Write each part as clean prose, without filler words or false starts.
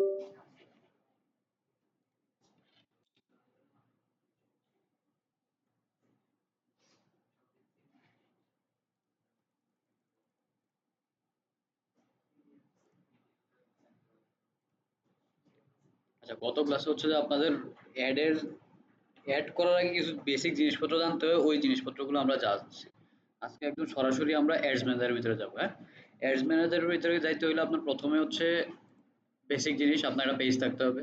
আচ্ছা, গত ক্লাসে হচ্ছে যে আপনাদের অ্যাডের অ্যাড করার আগে কিছু বেসিক জিনিসপত্র জানতে হবে, ওই জিনিসপত্রগুলো আমরা জানছি। আজকে একদম সরাসরি আমরা অ্যাডস ম্যানেজারের ভিতরে যাবো। হ্যাঁ, অ্যাডস ম্যানেজারের ভিতরে যাইতে হলে আপনার প্রথমে হচ্ছে বেসিক জিনিস, আপনার একটা পেজ থাকতে হবে।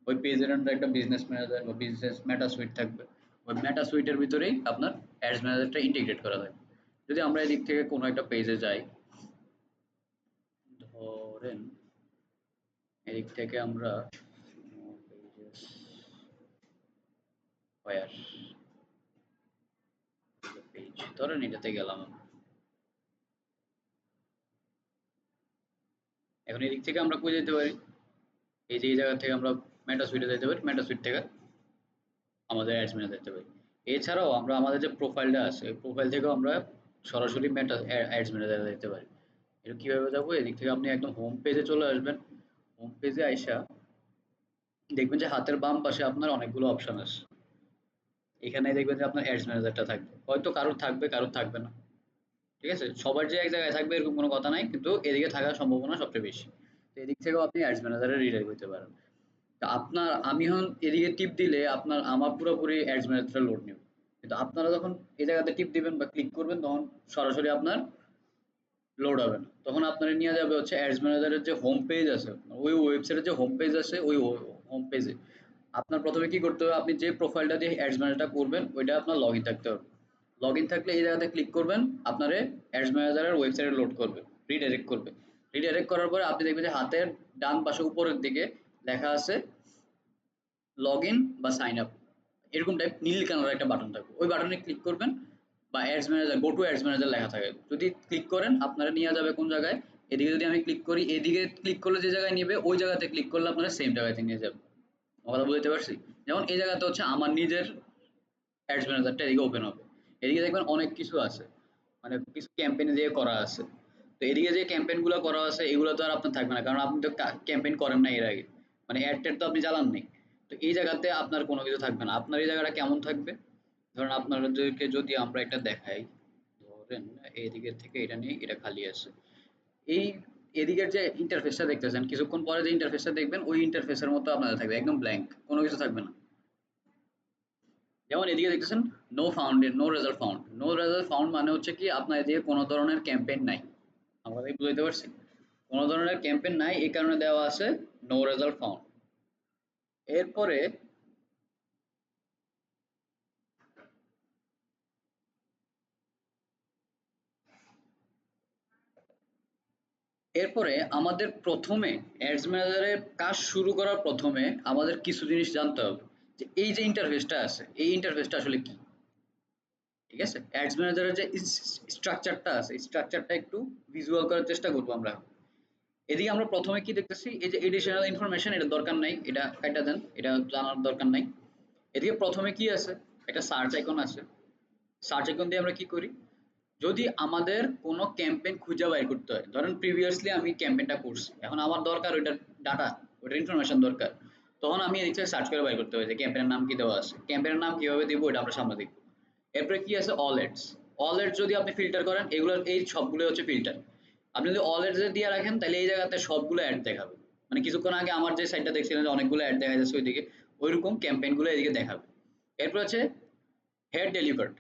ওই পেজের আন্ডার একটা বিজনেস ম্যানেজার বা বিজনেস মেটা সুইট থাকবে। ওই মেটা সুইটের ভিতরেই আপনার অ্যাডস ম্যানেজারটা ইন্টিগ্রেট করা থাকবে। যদি আমরা এদিক থেকে কোনো একটা পেজে যাই, ধরেন এদিক থেকে আমরা পেজেস ওয়্যার পেজ, ধরেন এটাতে গেলাম আমরা। এখন এদিক থেকে আমরা কই যেতে পারি? এই যে এই জায়গা থেকে আমরা মেটা সুইটে যেতে পারি, মেটা সুইট থেকে আমাদের অ্যাডস ম্যানেজার যেতে পারি। এছাড়াও আমরা আমাদের যে প্রোফাইলটা আছে, ওই প্রোফাইল থেকেও আমরা সরাসরি মেটা অ্যাডস ম্যানেজারে যেতে পারি। এটা কিভাবে যাবো? এদিক থেকে আপনি একদম হোম পেজে চলে আসবেন। হোম পেজে আইসা দেখবেন যে হাতের বাম পাশে আপনার অনেকগুলো অপশন আছে। এখানে দেখবেন যে আপনার অ্যাডস ম্যানেজারটা থাকবে, হয়তো কারোর থাকবে কারোর থাকবে না। ঠিক আছে, সবার যে এক জায়গায় থাকবে এরকম কোনো কথা নাই, কিন্তু এদিকে থাকার সম্ভাবনা সবচেয়ে বেশি। তো এদিক থেকেও আপনি অ্যাডস ম্যানেজারে রিডাইরেক্ট হতে পারেন। তা আপনার আমি হন এদিকে টিপ দিলে আপনার আমার পুরোপুরি অ্যাডস ম্যানেজারটা লোড নেবে, কিন্তু আপনারা যখন এই জায়গাতে টিপ দিবেন বা ক্লিক করবেন তখন সরাসরি আপনার লোড হবে না। তখন আপনারা নিয়ে যাবে হচ্ছে অ্যাডস ম্যানেজারের যে হোম পেজ আছে, ওই ওয়েবসাইটের যে হোম পেজ আছে, ওই হোম পেজে আপনার প্রথমে কি করতে হবে, আপনি যে প্রোফাইলটা দিয়ে অ্যাডস ম্যানেজারটা করবেন ওইটা আপনার লগ ইন থাকতে হবে। লগ ইন থাকলে এই জায়গাতে ক্লিক করবেন, আপনারে অ্যাডস ম্যানেজারের ওয়েবসাইটে লোড করবে, রিডাইরেক্ট করবে। রিডাইরেক্ট করার পরে আপনি দেখবেন যে হাতের ডান পাশে উপরের দিকে লেখা আছে লগ ইন বা সাইন আপ, এরকম টাইপ নীল কালার একটা বাটন থাকবে, ওই বাটনে ক্লিক করবেন। বা ads manager, go to ads manager লেখা থাকে, যদি ক্লিক করেন আপনারা নিয়ে যাবে কোন জায়গায়? এদিকে যদি আমি ক্লিক করি, এদিকে ক্লিক করলে যে জায়গায় নেবে ওই জায়গাতে ক্লিক করলে আপনারা সেম জায়গাতে নিয়ে যাবে। কথা বুঝতে পারছি? যেমন এই জায়গাতে হচ্ছে আমার নিজের অ্যাডস ম্যানেজারটা এদিকে ওপেন হবে। এদিকে দেখবেন অনেক কিছু আছে, মানে কিছু ক্যাম্পেইন দিয়ে করা আছে। তো এদিকে যে ক্যাম্পেইন গুলো করা আছে এগুলো তো আর আপনার থাকবে না, কারণ আপনি তো ক্যাম্পেইন করেন না এর আগে, মানে অ্যাড ট্যাড তো আপনি চালান নাই। তো এই জায়গাতে আপনার কোনো কিছু থাকবে না। আপনার এই জায়গাটা কেমন থাকবে? ধরেন আপনাদেরকে যদি আমরা এটা দেখাই, ধরেন এদিকে থেকে এটা নিয়ে, এটা খালি আছে। এই এদিকের যে ইন্টারফেসটা দেখতেছেন, কিছুক্ষণ পরে যে ইন্টারফেসটা দেখবেন ওই ইন্টারফেসের মতো আপনাদের থাকবে, একদম ব্ল্যাঙ্ক, কোনো কিছু থাকবে না। যেমন এদিকে দেখতেছেন no found, no result found. No result found মানে হচ্ছে কি আপনার এদিকে কোনো ধরনের ক্যাম্পেইন নাই। আমরা কি বুঝতে পারছি? কোনো ধরনের ক্যাম্পেইন নাই, এই কারণে দেওয়া আছে নো রেজাল্ট ফাউন্ড। এরপরে এরপরে আমাদের প্রথমে অ্যাডস ম্যানেজারের কাজ শুরু করার প্রথমে আমাদের কিছু জিনিস জানতে হবে, যে এই যে ইন্টারফেসটা আছে এই ইন্টারফেসটা আসলে কি। ঠিক আছে, অ্যাডস ম্যানেজারের যে স্ট্রাকচারটা আছে এই স্ট্রাকচারটা একটু ভিজুয়াল করার চেষ্টা করবো আমরা। এদিকে আমরা প্রথমে কি দেখতেছি, এই যে এডিশনাল ইনফরমেশন, এটা দরকার নাই, এটা কাটা দেন, এটা জানার দরকার নাই। এদিকে প্রথমে কি আছে, একটা সার্চ আইকন আছে। সার্চ আইকন দিয়ে আমরা কি করি, যদি আমাদের কোনো ক্যাম্পেইন খুঁজে বাইর করতে হয়, ধরেন প্রিভিয়াসলি আমি ক্যাম্পেইনটা করছি, এখন আমার দরকার ওইটার ডাটা, ওইটার ইনফরমেশন দরকার, তখন আমি এদিক থেকে সার্চ করে বাইর করতে হবে যে ক্যাম্পেইনের নাম কি দেওয়া আছে, ক্যাম্পেইনের নাম কিভাবে দিব ওইটা আমরা সামনে দেখব। এরপরে কি আছে, অল এডস। অল এডস যদি আপনি ফিল্টার করেন, এগুলোর এই সবগুলো হচ্ছে ফিল্টার। আপনি যদি অল এডস দিয়ে রাখেন তাহলে এই জায়গাতে সবগুলো অ্যাড দেখাবে, মানে কিছুক্ষণ আগে আমার যে সাইটটা দেখছিলেন যে অনেকগুলো অ্যাড দেখা যাচ্ছে ওইদিকে, ওইরকম ক্যাম্পেইনগুলো এদিকে দেখাবে। এরপর আছে হেড ডেলিভার্ড,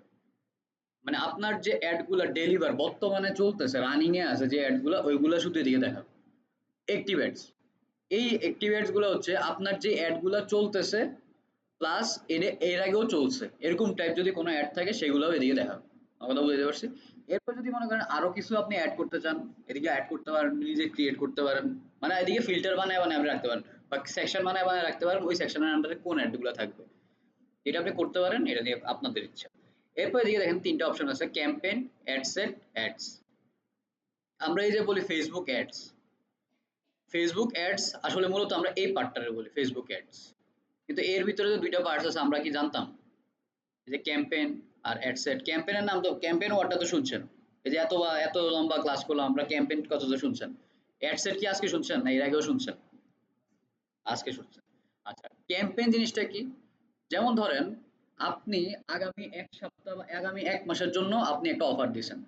মানে আপনার যে অ্যাডগুলা ডেলিভার বর্তমানে চলতেছে, রানিং এ আছে যে অ্যাডগুলা, ওইগুলা শুধু এদিকে দেখাবে। অ্যাক্টিভ অ্যাডস, এই অ্যাক্টিভ অ্যাডস গুলো হচ্ছে আপনার যে অ্যাডগুলা চলতেছে প্লাস এর আগেও চলছে, এরকম টাইপ যদি কোনো অ্যাড থাকে সেগুলোও এদিকে দেখাবে। আমার কথা বুঝতে পারছি? এরপর যদি মনে করেন আরো কিছু আপনি অ্যাড করতে চান, এদিকে অ্যাড করতে পারেন, নিজে ক্রিয়েট করতে পারেন, মানে এদিকে ফিল্টার বানায় বানায় আপনি রাখতে পারেন, বা সেকশন বানায় বানায় রাখতে পারেন, ওই সেকশনের আন্ডারে কোন অ্যাডগুলো থাকবে এটা আপনি করতে পারেন, এটা দিয়ে আপনাদের ইচ্ছা। এরপর এদিকে দেখেন তিনটা অপশন আছে, ক্যাম্পেইন, অ্যাডসেট, অ্যাডস। আমরা এই যে বলি ফেসবুক অ্যাডস, ফেসবুক অ্যাডস আসলে মূলত আমরা এই পার্টটারে বলি ফেসবুক অ্যাডস, কিন্তু এর ভিতরে যে দুইটা পার্টস আছে আমরা কি জানতাম? এই যে ক্যাম্পেইন আর অ্যাডসেট, ক্যাম্পেইনের নাম তো, ক্যাম্পেইন ওয়ার্ডটা তো শুনছেন, এই যে এত লম্বা ক্লাস করলাম আমরা, ক্যাম্পেইন কত তো শুনছেন। অ্যাডসেট কি আজকে শুনছেন না এর আগেও শুনছেন? আজকে শুনছেন। আচ্ছা, ক্যাম্পেইন জিনিসটা কি? যেমন ধরেন আপনি আগামী ১ সপ্তাহ বা আগামী ১ মাসের জন্য আপনি একটা অফার দিছেন।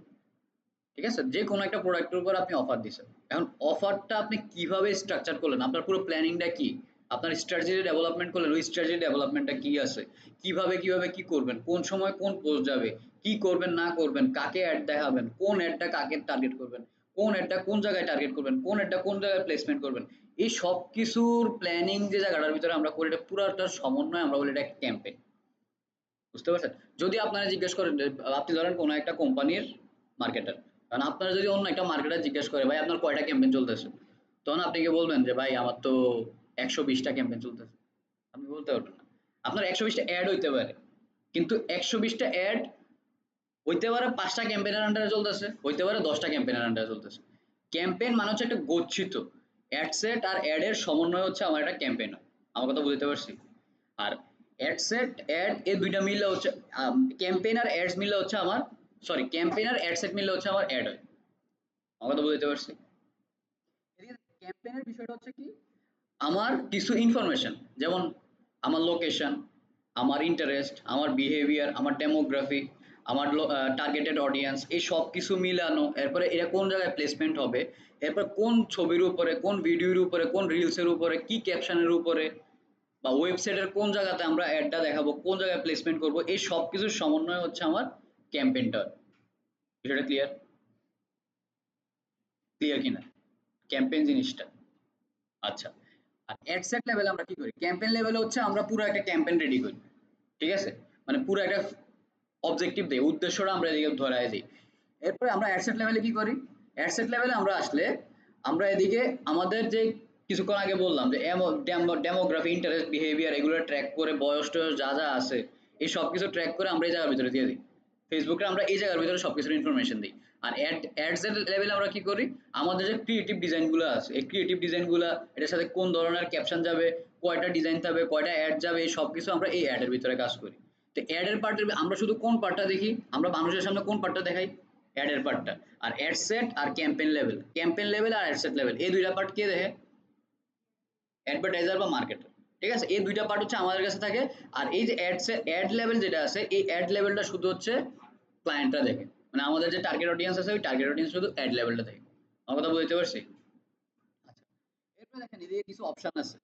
ঠিক আছে? যে কোনো একটা প্রোডাক্টের উপর আপনি অফার দিছেন। এখন অফারটা আপনি কিভাবে স্ট্রাকচার করলেন? আপনার পুরো প্ল্যানিংটা কি? আপনার স্ট্র্যাটেজি ডেভেলপমেন্ট করলেন, ওই স্ট্র্যাটেজি ডেভেলপমেন্টটা কি আছে? কিভাবে কি করবেন? কোন সময় কোন পোস্ট যাবে? কি করবেন না করবেন? কাকে অ্যাড দেখাবেন? কোন অ্যাডটা কাকে টার্গেট করবেন? কোন অ্যাডটা কোন জায়গায় টার্গেট করবেন? কোন অ্যাডটা কোন জায়গায় প্লেসমেন্ট করবেন? এই সবকিছুর প্ল্যানিং যে জায়গাটার ভিতরে আমরা করি, এটা পুরাটার সমন্বয় আমরা বলি এটা ক্যাম্পেইন। বুঝতে পারছেন? যদি আপনারা জিজ্ঞেস করেন যে আপনি ধরেন কোন একটা কোম্পানির মার্কেটার। কারণ আপনারা যদি অন্য একটা মার্কেটার জিজ্ঞেস করে ভাই আপনার কয়টা ক্যাম্পেইন চলতেছে? তখন আপনি কি বলবেন যে ভাই আমার তো ১২০ টা ক্যাম্পেইন চলতেছে। আপনি বলতে পারবেন না। আপনার ১২০ টা এড হইতে পারে। কিন্তু ১২০ টা এড হইতে পারে ৫ টা ক্যাম্পেইনের আন্ডারে চলতেছে, হইতে পারে ১০ টা ক্যাম্পেইনের আন্ডারে চলতেছে। ক্যাম্পেইন মানে হচ্ছে একটা গচ্ছিত অ্যাড সেট আর অ্যাড এর সমন্বয় হচ্ছে আমার একটা ক্যাম্পেইন হয়। আমার কথা বুঝতে পারছি? আর অ্যাড সেট অ্যাড এই দুইটা মিললে হচ্ছে ক্যাম্পেইন আর অ্যাডস মিললে হচ্ছে আমার সরি ক্যাম্পেইন আর অ্যাড সেট মিললে হচ্ছে আমার অ্যাড হয়। আমার কথা বুঝতে পারছি? এদিকে ক্যাম্পেইনের বিষয়টা হচ্ছে কি আমার কিছু ইনফরমেশন যেমন আমার লোকেশন, আমার ইন্টারেস্ট, আমার বিহেভিয়ার, আমার ডেমোগ্রাফি, আমার টার্গেটেড অডিয়েন্স এই সব কিছু মিলানো, এরপরে এটা কোন জায়গায় প্লেসমেন্ট হবে, এরপর কোন ছবির উপরে, কোন ভিডিওর উপরে, কোন রিলসের উপরে, কি ক্যাপশনের উপরে বা ওয়েবসাইটের কোন জায়গাতে আমরা অ্যাডটা দেখাবো, কোন জায়গায় প্লেসমেন্ট করব, এই সব কিছুর সমন্বয় হচ্ছে আমার ক্যাম্পেইনটা। বিষয়টা ক্লিয়ার? ক্লিয়ার কিনা ক্যাম্পেইন জিনিসটা? আচ্ছা, আর অ্যাড সেট লেভেলে আমরা কি করি? ক্যাম্পেইন লেভেলে হচ্ছে আমরা পুরো একটা ক্যাম্পেইন রেডি করি। ঠিক আছে? মানে পুরো একটা অবজেক্টিভ দেই, উদ্দেশ্যটা আমরা এদিকে ধরায় দিই। এরপরে আমরা অ্যাড সেট লেভেলে কি করি? অ্যাড সেট লেভেলে আমরা আসলে আমরা এদিকে আমাদের যে কিছুক্ষণ আগে বললাম যে ডেমোগ্রাফি, ইন্টারেস্ট, বিহেভিয়ার এগুলো ট্র্যাক করে বয়স টয়স যা যা আছে এই সব কিছু ট্র্যাক করে আমরা এই জায়গার ভিতরে দিয়ে দিই। ফেসবুকে আমরা এই জায়গার ভিতরে সবকিছুর ইনফরমেশন দিই। আর অ্যাডস এর লেভেলে আমরা কি করি? আমাদের যে ক্রিয়েটিভ ডিজাইনগুলো আছে এই ক্রিয়েটিভ ডিজাইনগুলো এটার সাথে কোন ধরনের ক্যাপশন যাবে, কয়টা ডিজাইন যাবে, কয়টা অ্যাড যাবে, এই সবকিছু আমরা এই অ্যাডের ভিতরে কাজ করি। তো অ্যাডের পার্টের আমরা শুধু কোন পার্টটা দেখি? আমরা মানুষের সামনে কোন পার্টটা দেখাই? অ্যাডের পার্টটা। আর অ্যাড সেট আর ক্যাম্পেইন লেভেল আর অ্যাড সেট লেভেল এই দুইটা পার্ট কে দেখে? অ্যাডভার্টাইজার বা মার্কেটার। ঠিক আছে? এই দুইটা পার্ট হচ্ছে আমাদের কাছে থাকে। আর এই যে অ্যাড লেভেল যেটা আছে এই অ্যাড লেভেলটা শুধু হচ্ছে ক্লায়েন্টরা দেখে। মানে আমাদের যে টার্গেট অডিয়েন্স আছে ওই টার্গেট অডিয়েন্স শুধু অ্যাড লেভেলটা দেখে। আমার কথা বুঝতে পারছি? আচ্ছা, এরপরে দেখেন এদিকে কিছু অপশন আছে।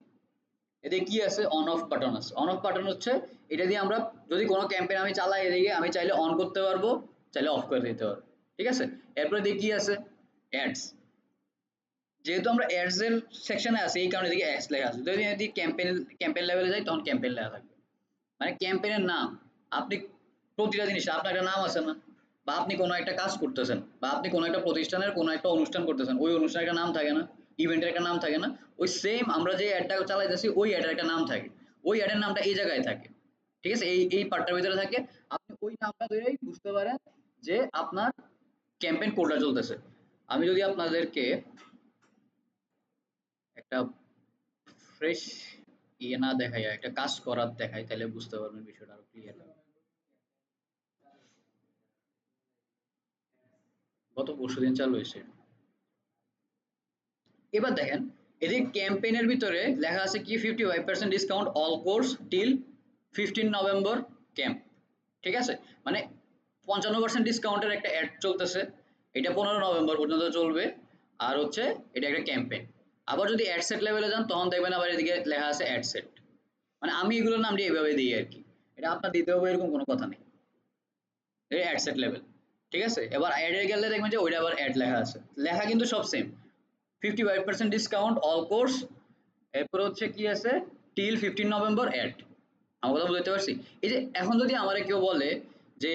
এদিকে কি আছে? অন অফ বাটন আছে। অন অফ বাটন হচ্ছে এটা দিয়ে আমরা যদি কোনো ক্যাম্পেইন আমি চালাই এদিকে আমি চাইলে অন করতে পারবো, চাইলে অফ করে দিতে পারবো। ঠিক আছে? এরপরে দেখি কি আছে? অ্যাডস। যেহেতু আমরা অ্যাডস এর সেকশনে আছি এই কারণে এদিকে অ্যাডস লেখা আছে। যদি এদিকে ক্যাম্পেইন লেভেলে যাই তখন ক্যাম্পেইন লেখা থাকবে। মানে ক্যাম্পেইনের নাম আপনি প্রতিটা জিনিস আপনার একটা নাম আছে না? বা আপনি কোনো একটা কাজ করতেছেন বা আপনি কোনো একটা প্রতিষ্ঠানের কোনো একটা অনুষ্ঠান করতেছেন, ওই অনুষ্ঠানের একটা নাম থাকে না? ইভেন্টের একটা নাম থাকে না? ওই সেম আমরা যে অ্যাডটা চালাইতেছি ওই অ্যাডের একটা নাম থাকে। ওই অ্যাডের নামটা এই জায়গায় থাকে। ঠিক আছে? এই পার্টটার ভিতরে থাকে। আপনি ওই নামটা ধরেই বুঝতে পারেন যে আপনার ক্যাম্পেইন কোনটা চলতেছে। আমি যদি আপনাদেরকে একটা ফ্রেশ ইয়ে না দেখাই একটা কাজ করার দেখাই তাহলে বুঝতে পারবেন বিষয়টা আরো ক্লিয়ার হবে। গত পরশুদিন চালু হয়েছে। এবার দেখেন এদিকে ক্যাম্পেইনের ভিতরে লেখা আছে কি 55% discount all course till 15 November camp. ঠিক আছে? মানে 55% ডিসকাউন্টের একটা অ্যাড চলতেছে। এটা 15 নভেম্বর পর্যন্ত চলবে। আর হচ্ছে এটা একটা ক্যাম্পেইন। আবার যদি অ্যাড সেট লেভেলে যান তখন দেখবেন আবার এদিকে লেখা আছে অ্যাড সেট। মানে আমি এগুলোর নাম দিয়ে এভাবে দিই আরকি। এটা আপনার দিতে হবে এরকম কোনো কথা নেই। এটা অ্যাড সেট লেভেল। ঠিক আছে? এবার অ্যাড এ গেলে দেখবেন যে ওইটা আবার অ্যাড লেখা আছে। লেখা কিন্তু সব সেম। 55% ডিসকাউন্ট অল কোর্স, এরপর হচ্ছে কি আছে টিল 15 নভেম্বর অ্যাড। আমার কথা বুঝতে পারছি? এই যে এখন যদি আমারে কেউ বলে যে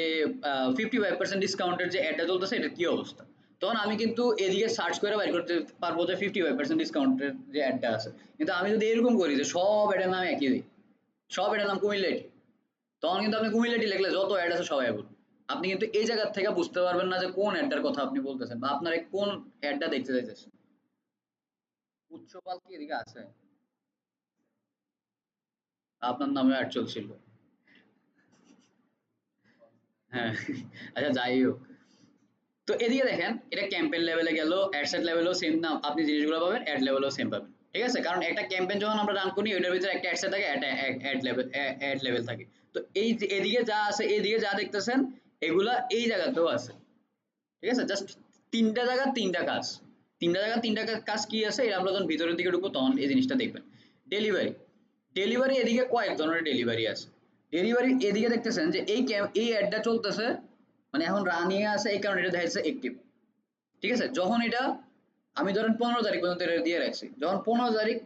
55% ডিসকাউন্টের যে অ্যাডটা চলতেছে এটা কি অবস্থা? তখন আমি কিন্তু এদিকে সার্চ করে বাইর করতে পারবো যে 55% ডিসকাউন্টের যে অ্যাডটা আছে। কিন্তু আমি যদি এরকম করি যে সব অ্যাডের নাম একই দিই, সব অ্যাডের নাম কুমিল্লা টি, তখন কিন্তু আপনি কুমিল্লা টি লিখলে যত অ্যাড আছে সবাই বলবে। আপনি কিন্তু এই জায়গা থেকে বুঝতে পারবেন না যে কোন অ্যাডটার কথা আপনি বলতেছেন বা আপনার কোন অ্যাডটা দেখতে চাইতেছেন। উচ্চপাল কি এদিকে আছে? আপনার নামে অ্যাড চলছিল। হ্যাঁ, আচ্ছা যাই হোক। তো এদিকে দেখেন এটা ক্যাম্পেইন লেভেলে গেল, অ্যাড সেট লেভেলেও সেম নাম আপনি জিনিসগুলো পাবেন, অ্যাড লেভেলেও সেম পাবেন। ঠিক আছে, কারণ একটা ক্যাম্পেইন যখন আমরা রান করি ওইটার ভিতরে একটা অ্যাডস থাকে, একটা অ্যাড লেভেল থাকে। তো এই যে এদিকে যা আছে, এদিকে যা দেখতেছেন এগুলা এই জায়গাতেও আছে। ঠিক আছে, জাস্ট তিনটা কাজ, তিনটা কাজ কি আছে, এটা আমরা যখন ভিতরের দিকে ঢুকবো তখন এই জিনিসটা দেখবেন। ডেলিভারি, ডেলিভারি এদিকে কয়েক ধরনের ডেলিভারি আছে। ডেলিভারি এদিকে দেখতেছেন যে এই অ্যাডটা চলতেছে, মানে এখন রানিং আছে, এই কারণে এটা দেখাচ্ছে অ্যাক্টিভ। ঠিক আছে, যখন এটা আমি ধরেন 15 তারিখ পর্যন্ত এটা দিয়ে রাখছি, যখন 15 তারিখ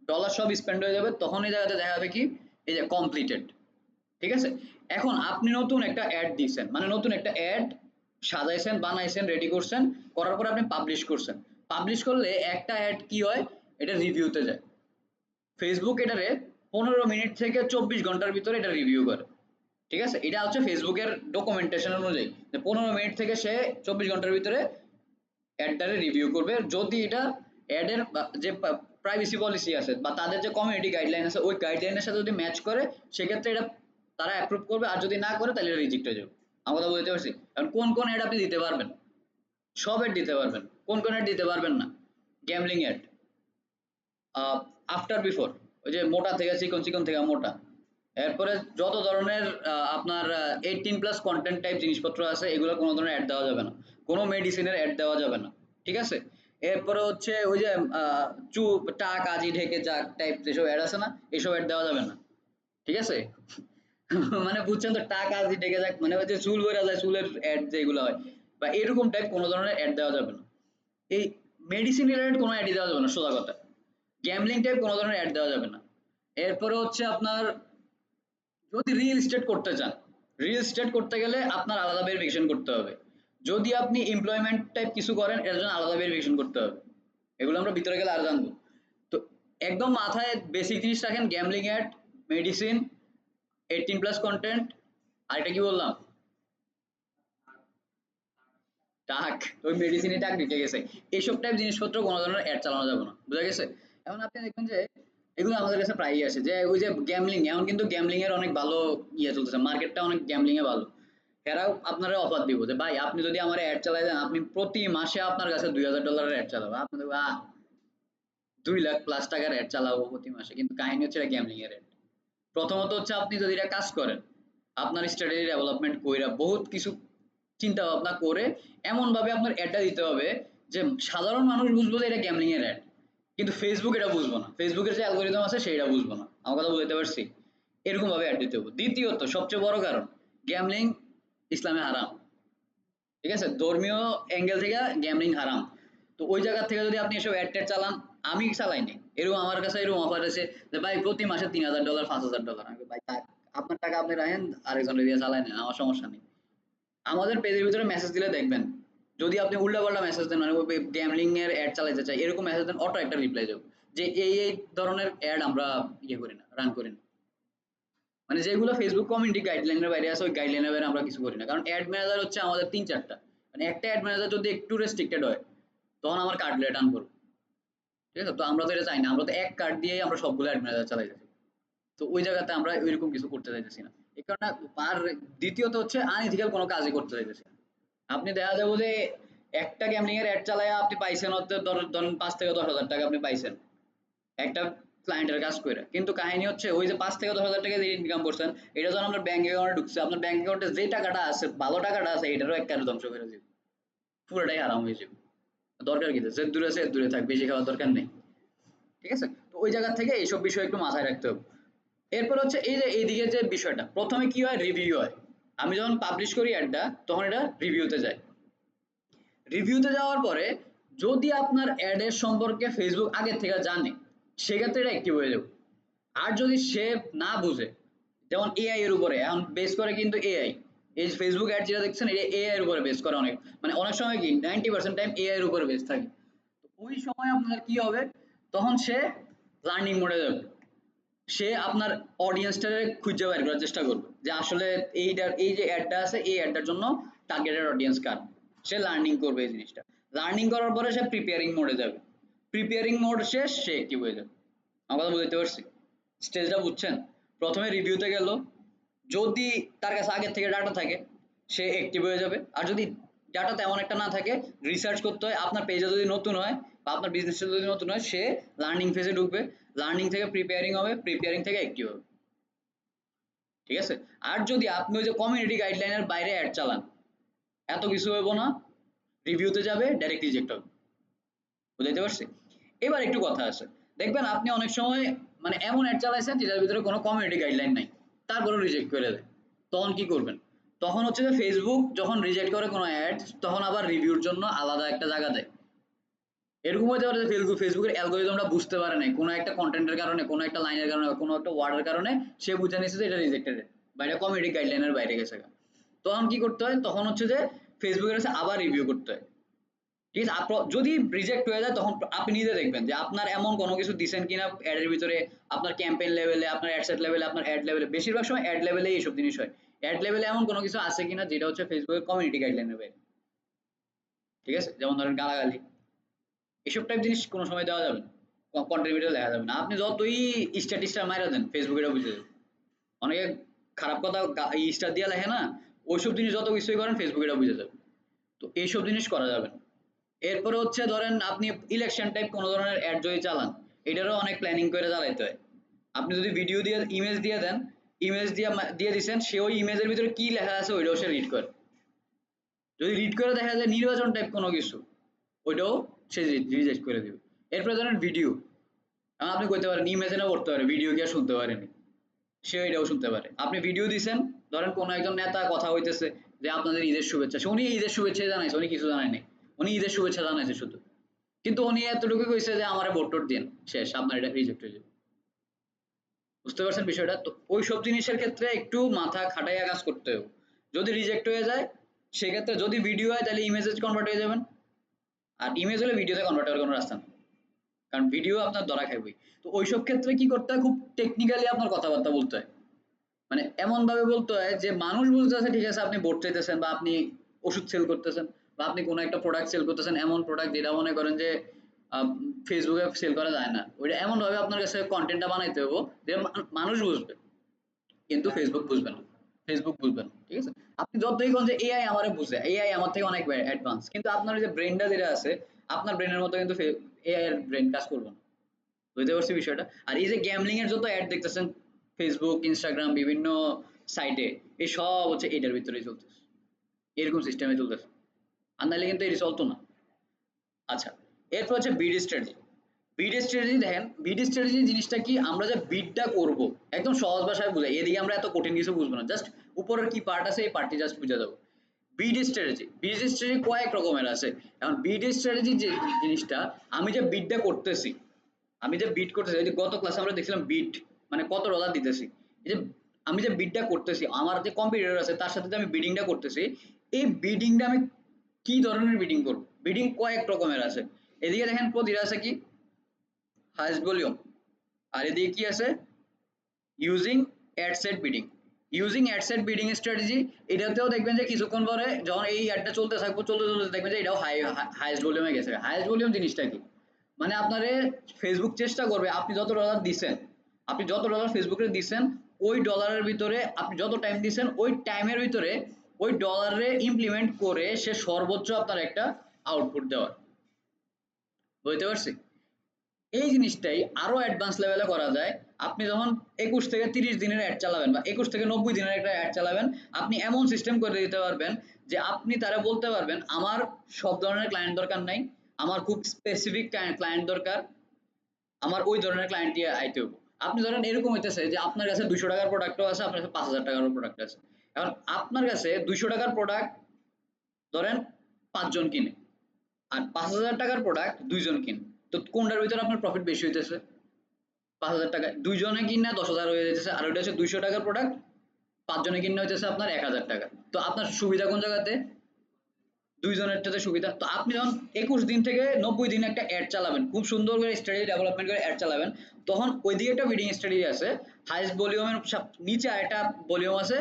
ডলার সব স্পেন্ড হয়ে যাবে তখন এই জায়গাতে দেখা যাবে কি, এই যে কমপ্লিটেড। ঠিক আছে, এখন আপনি নতুন একটা অ্যাড দিয়েছেন, মানে নতুন একটা অ্যাড সাজাইছেন, বানাইছেন, রেডি করছেন, করার পর আপনি পাবলিশ করছেন। পাবলিশ করলে একটা অ্যাড কি হয়, এটা রিভিউতে যায়। ফেসবুক এটারে 15 মিনিট থেকে 24 ঘন্টার ভিতরে এটা রিভিউ করে। ঠিক আছে, এটা হচ্ছে ফেসবুকের ডকুমেন্টেশন অনুযায়ী যে 15 মিনিট থেকে সে 24 ঘন্টার ভিতরে অ্যাডটারে রিভিউ করবে। যদি এটা অ্যাডের যে প্রাইভেসি পলিসি আছে বা তাদের যে কমিউনিটি গাইডলাইন আছে ওই গাইডলাইনের সাথে যদি ম্যাচ করে সেক্ষেত্রে এটা তারা অ্যাপ্রুভ করবে, আর যদি না করে তাহলে এটা রিজেক্ট হয়ে যাবে। আমার কথা বুঝতে পারছি? কারণ কোন কোন অ্যাড আপনি দিতে পারবেন, সব অ্যাড দিতে পারবেন, কোন কোন অ্যাড দিতে পারবেন না, গ্যামলিং অ্যাড, আফটার বিফোর, ওই যে মোটা থেকে চিকন, চিকন থেকে মোটা, এরপরে যত ধরনের আপনার 18+ কন্টেন্ট টাইপ জিনিসপত্র আছে এগুলো কোনো ধরনের অ্যাড দেওয়া যাবে না, কোনো মেডিসিনের অ্যাড দেওয়া যাবে না। ঠিক আছে, এরপরে হচ্ছে ওই যে চু টা কাজি ঢেকে যাক টাইপ যেসব অ্যাড আছে না, এইসব অ্যাড দেওয়া যাবে না। ঠিক আছে, মানে বুঝছেন তো, টা কাজি ঢেকে যাক মানে ওই যে চুল বেরা যায়, চুলের অ্যাড যেগুলো হয় বা এরকম টাইপ কোনো ধরনের অ্যাড দেওয়া যাবে না। এই মেডিসিন রিলেটেড কোনো অ্যাড দেওয়া যাবে না, সোজা কথা। গ্যামলিং টাইপ কোনো ধরনের অ্যাড দেওয়া যাবে না। এরপরে হচ্ছে আপনার যদি রিয়েল এস্টেট করতে চান, রিয়েল এস্টেট করতে গেলে আপনার আলাদা ভেরিফিকেশন করতে হবে। যদি আপনি এমপ্লয়মেন্ট টাইপ কিছু করেন এর জন্য আলাদা ভেরিফিকেশন করতে হবে। এগুলো আমরা ভিতরে গেলে আর জানবো। তো একদম মাথায় বেসিক জিনিস রাখেন, গ্যামলিং অ্যাড, মেডিসিন, 18+ কন্টেন্ট, আর এটা কি বললাম, টাক, ওই মেডিসিনে টাক ঢুকে গেছে, এইসব টাইপ জিনিসপত্র কোনো ধরনের অ্যাড চালানো যাবে না, বুঝা গেছে? এখন আপনি দেখবেন যে এগুলো আমাদের কাছে প্রায়ই আসে, যে ওই যে গ্যামলিং, এখন কিন্তু গ্যামলিং এর অনেক ভালো ইয়ে চলতেছে, মার্কেটটা অনেক গ্যামলিং এ ভালো। এরাও আপনারা অফার দিব যে ভাই আপনি যদি আমার অ্যাড চালাই দেন, আপনি প্রতি মাসে আপনার কাছে $2000 অ্যাড চালাবো, আপনি দেখবেন 2 লাখ+ টাকার অ্যাড চালাবো প্রতি মাসে, কিন্তু কাহিনী হচ্ছে এটা গ্যামলিং এর অ্যাড। প্রথমত হচ্ছে আপনি যদি এটা কাজ করেন, আপনার স্ট্র্যাটেজি ডেভেলপমেন্ট কইরা বহুত কিছু চিন্তা ভাবনা করে এমন ভাবে আপনার অ্যাডটা দিতে হবে যে সাধারণ মানুষ বুঝবো যে এটা গ্যামলিং এর অ্যাড, কিন্তু ফেসবুক এটা বুঝবো না, ফেসবুকের যে অ্যালগোরিদম আছে সেটা বুঝবো না। আমার কথা বুঝতে পারছি? এরকম ভাবে অ্যাড দিতে হবে। দ্বিতীয়ত সবচেয়ে বড় কারণ, গ্যামলিং ইসলামে হারাম। ঠিক আছে, ধর্মীয় অ্যাঙ্গেল থেকে গ্যামলিং হারাম। তো ওই জায়গা থেকে যদি আপনি এসব অ্যাড ট্যাড চালান, আমি চালাইনি, এরকম আমার কাছে এরকম অফার আছে যে ভাই প্রতি মাসে $3000 $5000, আমি ভাই থাক, আপনার টাকা আপনি রাখেন, আরেকজনের দিয়ে চালাই নেন, আমার সমস্যা নেই। আমাদের পেজের ভিতরে মেসেজ দিলে দেখবেন, যদি আপনি উল্টাপাল্টা মেসেজ দেন, মানে গ্যামলিং এর অ্যাড চালাতে চাই এরকম মেসেজ দেন, অটো একটা রিপ্লাই যাবে যে এই ধরনের অ্যাড আমরা ইয়ে করি না, রান করি না। মানে যেগুলো ফেসবুক কমিউনিটি গাইডলাইনের বাইরে আছে ওই গাইডলাইনের বাইরে আমরা কিছু করি না, কারণ অ্যাড ম্যানেজার হচ্ছে আমাদের 3-4টা, মানে একটা অ্যাড ম্যানেজার যদি একটু রেস্ট্রিক্টেড হয় তখন আমার কার্ড রিটার্ন করবো। ঠিক আছে, তো আমরা তো এটা চাই না, আমরা তো এক কার্ড দিয়েই আমরা সবগুলো অ্যাড ম্যানেজার চালাই যাচ্ছি। তো ওই জায়গাতে আমরা ওইরকম কিছু করতে চাইতেছি না, এই কারণে। আর দ্বিতীয়ত হচ্ছে আনইথিক্যাল কোনো কাজই করতে চাইতেছি না। আপনি দেখা যাবো যে একটা গ্যামলিং এর অ্যাড চালায় আপনি পাইছেন হচ্ছে ধরেন 5 থেকে 10 হাজার টাকা আপনি পাইছেন একটা ক্লায়েন্টের কাজ করে, কিন্তু কাহিনী হচ্ছে ওই যে 5 থেকে 10 হাজার টাকা যে ইনকাম করছেন এটা যখন আপনার ব্যাংক অ্যাকাউন্টে ঢুকছে, আপনার ব্যাংক অ্যাকাউন্টে যে টাকাটা আছে, ভালো টাকাটা আছে, এটারও একটা ধ্বংস করে যাবে, পুরোটাই হারাম হয়ে যাবে। দরকার কি, যে দূরে আছে দূরে থাক, বেশি খাওয়ার দরকার নেই। ঠিক আছে, তো ওই জায়গা থেকে এইসব বিষয় একটু মাথায় রাখতে হবে। এরপর হচ্ছে এই যে এইদিকে যে বিষয়টা, প্রথমে কি হয়, রিভিউ হয়। আমি যখন পাবলিশ করি অ্যাডটা তখন এটা রিভিউতে যায়। রিভিউতে যাওয়ার পরে যদি আপনার অ্যাডের সম্পর্কে ফেসবুক আগে থেকে জানে সেক্ষেত্রে এটা অ্যাক্টিভ হয়ে যাবে। আর যদি সে না বুঝে, যেমন এআই এর উপরে এখন বেস করে, কিন্তু এআই, এই ফেসবুক অ্যাড যেটা দেখছেন এটা এআই এর উপরে বেস করে, অনেক মানে অনেক সময় কি 90% টাইম এআই এর উপরে বেস থাকে। তো ওই সময় আপনার কি হবে, তখন সে লার্নিং মোডে যাবে, সে আপনার অডিয়েন্সটাকে খুঁজে বের করার চেষ্টা করবে যে আসলে এইটার এই যে অ্যাডটা আছে এই অ্যাডটার জন্য টার্গেটেড অডিয়েন্স কার, সে লার্নিং করবে এই জিনিসটা। লার্নিং করার পরে সে প্রিপেয়ারিং মোডে যাবে, প্রিপেয়ারিং মোড শেষ সে অ্যাক্টিভ হয়ে যাবে। আমার কথা বুঝতে পারছি? স্টেজটা বুঝছেন? প্রথমে রিভিউতে গেল, যদি তার কাছে আগের থেকে ডাটা থাকে সে অ্যাক্টিভ হয়ে যাবে, আর যদি ডাটা তেমন একটা না থাকে, রিসার্চ করতে হয়। আপনার পেজে যদি নতুন হয় বা আপনার বিজনেসটা যদি নতুন হয়, সে লার্নিং ফেজে ঢুকবে, লার্নিং থেকে প্রিপেয়ারিং হবে, প্রিপেয়ারিং থেকে অ্যাক্টিভ হবে। ঠিক আছে? আর যদি আপনি ওই যে কমিউনিটি গাইডলাইনের বাইরে অ্যাড চালান, এত কিছু হইব না, রিভিউতে যাবে, ডাইরেক্ট রিজেক্ট হবে। বুঝাইতে পারছি? এবার একটু কথা আছে, দেখবেন আপনি অনেক সময় মানে এমন অ্যাড চালাইছেন যেটার ভিতরে কোনো কমিউনিটি গাইডলাইন নাই, তারপরেও রিজেক্ট করে দেয়। তখন কি করবেন? তখন হচ্ছে যে ফেসবুক যখন রিজেক্ট করে কোনো অ্যাড, তখন আবার রিভিউর জন্য আলাদা একটা জায়গা দেয়। এরকম হতে পারে যে ফেসবুকের অ্যালগরিদমটা বুঝতে পারে নাই, কোনো একটা কন্টেন্টের কারণে, কোনো একটা লাইনের কারণে, কোনো একটা ওয়ার্ডের কারণে সে বুঝে নিচ্ছে যে এটা রিজেক্টেড বা এটা কমিউনিটি গাইডলাইনের বাইরে গেছে। তখন কি করতে হয়? তখন হচ্ছে যে ফেসবুকের কাছে আবার রিভিউ করতে হয়। ঠিক আছে? যদি রিজেক্ট হয়ে যায়, তখন আপনি নিজে দেখবেন যে আপনার এমন কোনো কিছু দিচ্ছেন কিনা অ্যাডের ভিতরে, আপনার ক্যাম্পেইন লেভেলে, আপনার অ্যাডসেট লেভেলে, আপনার অ্যাড লেভেলে, বেশিরভাগ সময় অ্যাড লেভেলে এইসব জিনিস হয়। অ্যাড লেভেলে এমন কোনো কিছু আছে কিনা যেটা হচ্ছে ফেসবুকের কমিউনিটি গাইডলাইনের বাইরে। ঠিক আছে? যেমন ধরেন গালাগালি, এসব টাইপ জিনিস কোনো সময় দেওয়া যাবে না, কন্টেন্ট ভিডিও লেখা যাবে না। আপনি যতই স্ট্যাটিস্টার মাইরা দেন, ফেসবুক এটা বুঝে যাবে। অনেকে খারাপ কথা স্টার দিয়ে লেখে না, ওইসব জিনিস যত কিছুই করেন ফেসবুক এটা বুঝে যাবে। তো এইসব জিনিস করা যাবে না। এরপরে হচ্ছে ধরেন আপনি ইলেকশন টাইপ কোনো ধরনের অ্যাড যদি চালান, এটারও অনেক প্ল্যানিং করে চালাইতে হয়। আপনি যদি ভিডিও দিয়ে ইমেজ দিয়ে দেন, ইমেজ দিয়ে দিচ্ছেন, সে ওই ইমেজের ভিতরে কি লেখা আছে ওইটাও সে রিড করে। যদি রিড করে দেখা যায় নির্বাচন টাইপ কোনো কিছু, ওইটাও সে রিজেক্ট করে দিবে। এরপরে ধরেন ভিডিও, আপনি কইতে পারেন ইমেজে না পড়তে পারে, ভিডিও কি আর শুনতে পারেনি, সে এটাও শুনতে পারে। আপনি ভিডিও দিচ্ছেন, ধরেন কোনো একজন নেতা কথা হইতেছে যে আপনাদের ঈদের শুভেচ্ছা, উনি ঈদের শুভেচ্ছা জানাইছে, উনি কিছু জানায়নি, উনি ঈদের শুভেচ্ছা জানাইছে শুধু, কিন্তু উনি এতটুকু কইছে যে আমারে ভোট টোট দিন, শেষ, আপনার এটা রিজেক্ট হয়ে যাবে। বুঝতে পারছেন বিষয়টা? তো ওই সব জিনিসের ক্ষেত্রে একটু মাথা খাটাইয়া কাজ করতে হবে। যদি রিজেক্ট হয়ে যায়, সেক্ষেত্রে যদি ভিডিও হয় তাহলে ইমেজে কনভার্ট হয়ে যাবেন, আর ইমেজ হলে ভিডিওতে কনভার্ট হওয়ার কোনো রাস্তা নেই, কারণ ভিডিও আপনার ধরা খাইবে। তো ওইসব ক্ষেত্রে কি করতে হয়? খুব টেকনিক্যালি আপনার কথাবার্তা বলতে হয়, মানে এমন ভাবে বলতে হয় যে মানুষ বুঝতেছে ঠিক আছে আপনি ভোট চাইতেছেন, বা আপনি ওষুধ সেল করতেছেন, বা আপনি কোনো একটা প্রোডাক্ট সেল করতেছেন, এমন প্রোডাক্ট যেটা মনে করেন যে ফেসবুকে সেল করা যায় না, ওইটা এমন ভাবে আপনার কাছে কন্টেন্টটা বানাইতে হবে যে মানুষ বুঝবে, কিন্তু ফেসবুক বুঝবে না, ফেসবুক বুঝবে না। ঠিক আছে? আপনি যতই কোন যে এআই আমারে বুঝে, এআই আমার থেকে অনেক অ্যাডভান্স, কিন্তু আপনার ওই যে ব্রেনটা যেটা আছে, আপনার ব্রেনের মতো কিন্তু এআই এর ব্রেন কাজ করবে না। বুঝতে পারছি বিষয়টা? আর এই যে গ্যামলিং এর যত অ্যাড দেখতেছেন ফেসবুক, ইনস্টাগ্রাম, বিভিন্ন সাইটে, এই সব হচ্ছে এটার ভিতরেই চলতেছে, এরকম সিস্টেমে চলতেছে, আর নাহলে কিন্তু এটি চলতো না। আচ্ছা, এরপর হচ্ছে বিড স্ট্র্যাটেজি। বিড স্ট্র্যাটেজি দেখেন, বিড স্ট্র্যাটেজি জিনিসটা কি, আমরা যে বিডটা করব, একদম সহজ ভাষায় বুঝাই, এদিকে আমরা এত কঠিন কিছু বুঝবো না, জাস্ট উপরের কি পার্ট আছে এই পার্টটি জাস্ট বুঝে দেবো। বিড স্ট্র্যাটেজি, বিড স্ট্র্যাটেজি কয়েক রকমের আছে। এখন বিড স্ট্র্যাটেজি যে জিনিসটা, আমি যে বিডটা করতেছি, আমি যে বিট করতেছি, এই যে গত ক্লাসে আমরা দেখছিলাম বিট মানে কত ডলার দিতেছি, এই যে আমি যে বিটটা করতেছি, আমার যে কম্পিটিটর আছে তার সাথে যে আমি বিডিংটা করতেছি, এই বিডিংটা আমি কি ধরনের বিডিং করব? বিডিং কয়েক রকমের আছে। এদিকে দেখেন প্রতিটা আছে কি, হাইস্ট ভলিউম, আর এদিকে কি আছে, using ad set bidding. Using ad set bidding strategy, এটাতেও দেখবেন যে কিছুক্ষণ পরে যখন এই অ্যাডটা চলতে থাকবো, চলতে চলতে দেখবেন যে এটাও হাইস্ট ভলিউমে গেছে। হাইস্ট ভলিউম জিনিসটা কি, মানে আপনারে ফেসবুক চেষ্টা করবে, আপনি যত ডলার দিচ্ছেন, আপনি যত ডলার ফেসবুকে দিচ্ছেন, ওই ডলারের ভিতরে আপনি যত টাইম দিচ্ছেন, ওই টাইমের ভিতরে ওই ডলারে ইমপ্লিমেন্ট করে সে সর্বোচ্চ আপনার একটা আউটপুট দেওয়ার। বুঝতে পারছি? এই জিনিসটাই আরো অ্যাডভান্স লেভেলে করা যায়। আপনি যখন 21 থেকে 30 দিনের অ্যাড চালাবেন, বা 21 থেকে 90 দিনের একটা অ্যাড চালাবেন, আপনি এমন সিস্টেম করে দিতে পারবেন যে আপনি তারা বলতে পারবেন আমার সব ধরনের ক্লায়েন্ট দরকার নাই, আমার খুব স্পেসিফিক ক্লায়েন্ট দরকার, আমার ওই ধরনের ক্লায়েন্টই আইতে হবে। আপনি ধরেন এরকম হইতেছে যে আপনার কাছে 200 টাকার প্রোডাক্টও আছে, আপনার কাছে 5000 টাকারও প্রোডাক্ট আছে। এখন আপনার কাছে 200 টাকার প্রোডাক্ট ধরেন 5 জন কিনে, আর 5000 টাকার প্রোডাক্ট 2 জন কিনে, তো কোনটার ভিতরে আপনার প্রফিট বেশি হইতেছে? 5000 টাকা 2 জনে কিনা 10,000 হয়ে যাইতেছে, আর ওইটা হচ্ছে 200 টাকার প্রোডাক্ট, 5 জনে কিনা হইতেছে আপনার 1000 টাকা। তো আপনার সুবিধা কোন জায়গাতে? 2 জনেরটাতে সুবিধা। তো আপনি যখন 21 দিন থেকে 90 দিন একটা অ্যাড চালাবেন, খুব সুন্দর করে স্ট্র্যাটেজি ডেভেলপমেন্ট করে অ্যাড চালাবেন, তখন ওইদিকে একটা বিডিং স্ট্র্যাটেজি আছে, হাইস্ট ভলিউমের নিচে একটা ভলিউম আছে,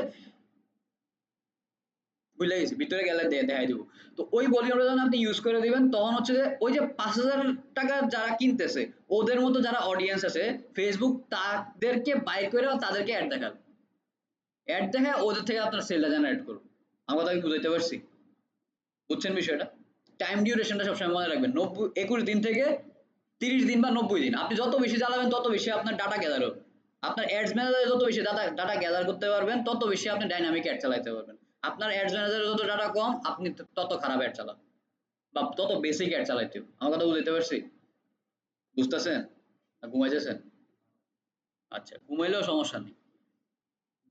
ভুলে গেছি, ভিতরে গেলে দেখাই দিব। তো ওই ভলিউমটা যখন আপনি ইউজ করে দিবেন, তখন হচ্ছে যে ওই যে 5000 টাকা যারা কিনতেছে, ওদের মতো যারা অডিয়েন্স আছে, ফেসবুক তাদেরকে বাই করে তাদেরকে অ্যাড দেখাবে, অ্যাড দেখায় ওদের থেকে আপনার সেলটা জেনারেট করবে। আমার কথা কি বুঝাইতে পারছি? বুঝছেন বিষয়টা? টাইম ডিউরেশনটা সবসময় মনে রাখবেন, 21 দিন থেকে 30 দিন বা 90 দিন। আপনি যত বেশি চালাবেন তত বেশি আপনার ডাটা গ্যাদার হবে। আপনার অ্যাডস ম্যানেজারে যত বেশি ডাটা গ্যাদার করতে পারবেন তত বেশি আপনি ডাইনামিক অ্যাড চালাতে পারবেন। আপনার অ্যাডস ম্যানেজারে যত ডাটা কম আপনি তত খারাপ অ্যাড চালাবেন বা তত বেসিক অ্যাড চালাইতে হবে। আমার কথা বুঝতে পারছি? বুঝতেছেন না ঘুমাইতেছেন? আচ্ছা, ঘুমাইলেও সমস্যা নেই।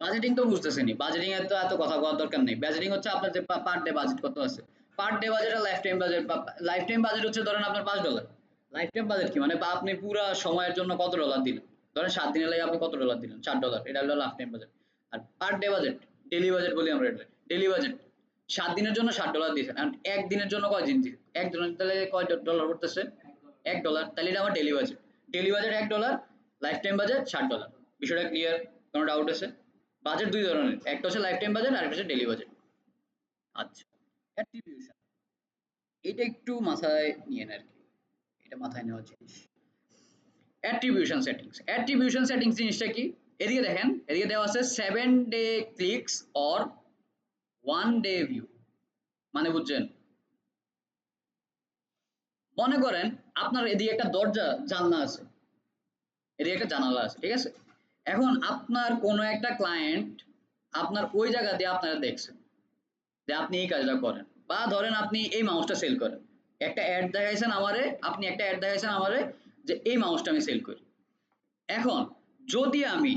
বাজেটিং তো বুঝতেছেনই, বাজেটিং এর তো এত কথা বলার দরকার নেই। বাজেটিং হচ্ছে আপনার যে পার ডে বাজেট কত আছে, পার ডে বাজেট আর lifetime budget. Lifetime budget হচ্ছে ধরেন আপনার $5। লাইফ টাইম বাজেট কি মানে আপনি পুরা সময়ের জন্য কত ডলার দিলেন, ধরেন 7 দিনের লাগে আপনি কত ডলার দিলেন, $4, এটা হলো লাইফ টাইম বাজেট। আর per day budget, daily budget বলি আমরা, এটা ডেইলি বাজেট 7 দিনের জন্য $60 দিয়েছেন, আর একদিনের জন্য কয় দিন দিন, একদিনের তাহলে কয় ডলার করতেছে, $1, তাহলে এটা আমার daily budget. Daily budget $1, life time budget $60। বিষয়টা ক্লিয়ার? কোনো ডাউট আছে? বাজেট দুই ধরনের, একটা হচ্ছে লাইফ টাইম বাজেট আর একটা হচ্ছে ডেইলি বাজেট। আচ্ছা, অ্যাট্রিবিউশন, এটা একটু মাথায় নিয়ে নেন আর কি, এটা মাথায় নেওয়ার জিনিস। অ্যাট্রিবিউশন সেটিংস জিনিসটা কি? এদিকে দেখেন, এদিকে দেওয়া আছে 7 day clicks or 1 day view. মানে বুঝছেন? মনে করেন আপনার এদিকে একটা দরজা জানলা আছে, এদিকে একটা জানালা আছে, ঠিক আছে? এখন আপনার কোনো একটা ক্লায়েন্ট আপনার ওই জায়গা দিয়ে আপনারা দেখছেন যে আপনি এই কাজটা করেন, বা ধরেন আপনি এই মাউসটা সেল করেন, একটা অ্যাড দেখাইছেন আমারে, আপনি একটা অ্যাড দেখাইছেন আমারে যে এই মাউসটা আমি সেল করি। এখন যদি আমি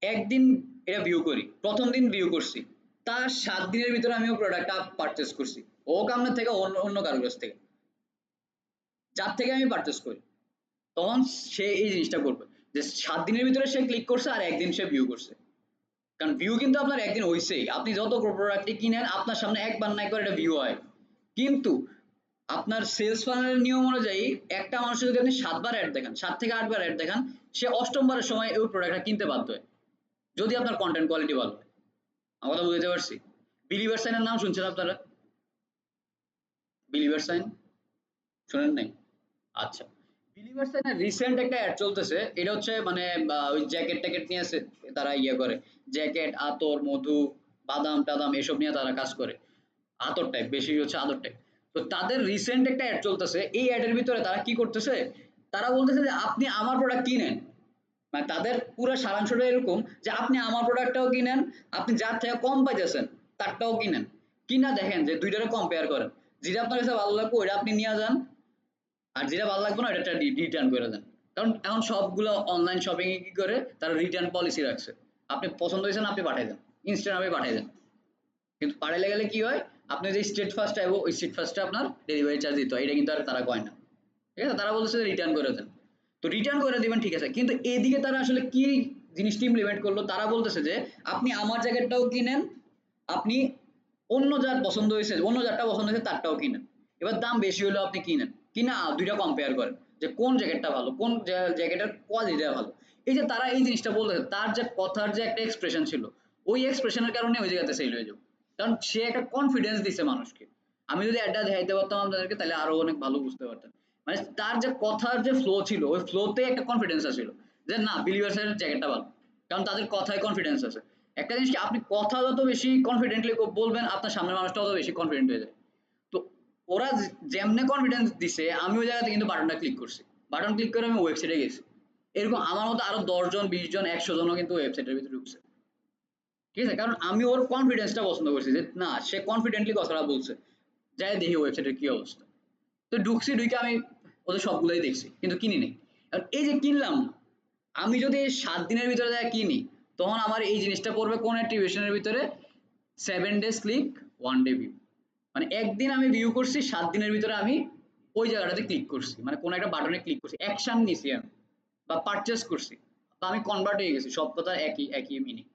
একদিন এটা ভিউ করি, প্রথম দিন ভিউ করছি, তার 7 দিনের ভিতরে আমি ওই প্রোডাক্টটা পারচেস করছি ও কামনের থেকে, অন্য অন্য কারোর কাছ থেকে, যার থেকে আমি পারচেস করি, তখন সে এই জিনিসটা করবে যে 7 দিনের ভিতরে সে ক্লিক করছে আর একদিন সে ভিউ করছে। কারণ ভিউ কিন্তু আপনার একদিন হইছেই, আপনি যত প্রোডাক্টই কিনেন আপনার সামনে একবার না একবার এটা ভিউ হয়। কিন্তু আপনার সেলস ফানেলের নিয়ম অনুযায়ী একটা মানুষের যদি আপনি 7 বার অ্যাড দেখান, 7 থেকে 8 বার অ্যাড দেখান, সে 8ম বারের সময় ওই প্রোডাক্টটা কিনতে বাধ্য হয়, যদি আপনার কন্টেন্ট কোয়ালিটি ভালো হয়। আমার কথা বুঝতে পারছি? বিলিভার সাইনের নাম শুনছেন আপনারা? বিলিভার সাইন শোনেন নাই? আচ্ছা, বিলিভার সাইনের রিসেন্ট একটা অ্যাড চলতেছে, এটা হচ্ছে মানে ওই জ্যাকেট ট্যাকেট নিয়ে তারা ইয়ে করে, জ্যাকেট, আতর, মধু, বাদাম টাদাম এসব নিয়ে তারা কাজ করে, আতর টাইপ, বেশি হচ্ছে আতর টাইপ। তো তাদের রিসেন্ট একটা অ্যাড চলতেছে, এই অ্যাডের ভিতরে তারা কি করতেছে, তারা বলতেছে যে আপনি আমার প্রোডাক্ট কিনেন, মানে তাদের পুরো সারাংশটা এরকম যে আপনি আমার প্রোডাক্টটাও কিনেন, আপনি যার থেকে কম পাইতেছেন তারটাও কিনেন, কিনা দেখেন যে দুইটারে কম্পেয়ার করেন, যেটা আপনার কাছে ভালো লাগবে ওইটা আপনি নিয়ে যান, আর যেটা ভালো লাগবে না এটা রিটার্ন করে দেন। কারণ এখন সবগুলো অনলাইন শপিং এ কি করে, তারা রিটার্ন পলিসি রাখছে, আপনি পছন্দ হয়েছে না আপনি পাঠিয়ে দেন, ইনস্ট্যান্ট আপনি পাঠিয়ে দেন। কিন্তু পাঠাইলে গেলে কি হয়, আপনি যে স্টেট ফার্স্ট আইব ওই স্টেট ফার্স্টে আপনার ডেলিভারি চার্জ দিতে হয়, এটা কিন্তু আর তারা কয় না, ঠিক আছে? তারা বলছে রিটার্ন করে দেন, তো রিটার্ন করে দিবেন, ঠিক আছে। কিন্তু এদিকে তারা আসলে কি জিনিসটি ইমপ্লিমেন্ট করলো, তারা বলতেছে যে আপনি আমার জ্যাকেটটাও কিনেন, আপনি অন্য যার পছন্দ হয়েছে, অন্য যারটা পছন্দ হয়েছে তারটাও কিনেন, এবার দাম বেশি হলেও আপনি কিনেন, কিনা দুইটা কম্পেয়ার করেন যে কোন জ্যাকেটটা ভালো, কোন জ্যাকেটের কোয়ালিটিটা ভালো। এই যে তারা এই জিনিসটা বলতেছে, তার যে কথার যে একটা এক্সপ্রেশন ছিল, ওই এক্সপ্রেশনের কারণে ওই জায়গাতে সেল হয়ে যাবে, কারণ সে একটা কনফিডেন্স দিছে মানুষকে। আমি যদি অ্যাডটা দেখাইতে পারতাম আপনাদেরকে তাহলে আরো অনেক ভালো বুঝতে পারতেন, মানে তার যে কথার যে ফ্লো ছিল ওই ফ্লোতে একটা কনফিডেন্স আছিল যে না বিলিভার্স এর জ্যাকেটটা ভালো, কারণ তাদের কথায় কনফিডেন্স আছে। একটা জিনিস কি, আপনি কথা যত বেশি কনফিডেন্টলি বলবেন আপনার সামনের মানুষটা তত বেশি কনফিডেন্ট হয়ে যায়। তো ওরা যেমনে কনফিডেন্স দিছে আমি ওই জায়গাতে কিন্তু বাটনটা ক্লিক করছি, বাটন ক্লিক করে আমি ওয়েবসাইটে গেছি, এরকম আমার মতো আরো 10 জন 20 জন 100 জনও কিন্তু ওয়েবসাইটের ভিতরে ঢুকছে, ঠিক আছে? কারণ আমি ওর কনফিডেন্সটা পছন্দ করছি যে না সে কনফিডেন্টলি কথাটা বলছে, যাই দেখি ওয়েবসাইটের কি অবস্থা। তো ঢুকছি, ঢুকে আমি ওদের সবগুলোই দেখছি কিন্তু কিনি নাই। আর এই যে কিনলাম না, আমি যদি এই 7 দিনের ভিতরে যা কিনি তখন আমার এই জিনিসটা পড়বে কোন অ্যাট্রিবিউশনের ভিতরে, 7 ডেজ ক্লিক 1 ডে ভিউ। মানে একদিন আমি ভিউ করছি, 7 দিনের ভিতরে আমি ওই জায়গাটাতে ক্লিক করছি, মানে কোন একটা বাটনে ক্লিক করছি, অ্যাকশন নিছি আমি, বা পারচেস করছি, বা আমি কনভার্ট হয়ে গেছি, সব কথা একই একই মিনিং।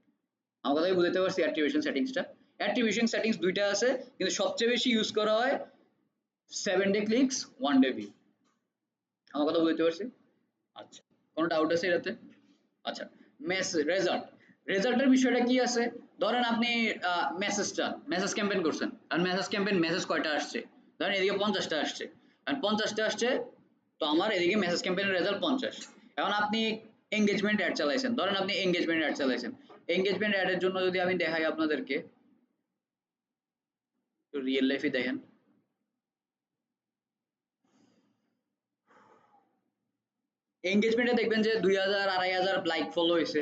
আমার কথাই বুঝতে পারছি অ্যাট্রিবিউশন সেটিংসটা। অ্যাট্রিবিউশন সেটিংস দুইটা আছে, কিন্তু সবচেয়ে বেশি ইউজ করা হয় 7 ডে ক্লিকস 1 ডে ভিউ। আমার কথা বুঝতে পারছি? আচ্ছা, কোনো ডাউট আছে এটাতে? আচ্ছা, রেজাল্ট, রেজাল্টের বিষয়টা কি আছে, ধরেন আপনি মেসেজ ক্যাম্পেইন করছেন, আর মেসেজ ক্যাম্পেইন মেসেজ কয়টা আসছে, ধরেন এদিকে 50টা আসছে, আর 50টা আসছে, তো আমার এদিকে মেসেজ ক্যাম্পেইনের রেজাল্ট 50। এখন আপনি এঙ্গেজমেন্ট অ্যাড চালাইছেন, ধরেন আপনি এঙ্গেজমেন্ট অ্যাড চালাইছেন, এঙ্গেজমেন্ট অ্যাডের জন্য যদি আমি দেখাই আপনাদেরকে, রিয়েল লাইফে দেখেন, এঙ্গেজমেন্টে দেখবেন যে 2000 2500 লাইক ফলো হয়েছে।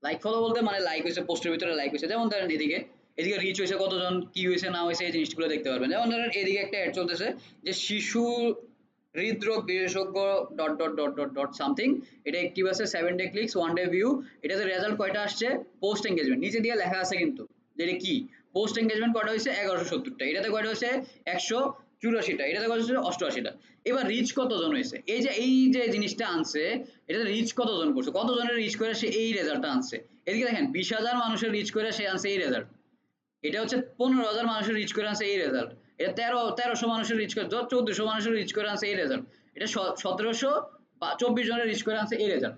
লাইক ফলো বলতে মানে লাইক হয়েছে, পোস্টের ভিতরে লাইক হয়েছে। যেমন ধরেন এদিকে এদিকে রিচ হয়েছে কতজন, কি হয়েছে না হয়েছে এই জিনিসগুলো দেখতে পারবেন। যেমন ধরেন এদিকে একটা অ্যাড চলতেছে যে শিশু হৃদরোগ বিশেষজ্ঞ dot dot dot dot dot something, এটা অ্যাক্টিভ আছে, 7 ডে ক্লিকস, 1 ডে ভিউ। এটাতে রেজাল্ট কয়টা আসছে, পোস্ট এঙ্গেজমেন্ট নিচে দিয়ে লেখা আছে কিন্তু যে এটা কি পোস্ট এঙ্গেজমেন্ট কয়টা হয়েছে 1170টা, এটাতে কয়টা হয়েছে 184টা, এটাতে কয়টা হয়েছে 88টা। এবার রিচ কতজন হয়েছে, এই যে জিনিসটা আনছে, এটাতে রিচ কতজন করছে, কতজনের রিচ করে সে এই রেজাল্টটা আনছে। এদিকে দেখেন 20,000 মানুষের রিচ করে সে আনছে এই রেজাল্ট। এটা হচ্ছে 15,000 মানুষের রিচ করে আনছে এই রেজাল্ট। এটা 1300 মানুষের রিচ করে, 1400 মানুষের রিচ করে আনছে এই রেজাল্ট। এটা 1724 জনের রিচ করে আনছে এই রেজাল্ট।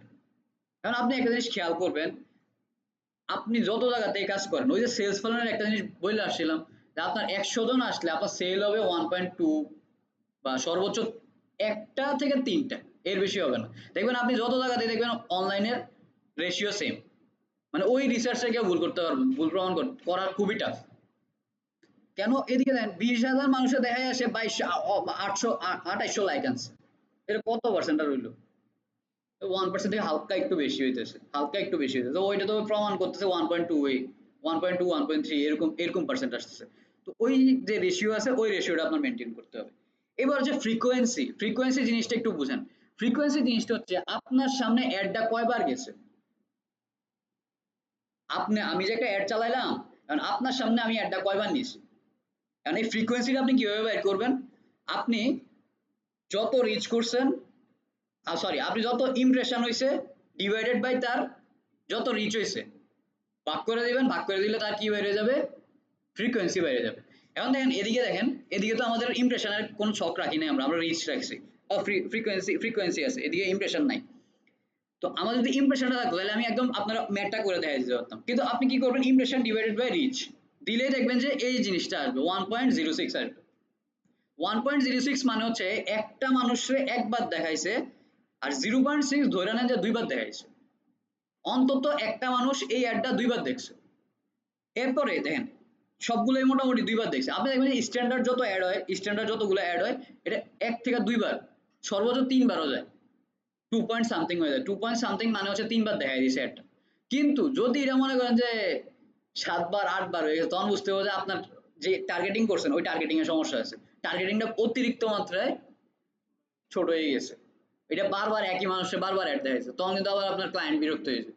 কারণ আপনি একটা জিনিস খেয়াল করবেন, আপনি যত জায়গাতে কাজ করেন, ওই যে সেলস ফলনের একটা জিনিস বলে আসছিলাম যে আপনার 100 জন আসলে আপনার সেল হবে 1.2 বা সর্বোচ্চ একটা থেকে তিনটা, এর বেশি হবে না। দেখবেন আপনি যত জায়গাতে দেখবেন অনলাইনের রেশিও সেম, মানে ওই রিসার্চে কেউ ভুল করতে পারবেন, ভুল প্রমাণ করা খুবই টাফ। কেন, এদিকে দেখেন 20,000 মানুষের দেখা আসে 2800 লাইক আনছে, এটা কত পার্সেন্ট রইলো, 1% থেকে হালকা একটু বেশি হইতেছে, হালকা একটু বেশি হইতেছে। তো ওইটা তো প্রমাণ করতেছে 1.2 1.2 1.3 এরকম এরকম পার্সেন্ট আসতেছে। তো ওই যে রেশিও আছে ওই রেশিওটা আপনার মেনটেন করতে হবে। এবার হচ্ছে ফ্রিকোয়েন্সি, ফ্রিকোয়েন্সি জিনিসটা একটু বুঝেন। ফ্রিকোয়েন্সি জিনিসটা হচ্ছে আপনার সামনে অ্যাডটা কয়বার গেছে। আমি যে একটা অ্যাড চালাইলাম, কারণ আপনার সামনে আমি অ্যাডটা কয়বার নিয়েছি, কারণ এই ফ্রিকোয়েন্সিটা আপনি কিভাবে বের করবেন, আপনি যত রিচ করছেন, সরি আপনি যত ইমপ্রেশন হয়েছে ডিভাইডেড বাই তার যত রিচ হয়েছে, ভাগ করে দিবেন, ভাগ করে দিলে তার কি বেড়ে যাবে, ফ্রিকোয়েন্সি বেড়ে যাবে। এখন দেখেন এদিকে, দেখেন এদিকে তো আমাদের ইমপ্রেশনের কোনো ছক রাখি নাই, আমরা রিচ রাখছি, ফ্রিকোয়েন্সি ফ্রিকোয়েন্সি আছে, এদিকে ইমপ্রেশন নাই। তো আমাদের যদি ইমপ্রেশনটা থাকতো তাহলে আমি একদম আপনারা ম্যাটটা করে দেখা দিতে পারতাম, কিন্তু আপনি কি করবেন, ইমপ্রেশন ডিভাইডেড বাই রিচ দিলেই দেখবেন যে এই জিনিসটা আসবে 1.06 আসবে। 1.06 মানে হচ্ছে একটা মানুষে একবার দেখাইছে, আর 0.6 ধরে নেন যে দুইবার দেখাইছে, অন্তত একটা মানুষ এই অ্যাডটা দুইবার দেখছে। এরপরে দেখেন সবগুলোই মোটামুটি দুইবার দেখছে। আপনি দেখবেন স্ট্যান্ডার্ড যত অ্যাড হয়, স্ট্যান্ডার্ড যতগুলো অ্যাড হয়, এটা এক থেকে দুইবার, সর্বোচ্চ তিনবারও যায়, 2 পয়েন্ট সামথিং হয়ে যায়। 2 পয়েন্ট সামথিং মানে হচ্ছে তিনবার দেখাই দিয়েছে অ্যাডটা। কিন্তু যদি এটা মনে করেন যে 7 বার 8 বার হয়ে গেছে, তখন বুঝতে হবে যে আপনার যে টার্গেটিং করছেন ওই টার্গেটিং এর সমস্যা আছে, টার্গেটিংটা অতিরিক্ত মাত্রায় ছোট হয়ে গেছে। এটা বারবার একই মানুষের বারবার অ্যাড দেখাইছে, তখন কিন্তু আবার আপনার ক্লায়েন্ট বিরক্ত হয়েছে।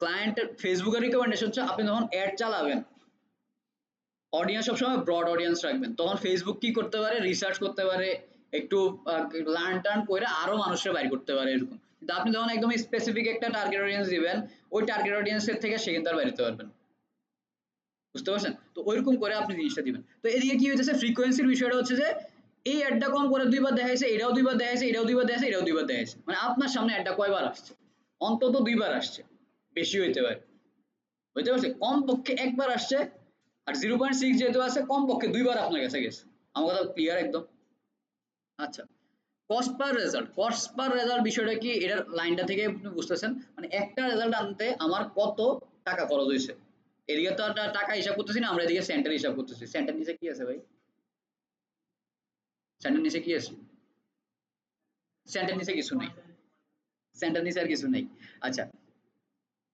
ক্লায়েন্টের ফেসবুকের রিকমেন্ডেশন হচ্ছে আপনি যখন অ্যাড চালাবেন অডিয়েন্স সবসময় ব্রড অডিয়েন্স রাখবেন, তখন ফেসবুক কি করতে পারে, রিসার্চ করতে পারে, একটু লার্ন টার্ন করে আরো মানুষের বাইর করতে পারে এরকম। কিন্তু আপনি যখন একদম স্পেসিফিক একটা টার্গেট অডিয়েন্স দিবেন, ওই টার্গেট অডিয়েন্সের থেকে সে কিন্তু আর বাইর হতে পারবেন, বুঝতে পারছেন? তো ওইরকম করে আপনি জিনিসটা দিবেন। তো এদিকে কি হইতেছে, ফ্রিকোয়েন্সির বিষয়টা হচ্ছে যে এই অ্যাডটা কম করে দুইবার দেখাইছে, এটাও দুইবার দেখাইছে, এটাও দুইবার দেখাইছে, এটাও দুইবার দেখাইছে, মানে আপনার সামনে অ্যাডটা কয়বার আসছে, অন্তত দুইবার আসছে, বেশি হইতে পারে, বুঝতে পারছি, কম পক্ষে একবার আসছে। আর 0.6 যেহেতু আছে কম পক্ষে দুইবার আপনার কাছে গেছে। আমার কথা ক্লিয়ার একদম? আচ্ছা, cost per result, cost per result বিষয়টা কি, এটার লাইনটা থেকে আপনি বুঝতেছেন, মানে একটা রেজাল্ট আনতে আমার কত টাকা খরচ হয়েছে। এদিকে তো টাকা হিসাব করতেছি না, আমরা এদিকে সেন্টার হিসাব করতেছি। সেন্টার নিচে কি আছে ভাই, সেন্টার নিচে কি আছে, সেন্টার নিচে কিছু নেই, সেন্টার নিচে আর কিছু নেই। আচ্ছা,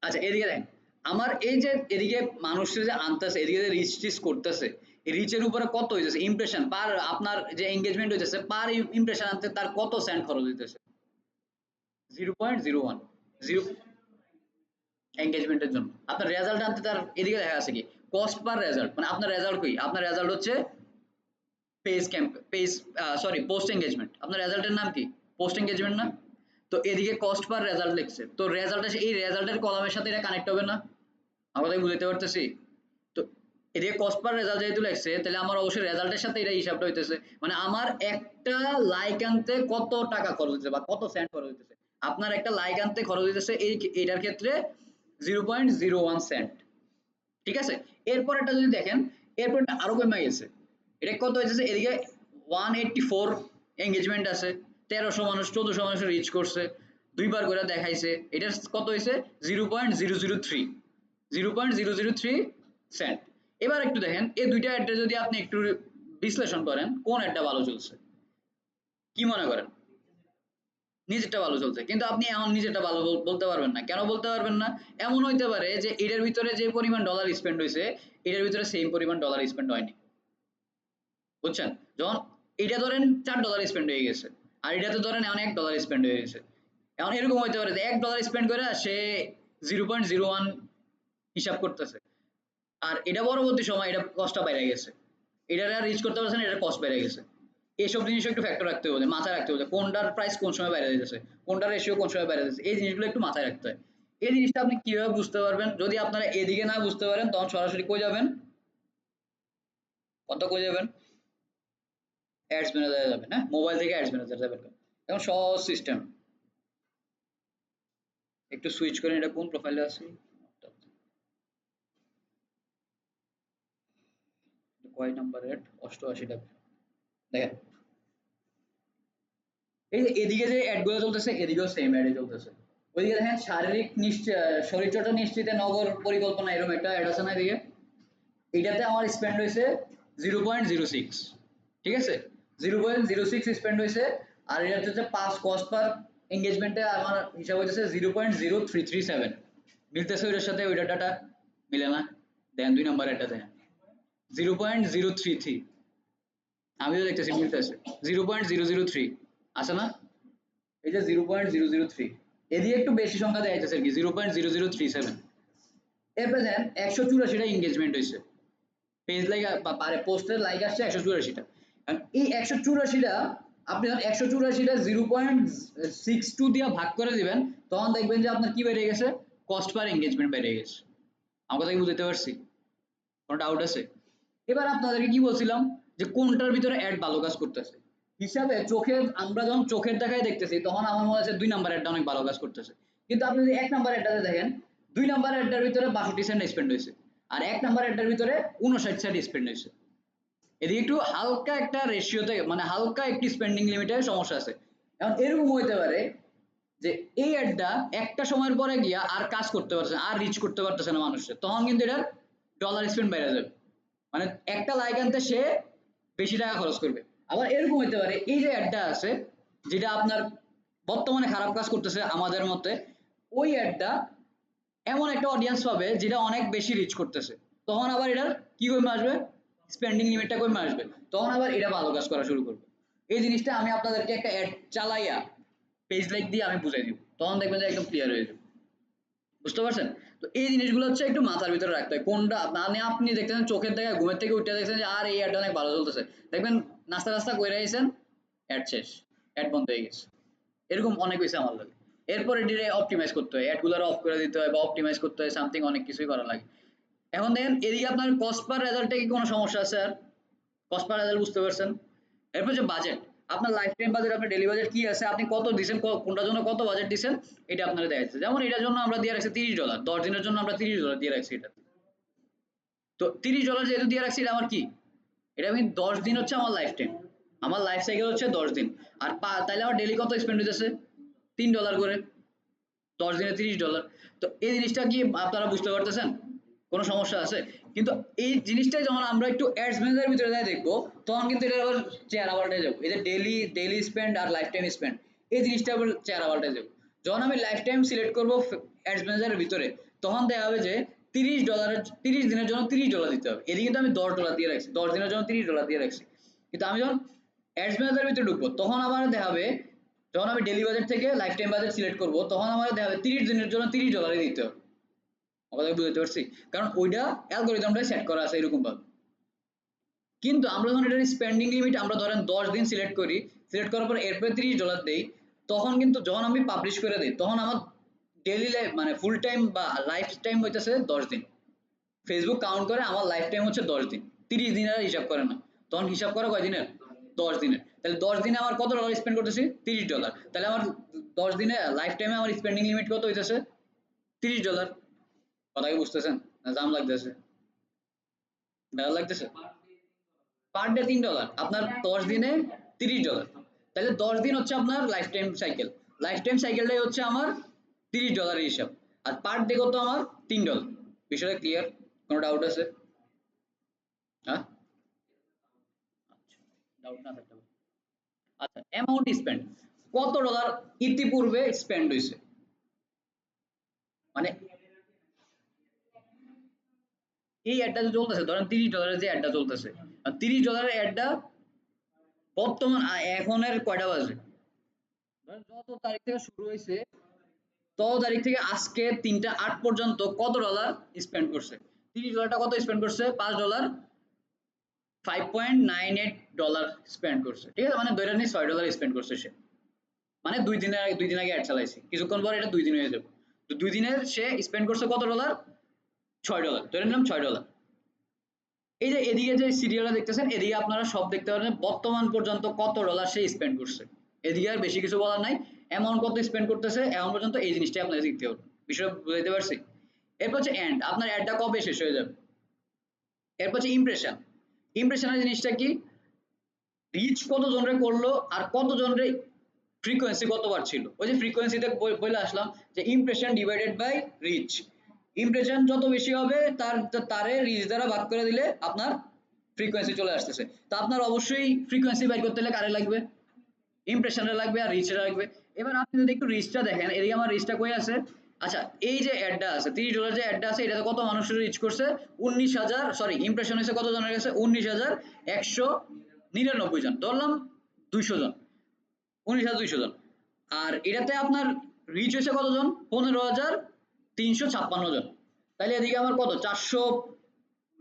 আচ্ছা এদিকে দেখেন, আমার এই যে এদিকে মানুষের যে আনতেছে, এদিকে যে রিচ টিচ করতেছে, এই রিচের উপরে কত হইতেছে ইমপ্রেশন পার, আপনার যে এঙ্গেজমেন্ট হইতেছে পার ইমপ্রেশন আনতে তার কত সেন্ট খরচ হইতেছে, 0.01 জিরো এঙ্গেজমেন্টের জন্য। আপনার রেজাল্ট আনতে তার এদিকে দেখা আছে কি কস্ট পার রেজাল্ট, মানে আপনার রেজাল্ট কই, আপনার রেজাল্ট হচ্ছে page camp page, sorry post engagement, আপনার রেজাল্টের নাম কি পোস্ট এঙ্গেজমেন্ট না? তো এদিকে কস্ট পার রেজাল্ট লিখছে, তো রেজাল্ট এই রেজাল্টের কলামের সাথে এটা কানেক্ট হবে না? আমরা তাই বুঝতে পারতেছি। তো এদিকে কস্ট পার রেজাল্ট যেহেতু লাগছে, তাহলে আমার অবশ্যই রেজাল্টের সাথে এটা হিসাবটা হইতেছে, মানে আমার একটা লাইক আনতে কত টাকা খরচ হইতেছে বা কত সেন্ট খরচ হইতেছে। আপনার একটা লাইক আনতে খরচ হইতেছে এটার ক্ষেত্রে 0.01 সেন্ট, ঠিক আছে? এরপর এটা যদি দেখেন, এরপর এটা আরো কমে গেছে, এটা কত হইতেছে, এদিকে 184 এঙ্গেজমেন্ট আছে, 1300 মানুষ 1400 মানুষ রিচ করছে, দুইবার করে দেখাইছে, এটা কত হয়েছে 0.003, 0.003 সেন্ট। এবার একটু দেখেন এই দুইটা অ্যাড্রেস যদি আপনি একটু বিশ্লেষণ করেন কোন অ্যাডটা ভালো চলছে, কি মনে করেন? নিজেরটা ভালো চলছে, কিন্তু আপনি এখন নিজেরটা ভালো বলতে পারবেন না। কেন বলতে পারবেন না? এমন হইতে পারে যে এটার ভিতরে যে পরিমাণ ডলার স্পেন্ড হয়েছে এটার ভিতরে সেম পরিমাণ ডলার স্পেন্ড হয়নি, বুঝছেন? যখন এটা ধরেন $4 স্পেন্ড হয়ে গেছে আর এটাতে ধরেন এখন $1 স্পেন্ড হয়ে গেছে, এখন এরকম হইতে পারে যে $1 স্পেন্ড করে সে 0.01 হিসাব করতেছে, আর এটা পরবর্তী সময় এটা কষ্টটা বেড়ে গেছে, এটা রিচ করতে পারছে না, এটা কস্ট বেড়ে গেছে। এইসব জিনিস একটু ফ্যাক্টর রাখতে হবে, মাথায় রাখতে হবে কোনটার প্রাইস কোন সময় বেড়ে যাচ্ছে, কোনটার রেশিও কোন সময় বেড়ে যাচ্ছে, এই জিনিসগুলো একটু মাথায় রাখতে হয়। এই জিনিসটা আপনি কিভাবে বুঝতে পারবেন? যদি আপনারা এদিকে না বুঝতে পারেন তখন সরাসরি কই যাবেন, কত কই যাবেন, অ্যাডস ম্যানেজারে যাবেন। হ্যাঁ, মোবাইল থেকে অ্যাডস ম্যানেজারে যাবেন। এখন সহজ সিস্টেম, একটু সুইচ করেন, এটা কোন প্রোফাইলে আছে, কয় নাম্বার অ্যাড, 88টা। দেখেন এই যে এদিকে যে অ্যাড গুলো চলতেছে এদিকেও সেম অ্যাডই চলতেছে। ওইদিকে দেখেন শারীরিক শরীরচর্চা নিশ্চিতে নগর পরিকল্পনা এরকম একটা অ্যাড আছে না এদিকে, এইটাতে আমার স্পেন্ড হয়েছে 0.06, ঠিক আছে, 0.06 স্পেন্ড হয়েছে। আর এটা হচ্ছে পাস কস্ট পার এঙ্গেজমেন্টে আমার হিসাব হইতেছে 0.0337, মিলতেছে ওইটার সাথে, ওইটা ডাটা মিলে না। দেন 2 নাম্বার এটা দেখেন 0.033, আমিও দেখতেছি মিলতেছে 0.003 আছে না, এই যে 0.003, এদিকে একটু বেশি সংখ্যা দেয়া যাচ্ছে আর কি 0.0037। এরপরে দেখেন 184টা এঙ্গেজমেন্ট হয়েছে, পেজ লাইক পারে পোস্টের লাইক আসছে 184টা। এই 184টা আপনি যখন 184টা 0.62 দিয়ে ভাগ করে দিবেন তখন দেখবেন যে আপনার কি বেড়ে গেছে, কস্ট পার এঙ্গেজমেন্ট বেড়ে গেছে। আমার কথা কি বুঝতে পারছি? কোনো ডাউট আছে? এবার আপনাদেরকে কি বলছিলাম যে কোনটার ভিতরে অ্যাড ভালো কাজ করতেছে হিসাবে, চোখের আমরা যখন চোখের দেখায় দেখতেছি তখন আমার মনে হচ্ছে 2 নাম্বার অ্যাডটা অনেক ভালো কাজ করতেছে, কিন্তু আপনি যদি 1 নাম্বার অ্যাডটাতে দেখেন 2 নাম্বার অ্যাডটার ভিতরে 62 সেন্ট স্পেন্ড হয়েছে আর 1 নাম্বার অ্যাডটার ভিতরে 59 সেন্ট স্পেন্ড হয়েছে। এদিকে একটু হালকা একটা রেশিওতে মানে হালকা একটি স্পেন্ডিং লিমিটের সমস্যা আছে। এখন এরকম হইতে পারে যে এই অ্যাডটা একটা সময়ের পরে গিয়া আর কাজ করতে পারছে না, আর রিচ করতে পারতেছে না মানুষের, তখন কিন্তু এটার ডলার স্পেন্ড বেড়ে যাবে, মানে একটা লাইক আনতে সে বেশি টাকা খরচ করবে। আবার এরকম হতে পারে এই যে অ্যাডটা আছে যেটা আপনার বর্তমানে খারাপ কাজ করতেছে আমাদের মতে, ওই অ্যাডটা এমন একটা অডিয়েন্স পাবে যেটা অনেক বেশি রিচ করতেছে, তখন আবার এটার কি কমে আসবে, স্পেন্ডিং লিমিটটা কমে আসবে, তখন আবার এটা ভালো কাজ করা শুরু করবে। এই জিনিসটা আমি আপনাদেরকে একটা অ্যাড চালাইয়া পেজ লাইক দিয়ে আমি বুঝাই দিব, তখন দেখবেন যে একদম ক্লিয়ার হয়ে যাবে। বুঝতে পারছেন? তো এই জিনিসগুলো হচ্ছে একটু মাথার ভিতরে রাখতে হয়, কোনটা মানে আপনি দেখতেছেন চোখের দেখা ঘুমের থেকে উঠে দেখছেন যে আর এই অ্যাডটা অনেক ভালো চলতেছে, দেখবেন নাস্তা নাস্তা করে আইছেন অ্যাড শেষ, অ্যাড বন্ধ হয়ে গেছে, এরকম অনেক হয়েছে আমার লাগে। এরপর এটিরে অপটিমাইজ করতে হয়, অ্যাডগুলো অফ করে দিতে হয় বা অপটিমাইজ করতে হয়, সামথিং অনেক কিছুই করা লাগে। এখন দেখেন এদিকে আপনার কস্ট পার রেজাল্টে কি কোনো সমস্যা আছে আর, কস্ট পার রেজাল্ট বুঝতে পারছেন? এরপর যে বাজেট, আপনার লাইফ টাইম বাজেট, আপনার ডেইলি বাজেট কি আছে, আপনি কত দিবেন, কোনটার জন্য কত বাজেট দিবেন, এটা আপনারা দেখা যাচ্ছে। যেমন এটার জন্য আমরা দিয়ে রাখছি $30, 10 দিনের জন্য আমরা $30 দিয়ে রাখছি এটা। তো $30 যেহেতু দিয়ে রাখছি এটা আমার কি, এটা আমি 10 দিন হচ্ছে আমার লাইফ টাইম, আমার লাইফ সাইকেল হচ্ছে 10 দিন, আর তাইলে আমার ডেইলি কত স্পেন্ড হইতেছে, $3 করে, 10 দিনে $30। তো এই জিনিসটা কি আপনারা বুঝতে পারতেছেন? কোনো সমস্যা আছে? কিন্তু এই জিনিসটাই যখন আমরা একটু অ্যাডস ম্যানেজারের ভিতরে যাই দেখবো তখন কিন্তু এটা আবার চেহারা পাল্টে যাবে। এই যে ডেইলি স্পেন্ড আর লাইফ টাইম স্পেন্ড, এই জিনিসটা আবার চেহারা পাল্টে যাবে। যখন আমি লাইফ টাইম সিলেক্ট করবো অ্যাডস ম্যানেজারের ভিতরে তখন দেখা হবে যে $30, 30 দিনের জন্য $30 দিতে হবে, এদিকে কিন্তু আমি $10 দিয়ে রাখছি, 10 দিনের জন্য $30 দিয়ে রাখছি। কিন্তু আমি যখন অ্যাডস ম্যানেজারের ভিতরে ঢুকবো তখন আমার দেখা হবে, যখন আমি ডেইলি বাজেট থেকে লাইফ টাইম বাজেট সিলেক্ট করবো তখন আমার দেখা যাবে 30 দিনের জন্য $30 দিতে হবে। কথা বুঝতে পারছি? কারণ ওইটা অ্যালগরিদমটা সেট করা আছে এরকম ভাবে। কিন্তু আমরা যখন এটার স্পেন্ডিং লিমিট আমরা ধরেন 10 দিন সিলেক্ট করি, সিলেক্ট করার পর এরপরে $30 দেই, তখন কিন্তু যখন আমি পাবলিশ করে দিই তখন আমার ডেইলি লাইফ মানে ফুল টাইম বা লাইফ টাইম হইতেছে 10 দিন। ফেসবুক কাউন্ট করে আমার লাইফ টাইম হচ্ছে 10 দিন, 30 দিনের হিসাব করে না, তখন হিসাব করে কয় দিনের, 10 দিনের। তাহলে 10 দিনে আমার কত ডলার স্পেন্ড করতেছি, $30, তাহলে আমার 10 দিনে লাইফ টাইমে আমার স্পেন্ডিং লিমিট কত হইতেছে, $30। কথা কি বুঝতেছেন না জাম লাগতেছে, বেড়া লাগতেছে? পার ডে $3, আপনার 10 দিনে $30, তাহলে 10 দিন হচ্ছে আপনার lifetime cycle, lifetime সাইকেলটাই হচ্ছে আমার $30 হিসাব, আর পার ডে কত আমার $3। বিষয়টা ক্লিয়ার? কোনো ডাউট আছে? হ্যাঁ, আচ্ছা, ডাউট না থাকতে পারে। আচ্ছা, অ্যামাউন্ট স্পেন্ড, কত ডলার ইতিপূর্বে স্পেন্ড হয়েছে, মানে এই অ্যাডটা যে চলতেছে, ধরেন $30 যে অ্যাডটা চলতেছে, আর $30 অ্যাডটা বর্তমান এখনের কয়টা বাজে, যত তারিখ থেকে শুরু হয়েছে তত তারিখ থেকে আজকে 3টা 8 পর্যন্ত কত ডলার স্পেন্ড করছে, $30টা কত স্পেন্ড করছে, $5, $5.98 স্পেন্ড করছে, ঠিক আছে, মানে ধরে নিই $6 স্পেন্ড করছে সে, মানে 2 দিন আগে অ্যাড চালাইছি, কিছুক্ষণ পর এটা 2 দিন হয়ে যাবে, তো 2 দিনের সে স্পেন্ড করছে কত ডলার, $6, ধরে নিলাম $6। এই যে এদিকে যে সিরিয়ালটা দেখতেছেন, এদিকে আপনারা সব দেখতে পারেন বর্তমান পর্যন্ত কত ডলার সে স্পেন্ড করছে, এদিকে আর বেশি কিছু বলার নাই, অ্যামাউন্ট কত স্পেন্ড করতেছে এখন পর্যন্ত, এই জিনিসটাই আপনাদের দেখতে হবে, বিষয় বুঝাইতে পারছি। এরপর হচ্ছে এন্ড, আপনার অ্যাডটা কবে শেষ হয়ে যাবে। এরপর হচ্ছে ইমপ্রেশন, ইমপ্রেশনের জিনিসটা কি, রিচ কত জনরে করলো আর কত জনরে ফ্রিকোয়েন্সি কতবার ছিল, ওই যে ফ্রিকোয়েন্সিতে বলে আসলাম যে impression divided by reach, impression যত বেশি হবে তারে রিচ দ্বারা ভাগ করে দিলে আপনার ফ্রিকোয়েন্সি চলে আসতেছে, তো আপনার অবশ্যই ফ্রিকোয়েন্সি বের করতে হলে কারে লাগবে, ইমপ্রেশনে লাগবে আর রিচে লাগবে। এবার আপনি যদি একটু রিচটা দেখেন, এদিকে আমার রিচটা কই আছে, আচ্ছা এই যে অ্যাডটা আছে $30 যে অ্যাডটা আছে, এটাতে কত মানুষের রিচ করছে, 19,000, সরি ইমপ্রেশন হয়েছে কত জনের কাছে, 19,199 জন, ধরলাম 200 জন, 19,200 জন, আর এটাতে আপনার রিচ হয়েছে কতজন, 15,356 জন, তাহলে এদিকে আমার কত 400,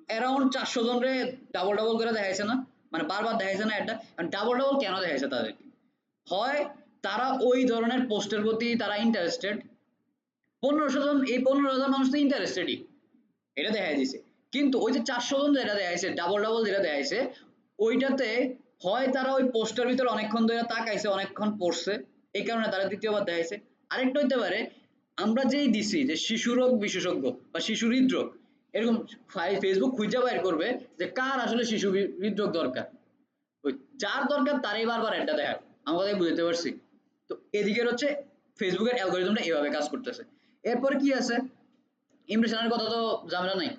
অ্যারাউন্ড 400 জনরে ডাবল ডাবল করে দেখাইছে না, মানে বারবার দেখাইছে না এটা, ডাবল ডাবল কেন দেখাইছে তাদেরকে, হয় তারা ওই ধরনের পোস্টের প্রতি তারা ইন্টারেস্টেড, 1500 জন, এই 15,000 মানুষ তো ইন্টারেস্টেডই, এটা দেখাই দিছে, কিন্তু ওই যে 400 জন যেটা দেখাইছে ডাবল ডাবল যেটা দেখাইছে, ওইটাতে হয় তারা ওই পোস্টের ভিতরে অনেকক্ষণ ধরে তাকাইছে, অনেকক্ষণ পড়ছে, এই কারণে তারা দ্বিতীয়বার দেখাইছে, আরেকটা হইতে পারে আমরা যেই দিছি যে শিশু রোগ বিশেষজ্ঞ বা শিশু হৃদরোগ, এরকম ফেসবুক খুঁজে বাইর করবে যে কার আসলে শিশু হৃদরোগ দরকার, ওই যার দরকার তারই বারবার অ্যাডটা দেখায়, আমাদের বুঝতে পারছি। তো এদিকের হচ্ছে ফেসবুকের অ্যালগোরিদমটা এভাবে কাজ করতেছে। এরপরে কি আছে, ইমপ্রেশনের কথা তো ঝামেলা নাই,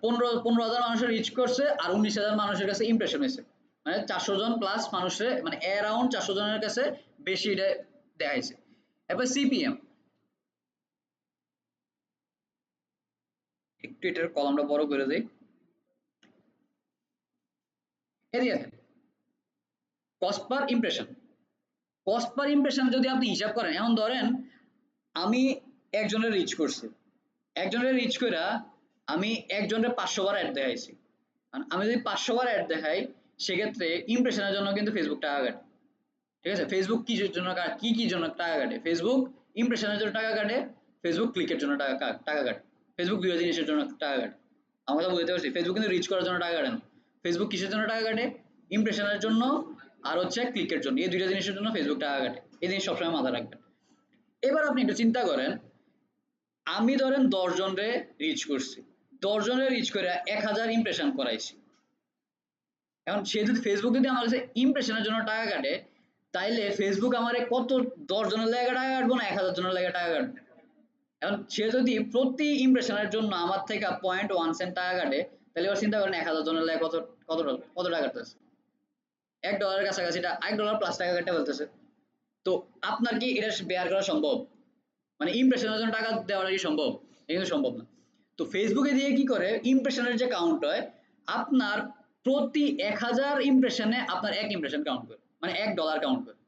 15,000 মানুষের রিচ করছে আর 19,000 মানুষের কাছে ইমপ্রেশন হয়েছে, মানে 400 জন প্লাস মানুষের, মানে অ্যারাউন্ড 400 জনের কাছে বেশি এটা দেখাইছে। এরপর সিপিএম, একটু এটার কলমটা বড় করে দেই, এদিকে cost per impression, cost per impression যদি আপনি হিসাব করেন, এখন ধরেন আমি একজনের রিচ করছি, একজনের রিচ করে আমি একজনের 500 বার অ্যাড দেখাইছি, আমি যদি 500 বার অ্যাড দেখাই সেক্ষেত্রে ইমপ্রেশনের জন্য কিন্তু ফেসবুক টাকা কাটে, ঠিক আছে, ফেসবুক কিসের জন্য কি কি জন্য টাকা কাটে, ফেসবুক ইমপ্রেশনের জন্য টাকা কাটে, ফেসবুক ক্লিকের জন্য টাকা কাটে, ফেসবুক দুই জিনিসের জন্য টাকা কাটে, আমরা তো বুঝতে পারছি ফেসবুক কিন্তু রিচ করার জন্য টাকা কাটে না, ফেসবুক কিসের জন্য টাকা কাটে, ইমপ্রেশনের জন্য আর হচ্ছে ক্লিকের জন্য, এই দুইটা জিনিসের জন্য ফেসবুক টাকা কাটে, এই জিনিস সবসময় মাথায় রাখবেন। এবার আপনি একটু চিন্তা করেন, আমি ধরেন 10 জনরে রিচ করছি, 10 জনের রিচ করে 1000 ইমপ্রেশন করাইছি, এখন সে যদি ফেসবুক যদি আমার কাছে ইমপ্রেশনের জন্য টাকা কাটে, তাইলে ফেসবুক আমারে কত 10 জনের লেগে টাকা কাটবো না 1000 জনের লেগে টাকা কাটবে, এখন সে যদি প্রতি ইমপ্রেশনের জন্য আমার থেকে 0.1 সেন্ট টাকা কাটে, তাহলে এবার চিন্তা করেন 1000 জনের লেগে কত কত কত টাকা কাটতেছে, $1 কাছাকাছি, $1 প্লাস টাকা কাটতে বলতেছে, তো আপনার কি এটা বেয়ার করা সম্ভব, মানে ইমপ্রেশনের জন্য টাকা দেওয়াটা কি সম্ভব, এটা কিন্তু সম্ভব না। তো ফেসবুকে দিয়ে কি করে, ইমপ্রেশনের যে কাউন্ট হয়, আপনার প্রতি 1000 ইমপ্রেশনে আপনার 1 ইমপ্রেশন কাউন্ট করে, মানে $1 কাউন্ট করে,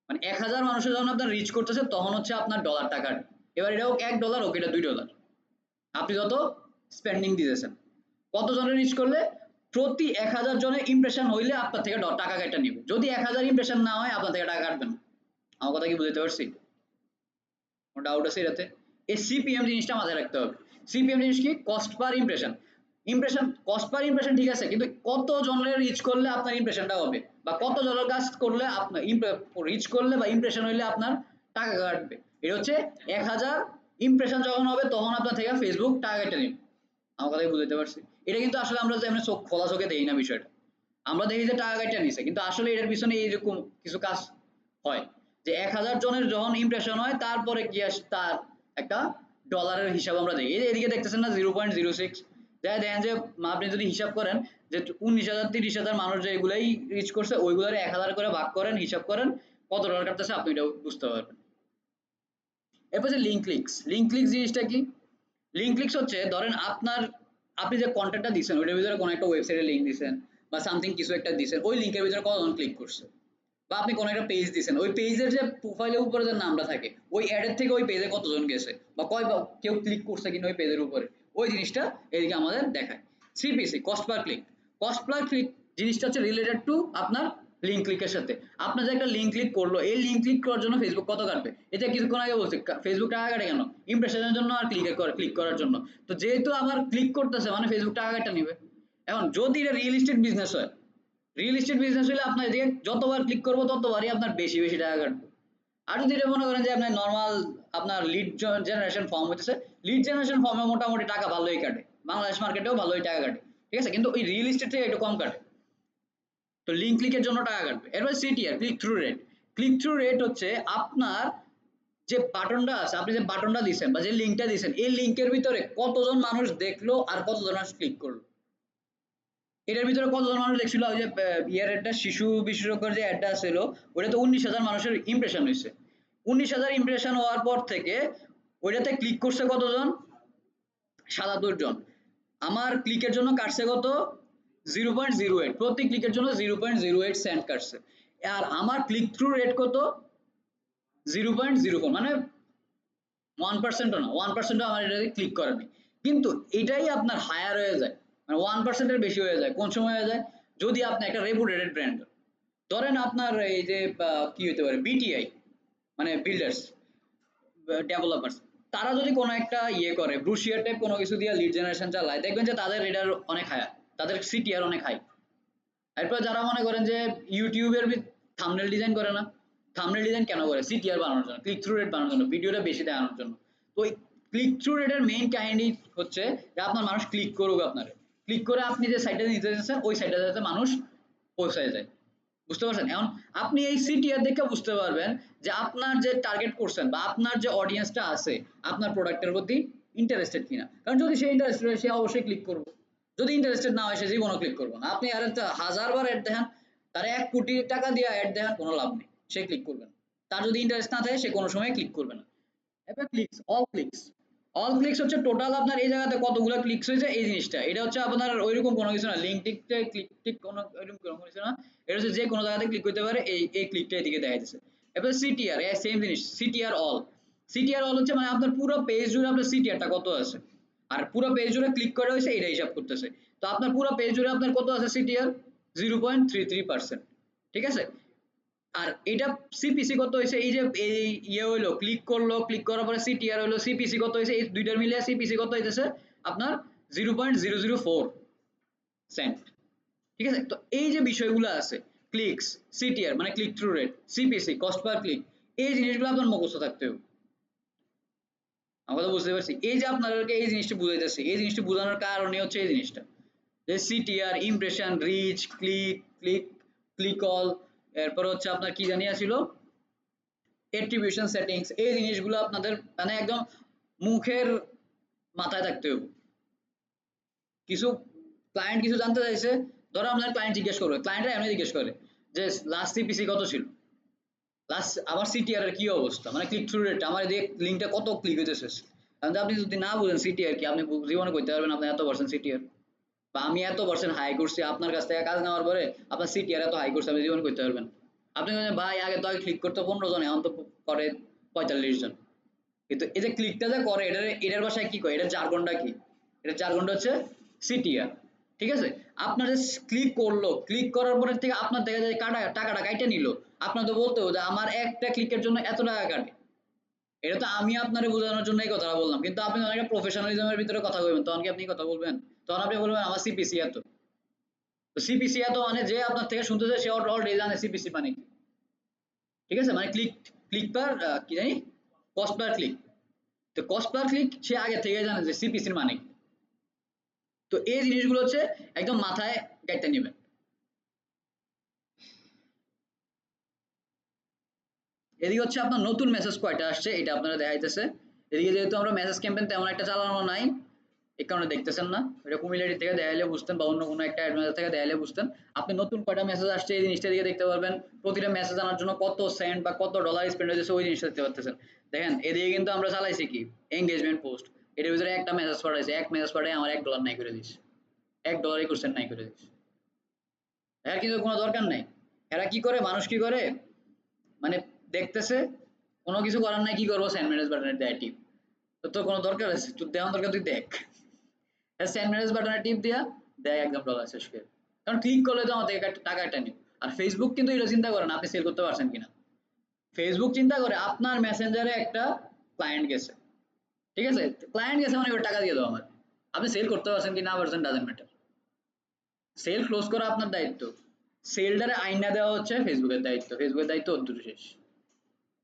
মানে 1000 মানুষের যখন আপনার রিচ করতেছে তখন হচ্ছে আপনার ডলার টাকা, এবার এটা হোক $1 হোক এটা $2, আপনি যত স্পেন্ডিং দিতেছেন, কত জনের রিচ করলে প্রতি 1000 জনের ইমপ্রেশন হইলে আপনার থেকে টাকা কাটা নিবে, যদি 1000 ইমপ্রেশন না হয় আপনার থেকে টাকা কাটবে না, আমার কথা কি বুঝতে পারছি, কোনো ডাউট আছে এটাতে, এই সিপিএম জিনিসটা মাথায় রাখতে হবে, সিপিএম জিনিস কি, cost per impression, impression cost per impression ঠিক আছে, কিন্তু কত জনের রিচ করলে আপনার ইমপ্রেশনটা হবে, বা কত জনের কাজ করলে আপনার রিচ করলে বা ইমপ্রেশন হইলে আপনার টাকা কাটবে, এটা হচ্ছে 1000 ইমপ্রেশন যখন হবে তখন আপনার থেকে ফেসবুক টাকা কেটে নেবে, আমার কথাই বুঝতে পারছি, এটা কিন্তু আসলে আমরা যেমন চোখ খোলা চোখে দেই না বিষয়টা, আমরা দেখি যে টাকা কেটে নিছে, কিন্তু আসলে এটার পিছনে এইরকম কিছু কাজ হয়, যে 1000 জনের যখন ইমপ্রেশন হয় তারপরে কি আসে তার একটা ডলারের হিসাব আমরা দেখি, এই যে এদিকে দেখতেছেন না 0.06, যাই দেখেন যে আপনি যদি হিসাব করেন যে 19,000 30,000 মানুষ যে এগুলাই রিচ করছে ওইগুলোর 1000 করে ভাগ করেন, হিসাব করেন, কত ডলার কাটতেছে আপনি এটা বুঝতে পারবেন। এরপর যে লিঙ্ক ক্লিকস জিনিসটা কি? লিঙ্ক ক্লিকস হচ্ছে ধরেন আপনি যে কন্টেন্টটা দিচ্ছেন ওইটার ভিতরে কোনো একটা ওয়েবসাইটের লিঙ্ক দিচ্ছেন বা সামথিং কিছু একটা দিচ্ছেন, ওই লিঙ্কের ভিতরে কতজন ক্লিক করছে, বা আপনি কোনো একটা পেজ দিচ্ছেন, ওই পেজের যে প্রোফাইলের উপরে যে নামটা থাকে ওই অ্যাডের থেকে ওই পেজে কতজন গেছে বা কেউ ক্লিক করছে কিনা ওই পেজের উপরে, ওই জিনিসটা এদিকে আমাদের দেখায়। CPC, cost per click. Cost per click জিনিসটা হচ্ছে রিলেটেড টু আপনার লিঙ্ক ক্লিকের সাথে। আপনার যে একটা লিঙ্ক ক্লিক করলো, এই লিঙ্ক ক্লিক করার জন্য ফেসবুক কত কাটবে, এটা কিছুক্ষণ আগে বলছি ফেসবুক টাকা কাটে কেন, ইমপ্রেশনের জন্য আর ক্লিক করার জন্য। তো যেহেতু আমার ক্লিক করতেছে মানে ফেসবুক টাকা কাটা নিবে। এখন যদি এটা রিয়েল এস্টেট বিজনেস হয়, রিয়েল এস্টেট বিজনেস হলে আপনার এদিকে যতবার ক্লিক করবো ততবারই আপনার বেশি বেশি টাকা কাটবে। আর যদি এটা মনে করেন যে আপনার নর্মাল আপনার লিড জেনারেশন ফর্ম হইতেছে, লিড জেনারেশন ফর্মে মোটামুটি টাকা ভালোই কাটে, বাংলাদেশ মার্কেটেও ভালোই টাকা কাটে, ঠিক আছে, কিন্তু ওই রিয়েল এস্টেট থেকে একটু কম কাটে। তো লিঙ্ক ক্লিকের জন্য টাকা কাটবে। এরপর CTR, click through rate. Click through rate হচ্ছে আপনার যে বাটনটা আছে, আপনি যে বাটনটা দিচ্ছেন বা যে লিঙ্কটা দিচ্ছেন, এই লিঙ্কের ভিতরে কতজন মানুষ দেখলো আর কতজন মানুষ ক্লিক করলো, এটার ভিতরে কতজন মানুষ দেখছিল। ওই যে ইয়ার একটা শিশু বিশেষজ্ঞের যে অ্যাডটা ছিল, ওটা তো 19,000 মানুষের ইমপ্রেশন হয়েছে। 19,000 ইমপ্রেশন হওয়ার পর থেকে ওইটাতে ক্লিক করছে কতজন, 77 জন। আমার ক্লিকের জন্য কাটছে কত, 0.08, প্রতি ক্লিকের জন্য 0.08 সেন্ট কাটছে। আর আমার ক্লিক থ্রু রেট কত, 0.04, মানে 1%ও না, 1%ও আমার এটাতে ক্লিক করে নাই। কিন্তু এটাই আপনার হায়ার হয়ে যায়, মানে 1%-এর বেশি হয়ে যায়। কোন সময় হয়ে যায়, যদি আপনি একটা রেপুটেড ব্র্যান্ড, ধরেন আপনার এই যে কি হতে পারে বিটিআই, মানে বিল্ডার্স ডেভেলপার্স, তারা যদি কোনো একটা ইয়ে করে ব্রুশিয়ার টাইপ কোনো কিছু দিয়ে লিড জেনারেশন চালায়, দেখবেন যে তাদের রেডার অনেক হাই, তাদের সিটিআর অনেক হাই। এরপর যারা মনে করেন যে ইউটিউবের থাম্বনেল ডিজাইন করে না, থাম্বনেল ডিজাইন কেন করে, সিটিআর বানানোর জন্য, ক্লিক থ্রু রেট বানানোর জন্য, ভিডিওটা বেশি দেখানোর জন্য। তো ওই ক্লিক থ্রু রেটের মেইন কাহিনী হচ্ছে যে আপনার মানুষ ক্লিক করুক, আপনার ক্লিক করে আপনি যে সাইটে নিতে যাচ্ছেন ওই সাইটে যাতে মানুষ পৌঁছায় যায়। বুঝতে পারছেন? এখন আপনি এই সিটিআর দেখে বুঝতে পারবেন যে আপনার যে টার্গেট করছেন বা আপনার যে অডিয়েন্সটা আছে আপনার প্রোডাক্টের প্রতি ইন্টারেস্টেড কিনা। কারণ যদি সে ইন্টারেস্টেড হয় সে অবশ্যই ক্লিক করবে, যদি ইন্টারেস্টেড না হয় সে জীবনও ক্লিক করবে না। আপনি আর 1000 বার অ্যাড দেখান, তার 1 কোটি টাকা দিয়ে অ্যাড দেখান, কোনো লাভ নেই, সে ক্লিক করবে না। তার যদি ইন্টারেস্ট না থাকে সে কোনো সময় ক্লিক করবে না। এবার clicks, all clicks. All clicks হচ্ছে টোটাল আপনার এই জায়গাতে কতগুলো ক্লিকস হয়েছে এই জিনিসটা। এটা হচ্ছে আপনার ওইরকম কোনো কিছু না, লিঙ্ক টিকতে ক্লিক টিক কোনো ওইরকম কোনো কিছু না। এটা হচ্ছে যে কোনো জায়গাতে ক্লিক করতে পারে, এই ক্লিকটা এদিকে দেখা যাচ্ছে। এবার সিটিআর, সেম জিনিস, সিটিআর অল। সিটিআর অল হচ্ছে মানে আপনার পুরো পেজ জুড়ে আপনার সিটিআরটা কত আছে, আর পুরো পেজ জুড়ে ক্লিক করা হয়েছে এটা হিসাব করতেছে। তো আপনার পুরো পেজ জুড়ে আপনার কত আছে সিটিআর, 0.33%, ঠিক আছে। আর এটা সিপিসি কত হয়েছে, এই যে এই ইয়ে হইলো ক্লিক করলো, ক্লিক করার পরে সিটিআর হইলো, সিপিসি কত হয়েছে, এই দুইটার মিলিয়ে সিপিসি কত হইতেছে আপনার 0.004 সেন্ট, ঠিক আছে। তো এই যে বিষয়গুলো আছে, ক্লিকস, সিটিআর মানে click through rate, CPC cost per click, এই জিনিসগুলো আপনার মুখস্থ থাকতে হবে। আমরা তো বুঝতে পারছি, এই যে আপনাদেরকে এই জিনিসটা বুঝাইতেছি, এই জিনিসটা বোঝানোর কারণে হচ্ছে এই জিনিসটা যে CTR, impression, reach, click all, এরপর হচ্ছে আপনার কি জানিয়া ছিল অ্যাট্রিবিউশন সেটিংস, এই জিনিসগুলো আপনাদের মানে একদম মুখের মাথায় থাকতে হবে। কিছু ক্লায়েন্ট কিছু জানতে চাইছে, ধরো আপনার ক্লায়েন্ট জিজ্ঞেস করবে, ক্লায়েন্টরা এমনি জিজ্ঞেস করে যে লাস্ট সিপিসি কত ছিল, লাস্ট আমার সিটিআর এর কি অবস্থা, মানে ক্লিক থ্রু রেট, আমার এই লিঙ্কটা কত ক্লিক হইতেছে। কারণ আপনি যদি না বুঝেন সিটিআর কি, আপনি জীবনে করতে পারবেন আপনার এত পার্সেন্ট সিটিআর, বা আমি এত পার্সেন্ট হাই করছি আপনার কাছ থেকে কাজ নেওয়ার পরে আপনার সিটিআর এত হাই করছে, আপনি জীবন করতে পারবেন। আপনি বলেন ভাই আগে তো আগে ক্লিক করতে 15 জন, এখন তো করে 45 জন। কিন্তু এই যে ক্লিকটা যে করে এটার ভাষায় কি কয়, এটার জার্গনটা কি, এটার জার্গনটা হচ্ছে সিটিআর, ঠিক আছে। আপনার যে ক্লিক করলো, ক্লিক করার পরে থেকে আপনার থেকে যে টাকাটা কাইটা নিল, আপনার তো বলতে হবে যে আমার একটা ক্লিকের জন্য এত টাকা কাটে। এটা তো আমি আপনারে বোঝানোর জন্য এই কথাটা বললাম, কিন্তু আপনি যখন একটা প্রফেশনালিজমের ভিতরে কথা বলবেন তখন কি আপনি কথা বলবেন, তখন আপনি বলবেন আমার সিপিসি এত। তো সিপিসি এত মানে যে আপনার থেকে শুনতেছে সে অলরেডি জানে সিপিসি মানে কি, ঠিক আছে, মানে ক্লিক ক্লিক পার কি জানি কস্ট পার ক্লিক। তো কস্ট পার ক্লিক সে আগে থেকে জানে যে সিপিসির মানে কি। তো এই জিনিসগুলো হচ্ছে একদম মাথায় গাইতে নেবেন। এদিকে হচ্ছে আপনার নতুন মেসেজ কয়টা আসছে এটা আপনারা দেখাইতেছে। এদিকে যেহেতু আমরা মেসেজ ক্যাম্পেইন তেমন একটা চালানো নাই, এই কারণে দেখতেছেন না। এটা কুমিল্লাটি থেকে দেখাইলে বুঝতেন, বা অন্য কোনো একটা অ্যাড ম্যানেজার থেকে দেখাইলে বুঝতেন। আপনি নতুন কয়টা মেসেজ আসছে এই জিনিসটা দিকে দেখতে পারবেন। প্রতিটা মেসেজ আনার জন্য কত সেন্ট বা কত ডলার স্পেন্ড হয়েছে ওই জিনিসটা দেখতে পারতেছেন। দেখেন এদিকে কিন্তু আমরা চালাইছি কি এঙ্গেজমেন্ট পোস্ট, এটার ভিতরে একটা মেসেজ পাঠাইছে, এক মেসেজ পাঠাই আমার $1 নাই করে দিস, $1 নাই করে দিস। এর কিন্তু কোনো দরকার নাই। এরা কি করে, মানুষ কি করে, মানে দেখতেছে কোনো কিছু করার নাই, কি করবো সেন্ড ম্যানেজ বাটনে দেয় টিপ। তো তোর কোনো দরকার আছে, তোর দেওয়ার দরকার তুই দেখ, সেন্ড ম্যানেজ বাটনে টিপ দিয়া দেয় একদম ডলার শেষ করে। কারণ ক্লিক করলে তো আমার থেকে টাকা একটা নিব। আর ফেসবুক কিন্তু এটা চিন্তা করে না আপনি সেল করতে পারছেন কিনা। ফেসবুক চিন্তা করে আপনার মেসেঞ্জারে একটা ক্লায়েন্ট গেছে, ঠিক আছে, ক্লায়েন্ট গেছে মানে এবার টাকা দিয়ে দাও আমার, আপনি সেল করতে পারছেন কি না পারছেন ডাজেন্ট ম্যাটার। সেল ক্লোজ করা আপনার দায়িত্ব, সেলটারে আইনা দেওয়া হচ্ছে ফেসবুকের দায়িত্ব, ফেসবুকের দায়িত্ব অদ্দূর শেষ।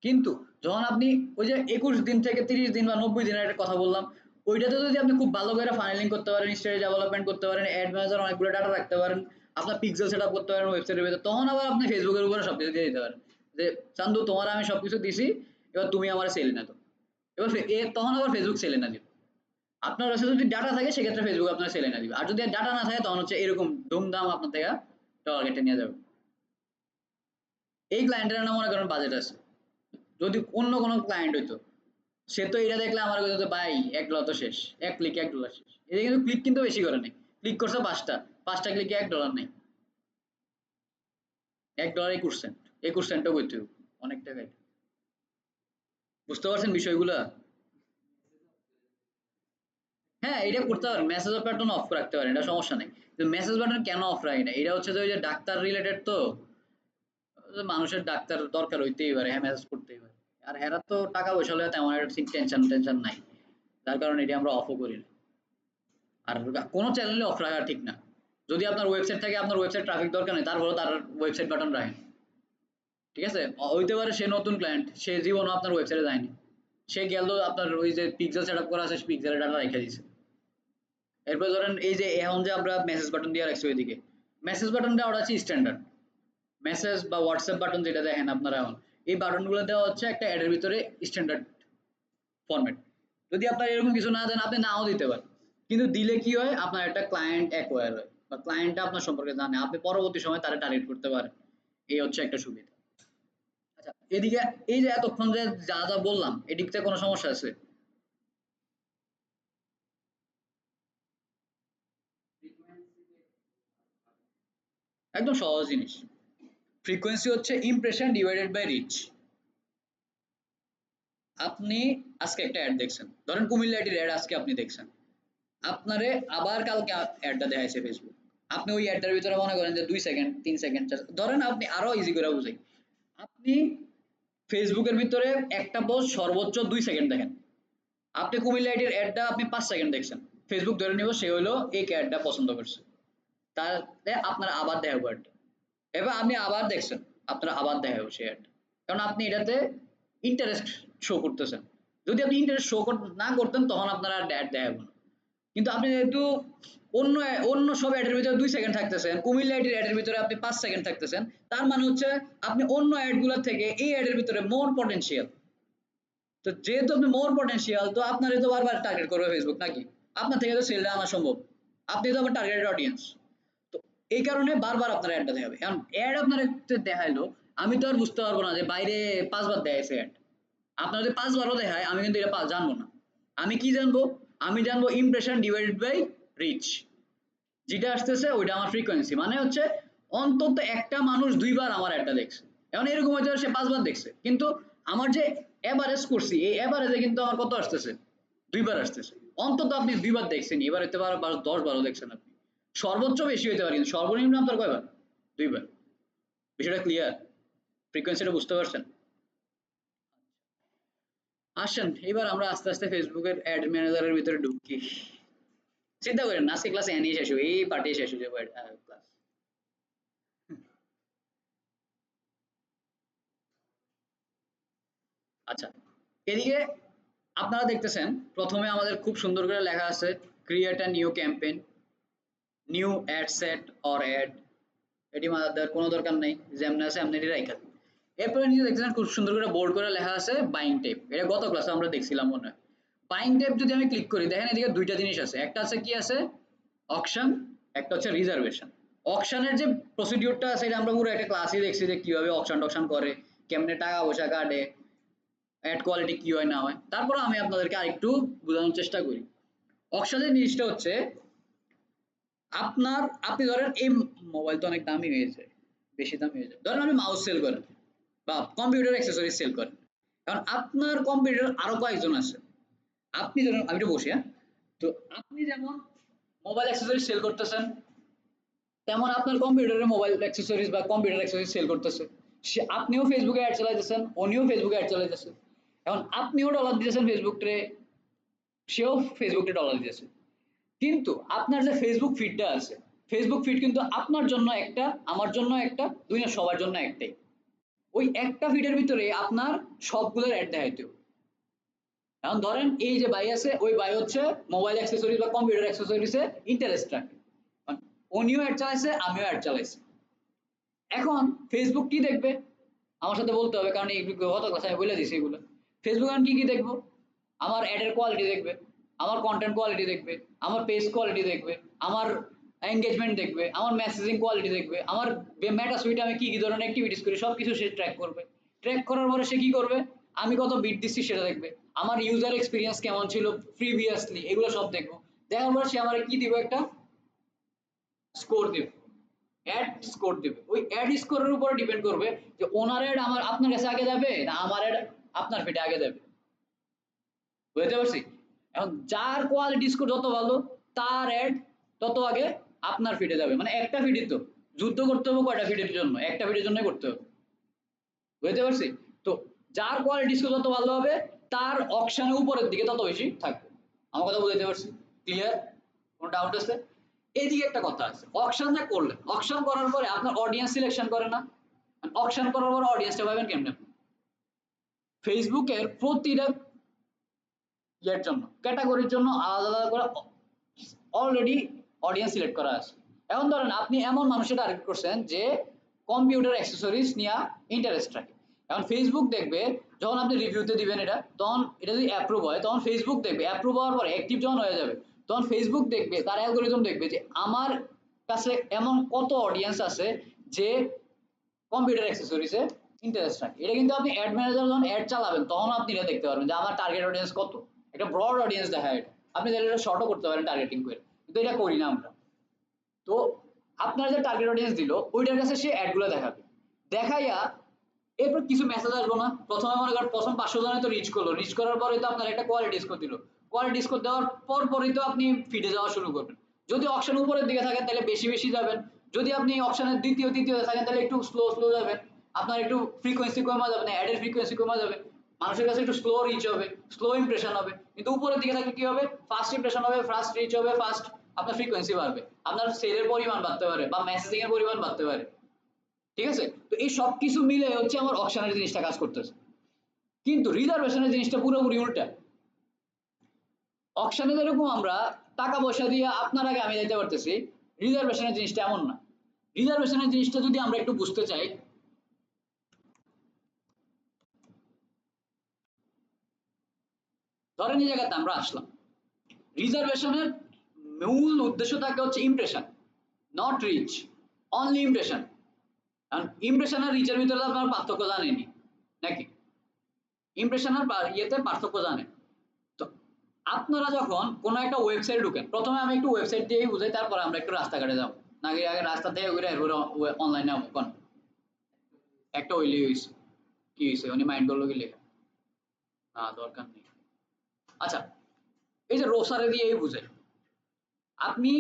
কিন্তু যখন আপনি ওই যে 21 দিন থেকে 30 দিন বা 90 দিনের একটা কথা বললাম, ওইটাতে যদি আপনি খুব ভালো করে ফানেলিং করতে পারেন, স্ট্র্যাটেজি ডেভেলপমেন্ট করতে পারেন, অ্যাড ম্যানেজার অনেকগুলো ডাটা রাখতে পারেন, আপনার পিক্সেল সেট আপ করতে পারেন ওয়েবসাইটের ভিতরে, তখন আবার আপনি ফেসবুকের উপরে সবকিছু দিয়ে দিতে পারেন যে চান্দু তোমার আমি সবকিছু দিছি, এবার তুমি আমার সেল না তো। এবার তখন আবার ফেসবুক সেল না দিবে। আপনার কাছে যদি ডাটা থাকে সেক্ষেত্রে ফেসবুক আপনার সেল না দিবে, আর যদি ডাটা না থাকে তখন হচ্ছে এরকম ধুমধাম আপনার থেকে ডলার কেটে নিয়ে যাবে। এই ক্লায়েন্টের না মনে করেন বাজেট আছে, যদি অন্য কোনো ক্লায়েন্ট হইতো সে তো এটা দেখলে আমার কথা, ভাই $1 তো শেষ, এক ক্লিকে $1 শেষ। এটা কিন্তু ক্লিক কিন্তু বেশি করে নাই, ক্লিক করছে পাঁচটা ক্লিকে $1 নেই, $1 21 সেন্ট, 21 সেন্টও করতে হবে, অনেক টাকায়। বুঝতে পারছেন বিষয়গুলা? হ্যাঁ এটা করতে পারেন, মেসেজ বাটন অফ রাখতে পারেন, এটা সমস্যা নেই। কিন্তু মেসেজ বাটন কেন অফ রাখি না, এটা হচ্ছে যে ওই যে ডাক্তার রিলেটেড তো, মানুষের ডাক্তার দরকার হইতেই পারে, হ্যাঁ মেসেজ করতেই পারে। আর হেরা তো টাকা পয়সা হলে তেমন একটা টেনশন টেনশন নাই, যার কারণে এটা আমরা অফও করি না। আর কোনো চ্যানেলে অফ রাখা ঠিক না। যদি আপনার ওয়েবসাইট থাকে, আপনার ওয়েবসাইট ট্রাফিক দরকার নেই, তারপরে তার ওয়েবসাইট বাটন রাখেন, ঠিক আছে। হইতে পারে সে নতুন ক্লায়েন্ট, সে জীবনও আপনার ওয়েবসাইটে যায়নি, সে গেল আপনার ওই যে পিক্সেল সেট আপ করা আছে পিক্সেলের ডাটা রেখে দিছে। এরপর ধরেন এই যে এখন যে আমরা মেসেজ বাটন দিয়ে রাখছি ওইদিকে, মেসেজ বাটনটা ওটা হচ্ছে স্ট্যান্ডার্ড মেসেজ বা হোয়াটসঅ্যাপ বাটন যেটা দেখেন আপনারা এখন, এই বাটনগুলো দেওয়া হচ্ছে একটা অ্যাডের ভিতরে স্ট্যান্ডার্ড ফরম্যাট। যদি আপনার এরকম কিছু না দেন আপনি নাও দিতে পারেন, কিন্তু দিলে কি হয়, আপনার একটা ক্লায়েন্ট অ্যাকোয়ার হয় বা ক্লায়েন্টটা আপনার সম্পর্কে জানে, আপনি পরবর্তী সময় তারা টার্গেট করতে পারেন। এই হচ্ছে একটা সুবিধা। আচ্ছা এদিকে এই যে এতক্ষণ যে যা যা বললাম এদিক থেকে কোনো সমস্যা আছে? একদম সহজ জিনিস। ফ্রিকোয়েন্সি হচ্ছে ইমপ্রেশন ডিভাইডেড বাই রিচ। আপনি আজকে একটা অ্যাড দেখছেন, ধরেন কুমিল্লা আইটির অ্যাড আজকে আপনি দেখছেন, আপনারে আবার কালকে অ্যাডটা দেখাইছে ফেসবুক, আপনি ওই অ্যাডটার ভিতরে মনে করেন যে 2 সেকেন্ড 3 সেকেন্ড ধরেন, আপনি আরো ইজি করে বুঝাই, আপনি ফেসবুকের ভিতরে একটা পোস্ট সর্বোচ্চ 2 সেকেন্ড দেখেন, আপনি কুমিল্লা আইটির অ্যাডটা আপনি 5 সেকেন্ড দেখছেন, ফেসবুক ধরে নিব সে হলো এই অ্যাডটা পছন্দ করছে, তাহলে আপনার আবার দেখাবো অ্যাডটা। এবার আপনি আবার দেখছেন, আপনার আবার দেখাবো সেই অ্যাডটা, কারণ আপনি এটাতে ইন্টারেস্ট শো করতেছেন। যদি আপনি ইন্টারেস্ট শো না করতেন তখন আপনার আর অ্যাড দেখাবো না। কিন্তু আপনি যেহেতু অন্য অন্য সব অ্যাডের ভিতরে 2 সেকেন্ড থাকতেছেন, কুমিল্লা আইটির অ্যাডের ভিতরে আপনি 5 সেকেন্ড থাকতেছেন, তার মানে হচ্ছে আপনি অন্য অ্যাডগুলোর থেকে এই অ্যাডের ভিতরে মোর পটেনশিয়াল। তো যেহেতু আপনি মোর পটেনশিয়াল, তো আপনার তো বারবার টার্গেট করবে ফেসবুক নাকি, আপনার থেকে তো সেলটা আনা সম্ভব, আপনি তো আবার টার্গেটেড অডিয়েন্স। তো এই কারণে বারবার আপনার অ্যাডটা দেখাবে, এখন অ্যাড আপনার দেখাইলো, আমি তো আর বুঝতে পারবো না যে বাইরে 5 বার দেখাইছে অ্যাড, আপনার যদি 5 বারও দেখায় আমি কিন্তু এটা জানবো না। আমি কি জানবো, আমি জানবো ইমপ্রেশন ডিভাইডেড বাই রিচ, যেটা আসতেছে ওইটা আমার ফ্রিকোয়েন্সি, মানে হচ্ছে অন্তত একটা মানুষ 2 বার আমার অ্যাডটা দেখছে। এখন এরকম হয়তো সে 5 বার দেখছে, কিন্তু আমার যে এভারেজ করছি এই এভারেজে কিন্তু আমার কত আসতেছে, 2 বার আসতেছে। অন্তত আপনি 2 বার দেখছেন, এবার হতে পারে 10 বারও দেখছেন আপনি, সর্বোচ্চ বেশি হতে পারে, কিন্তু সর্বনিম্ন আপনার কয়বার, 2 বার। বিষয়টা ক্লিয়ার? ফ্রিকোয়েন্সিটা বুঝতে পারছেন? আসেন এবার আমরা আস্তে আস্তে ফেসবুকের অ্যাড ম্যানেজারের ভিতরে ঢুকি। চিন্তা করেন আজকে ক্লাসে এনে শেষ হবে, এই পার্টি শেষ হয়ে যাবে ক্লাস। আচ্ছা এদিকে আপনারা দেখতেছেন প্রথমে আমাদের খুব সুন্দর করে লেখা আছে create a new campaign, new ad set or ad, এটি মাথার দেওয়ার কোনো দরকার নেই, যেমন আছে আপনি এটি রাখা। এরপরে নিচে দেখতেছেন খুব সুন্দর করে বোল্ড করে লেখা আছে বাইং টাইপ, এটা গত ক্লাসে আমরা দেখছিলাম মনে হয়। বাইং ট্যাব যদি আমি ক্লিক করি, দেখেন এদিকে দুইটা জিনিস আছে, একটা আছে কি আছে অকশন, একটা হচ্ছে রিজার্ভেশন। অকশনের যে প্রসিডিউরটা আছে এটা আমরা পুরো একটা ক্লাসই দেখছি যে কিভাবে অকশন টকশন করে, কেমনে টাকা পয়সা কাটে, অ্যাড কোয়ালিটি কি হয় না হয়। তারপর আমি আপনাদেরকে আরেকটু বোঝানোর চেষ্টা করি। অকশনের জিনিসটা হচ্ছে আপনার, আপনি ধরেন এই মোবাইল তো অনেক দামি হয়ে যায়, বেশি দামি হয়ে যায়, ধরেন আপনি মাউস সেল করেন বা কম্পিউটার অ্যাক্সেসরিজ সেল করেন। কারণ আপনার কম্পিউটার আরো কয়েকজন আছে, আপনি ধরেন আমি একটু বসি, হ্যাঁ, তো আপনি যেমন মোবাইল অ্যাক্সেসরিজ সেল করতেছেন, তেমন আপনার কম্পিউটারে মোবাইল অ্যাক্সেসরিজ বা কম্পিউটার অ্যাক্সেসরিজ সেল করতেছে। সে আপনিও ফেসবুকে অ্যাড চালাইতেছেন, উনিও ফেসবুকে অ্যাড চালাইতেছে। এখন আপনিও ডলার দিতেছেন ফেসবুকে, সেও ফেসবুকে ডলার দিতেছে। কিন্তু আপনার যে ফেসবুক ফিডটা আছে, ফেসবুক ফিড কিন্তু আপনার জন্য একটা, আমার জন্য একটা, দুনিয়া সবার জন্য একটাই। ওই একটা ফিডের ভিতরে আপনার সবগুলোর অ্যাড দেখাইতে হবে। এখন ধরেন এই যে ভাই আছে, ওই ভাই হচ্ছে মোবাইল অ্যাক্সেসরিজ বা কম্পিউটার অ্যাক্সেসরিজে ইন্টারেস্ট রাখে, উনিও অ্যাড চালাইছে, আমিও অ্যাড চালাইছি। এখন ফেসবুক কি দেখবে, আমার সাথে বলতে হবে, কারণ এই গত ক্লাসে আমি বলে দিছি এগুলো। ফেসবুক আমি কি কি দেখবো, আমার অ্যাডের কোয়ালিটি দেখবে, আমার কন্টেন্ট কোয়ালিটি দেখবে, আমার পেজ কোয়ালিটি দেখবে, আমার এঙ্গেজমেন্ট দেখবে, আমার মেসেজিং কোয়ালিটি দেখবে, আমার মেটা সুইটে আমি কি কি ধরনের অ্যাক্টিভিটিস করি সব কিছু সে ট্র্যাক করবে। ট্র্যাক করার পরে সে কি করবে, আমি কত বিট দিচ্ছি সেটা দেখবে, আমার ইউজার এক্সপিরিয়েন্স কেমন ছিল প্রিভিয়াসলি, এগুলো সব দেখবো। দেখার পরে সে আমার কি দিব, একটা স্কোর দিবে, অ্যাড স্কোর দিবে। ওই অ্যাড স্কোরের উপরে ডিপেন্ড করবে যে ওনার অ্যাড আমার আপনার কাছে আগে যাবে না আমার অ্যাড আপনার ফিডে আগে যাবে। বুঝতে পারছি? এখন যার কোয়ালিটি স্কোর যত ভালো, তার অ্যাড তত আগে আপনার ফিডে যাবে। মানে একটা ফিডই তো যুদ্ধ করতে হবে, কয়টা ফিডের জন্য, একটা ফিডের জন্য করতে হবে। বুঝতে পারছি? তো যার কোয়ালিটি স্কোর যত ভালো হবে, তার অকশনের উপরের দিকে তত বেশি থাকবে। আমার কথা বুঝতে পারছি? ক্লিয়ার? কোনো ডাউট আছে? এইদিকে একটা কথা আছে, অকশন যে করলেন, অকশন করার পরে আপনার অডিয়েন্স সিলেকশন করে না, অকশন করার পর অডিয়েন্সটা পাবেন কেমনে? ফেসবুকের প্রতিটা ইয়ের জন্য, ক্যাটাগরির জন্য আলাদা আলাদা করে অলরেডি অডিয়েন্স সিলেক্ট করা আছে। এখন ধরেন আপনি এমন মানুষের টার্গেট করছেন যে কম্পিউটার অ্যাক্সেসরিজ নিয়ে ইন্টারেস্ট রাখে। এখন ফেসবুক দেখবে যখন আপনি রিভিউতে দিবেন এটা, তখন এটা যদি অ্যাপ্রুভ হয়, তখন ফেসবুক দেখবে অ্যাপ্রুভ হওয়ার পরে অ্যাক্টিভ যখন হয়ে যাবে, তখন ফেসবুক দেখবে, তার অ্যালগোরিদম দেখবে যে আমার কাছে এমন কত অডিয়েন্স আছে যে কম্পিউটার অ্যাক্সেসরিজে ইন্টারেস্ট রাখে। এটা কিন্তু আপনি অ্যাড ম্যানেজার যখন অ্যাড চালাবেন তখন আপনি এটা দেখতে পারবেন যে আমার টার্গেট অডিয়েন্স কত। একটা ব্রড অডিয়েন্স দেখায় এটা, আপনি তাহলে এটা শর্টও করতে পারেন টার্গেটিং করে, কিন্তু এটা করি না আমরা। তো আপনার যে টার্গেট অডিয়েন্স দিল ওইটার কাছে সে অ্যাডগুলো দেখাবে, দেখাইয়া এরপর কিছু মেসেজ আসবো না, প্রথমে মনে করেন প্রথম 500 জনে তো রিচ করলো, রিচ করার পরে তো আপনার একটা কোয়ালিটি স্কোর দিল, কোয়ালিটি স্কোর দেওয়ার পর পরই তো আপনি ফিডে যাওয়া শুরু করবেন। যদি অপশন উপরের দিকে থাকেন তাহলে বেশি বেশি যাবেন, যদি আপনি অপশনের দ্বিতীয় থাকেন তাহলে একটু স্লো স্লো যাবেন, আপনার একটু ফ্রিকোয়েন্সি কমে যাবে, না অ্যাডের ফ্রিকোয়েন্সি কমে যাবে, মানুষের কাছে একটু স্লো রিচ হবে, স্লো ইমপ্রেশন হবে। কিন্তু উপরের দিকে থাকলে কি হবে, ফাস্ট ইমপ্রেশন হবে, ফাস্ট রিচ হবে, ফাস্ট আপনার ফ্রিকোয়েন্সি বাড়বে, আপনার সেলের পরিমাণ বাড়তে পারে বা মেসেজিং এর পরিমাণ বাড়তে পারে। ঠিক আছে? তো এই সব কিছু মিলে হচ্ছে আমার অকশনের জিনিসটা কাজ করতেছে। কিন্তু রিজার্ভেশনের জিনিসটা পুরোপুরি উল্টা। অকশনে যেরকম আমরা টাকা পয়সা দিয়ে আপনার আগে আমি যাইতে পারতেছি, রিজার্ভেশনের জিনিসটা এমন না। রিজার্ভেশনের জিনিসটা যদি আমরা একটু বুঝতে চাই, ধরেন এই জায়গাতে আমরা আসলাম, রিজার্ভেশনের মূল উদ্দেশ্য থাকে হচ্ছে impression, not reach, only impression. কারণ ইমপ্রেশন আর রিচের ভিতরে আপনার পার্থক্য জানেনি নাকি? ইমপ্রেশন আর ইয়েতে পার্থক্য জানেন তো। আপনারা যখন কোনো একটা ওয়েবসাইটে ঢুকেন, প্রথমে আমি একটু ওয়েবসাইট দিয়েই বুঝাই, তারপরে আমরা একটু রাস্তাঘাটে যাবো, নাকি আগে রাস্তা থেকে ঘুরে অনলাইনে যাবো কোন? একটা ওইলি হয়েছে, কি হয়েছে উনি মাইন্ড করলো কি লেখা, না দরকার নেই। আচ্ছা, এই যে রোসারে দিয়েই বুঝাই, আপনি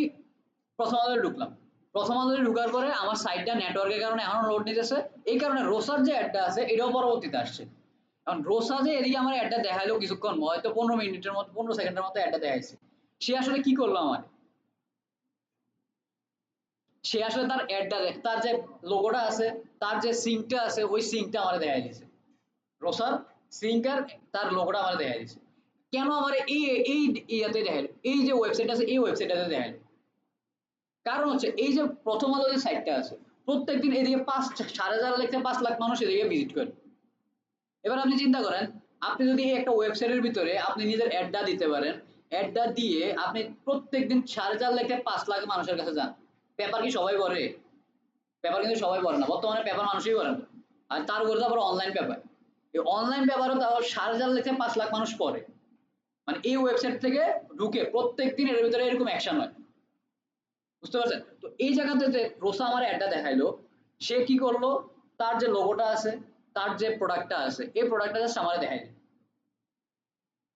প্রথম আলোয় ঢুকলাম, প্রথম আলোয় ঢুকার পরে আমার সাইটটা নেটওয়ার্কের কারণে এখনো লোড নিতেছে, এই কারণে রোসার যে অ্যাডটা আছে এটাও পরবর্তীতে আসছে। কারণ রোসা যে এদিকে আমার অ্যাডটা দেখাইলো কিছুক্ষণ, হয়তো 15 মিনিটের মতো, 15 সেকেন্ডের মতো অ্যাডটা দেখাইছে, সে আসলে কি করলো আমার, সে আসলে তার অ্যাডটা তার যে লোগোটা আছে, তার যে সিঙ্কটা আছে, ওই সিঙ্কটা আমার দেখাই দিয়েছে, রোসার সিঙ্ক আর তার লোগোটা আমার দেখাই দিয়েছে। কেন আমার এই এই ইয়াতে দেখাইলো, এই যে ওয়েবসাইট আছে এই ওয়েবসাইটটাতে দেখাইলো, কারণ হচ্ছে এই যে প্রথম আলো যে সাইটটা আছে, প্রত্যেকদিন এদিকে 5,500,000 লেখছে, 5 লাখ মানুষ এদিকে ভিজিট করে। এবার আপনি চিন্তা করেন, আপনি যদি একটা ওয়েবসাইটের ভিতরে আপনি নিজের অ্যাডটা দিতে পারেন, অ্যাডটা দিয়ে আপনি প্রত্যেকদিন 4.5 লাখ থেকে 5 লাখ মানুষের কাছে যান। পেপার কি সবাই পড়ে? পেপার কিন্তু সবাই পড়ে না, বর্তমানে পেপার মানুষই পড়ে না। আর তার উপরে তো আবার অনলাইন পেপার, এই অনলাইন পেপারও তাও 4.5 লাখ থেকে 5 লাখ মানুষ পড়ে। মানে এই ওয়েবসাইট থেকে ঢুকে প্রত্যেকদিন এর ভিতরে এরকম অ্যাকশন হয়, বুঝতে পারছেন? তো এই জায়গাতে যে রোসা আমার অ্যাডটা দেখাইলো, সে কি করলো, তার যে লোগোটা আছে, তার যে প্রোডাক্টটা আছে, এই প্রোডাক্টটা জাস্ট আমার দেখাই দিল।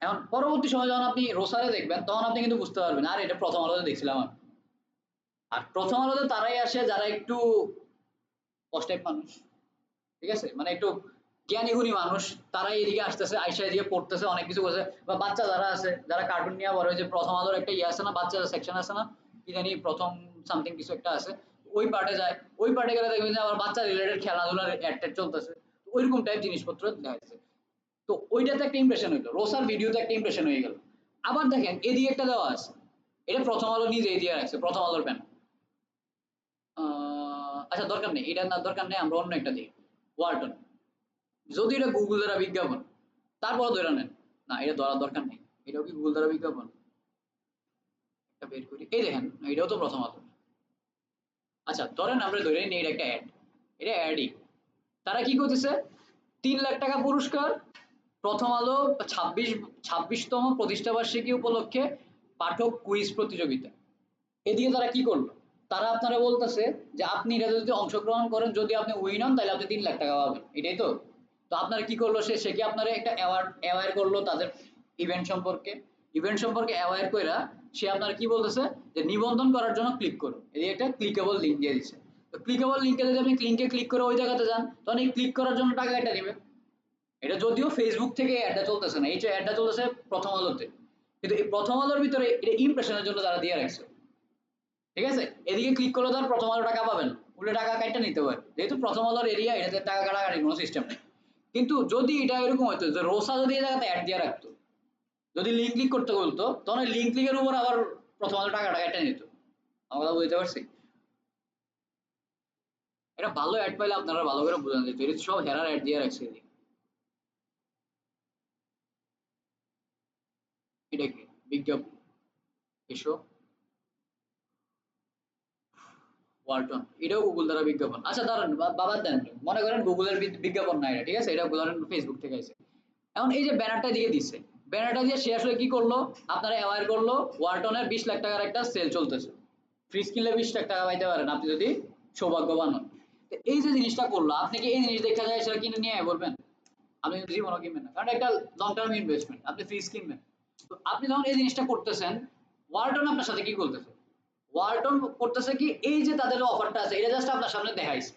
এখন পরবর্তী সময় যখন আপনি রোসারে দেখবেন তখন আপনি কিন্তু বুঝতে পারবেন আর এটা প্রথম আলোতে দেখছিলাম আমি। আর প্রথম আলোতে তারাই আসে যারা একটু কষ্টের মানুষ, ঠিক আছে, মানে একটু জ্ঞানী গুণী মানুষ, তারাই এদিকে আসতেছে, আইসা এদিকে পড়তেছে, অনেক কিছু করছে। বা বাচ্চা যারা আছে, যারা কার্টুন নিয়ে বড় হয়েছে, প্রথম আলোর একটা ইয়ে আছে না, বাচ্চাদের সেকশন আছে না, কি জানি প্রথম সামথিং কিছু একটা আছে, ওই পার্টে যায়, ওই পার্টে গেলে দেখবেন যে আবার বাচ্চা রিলেটেড খেলাধুলার অ্যাড ট্যাড চলতেছে, ওইরকম টাইপ জিনিসপত্র দেখা যাচ্ছে। তো ওইটাতে একটা ইমপ্রেশন হইলো, রোসার ভিডিওতে একটা ইমপ্রেশন হয়ে গেল। আবার দেখেন এদিকে একটা দেওয়া আছে, এটা প্রথম আলো নিজে দিয়ে রাখছে, প্রথম আলোর প্যান। আচ্ছা দরকার নেই, এটা না দরকার নেই, আমরা অন্য একটা দিই, ওয়ালটন। যদি এটা গুগল দ্বারা বিজ্ঞাপন, তারপর ধরে নেন, না এটা ধরার দরকার নেই, এটাও কি গুগল দ্বারা বিজ্ঞাপন? এটা বের করি, এই দেখেন এটাও তো প্রথম আলো। আচ্ছা ধরেন আমরা ধরে নিই এটা একটা অ্যাড, এটা অ্যাডই, তারা কি করতেছে, 3 লাখ টাকা পুরস্কার, প্রথম আলো 26তম প্রতিষ্ঠা বার্ষিকী উপলক্ষে পাঠক কুইজ প্রতিযোগিতা। এদিকে তারা কি করলো, তারা আপনারা বলতেছে যে আপনি এটা যদি অংশগ্রহণ করেন, যদি আপনি উইন হন তাহলে আপনি 3 লাখ টাকা পাবেন, এটাই তো। তো আপনারা কি করলো, সে কি আপনারা একটা অ্যাওয়ার করলো তাদের ইভেন্ট সম্পর্কে, ইভেন্ট সম্পর্কে অ্যাওয়ার কইরা সে আপনারা কি বলতেছে যে নিবন্ধন করার জন্য ক্লিক করুন, এই একটা ক্লিকেবল লিঙ্ক দিয়ে দিচ্ছে। তো ক্লিকেবল লিঙ্কে যদি আপনি লিঙ্কে ক্লিক করে ওই জায়গাতে যান, তখন এই ক্লিক করার জন্য টাকা এটা নেবে। এটা যদিও ফেসবুক থেকে অ্যাডটা চলতেছে না, এই যে অ্যাডটা চলতেছে প্রথম আলোতে, কিন্তু এই প্রথম আলোর ভিতরে এটা ইমপ্রেশনের জন্য তারা দিয়ে রাখছে, ঠিক আছে। এদিকে ক্লিক করলে তো আর প্রথম আলো টাকা পাবেন, উল্টে টাকা কাটটা নিতে পারে, যেহেতু প্রথম আলোর এরিয়া, এটাতে টাকা কাটাকাটির কোনো সিস্টেম নেই। কিন্তু যদি এটা এরকম হতো যে রোসা যদি এই জায়গাতে অ্যাড দিয়ে রাখতো, যদি লিঙ্ক ক্লিক করতে বলতো, তখন ওই লিঙ্ক ক্লিকের উপর আবার প্রথম আলো টাকা কাটটা নিত। আমার কথা বুঝতে পারছি? এটা ভালো অ্যাড পাইলে আপনারা ভালো করে বোঝান যেত, এটা সব হেরার অ্যাড দিয়ে রাখছে এদিকে। এটা কি বিজ্ঞাপন, এসো ওয়ালটন, এটাও গুগল দ্বারা বিজ্ঞাপন। আচ্ছা দাঁড়ান, বাবা দেন, মনে করেন গুগলের বিজ্ঞাপন না এটা, ঠিক আছে, এটা ধরেন ফেসবুক থেকে আছে। এখন এই যে ব্যানারটা দিয়ে দিচ্ছে, ব্যানারটা দিয়ে সে আসলে কি করলো, আপনারা অ্যাওয়ার করলো ওয়ালটনের 20 লাখ টাকার একটা সেল চলতেছে, ফ্রিজ কিনলে 20 লাখ টাকা পাইতে পারেন আপনি যদি সৌভাগ্যবান হন। তো এই যে জিনিসটা করলো, আপনি কি এই জিনিস দেখা যায় সেটা কিনে নিয়ে বলবেন? আপনি কিন্তু জীবনও কিনবেন না, কারণ একটা লং টার্ম ইনভেস্টমেন্ট, আপনি ফ্রিজ কিনবেন। তো আপনি যখন এই জিনিসটা করতেছেন, ওয়ালটন আপনার সাথে কি করতেছে, ওয়ালটন করতেছে কি, এই যে তাদের অফারটা আছে এটা জাস্ট আপনার সামনে দেখাইছে,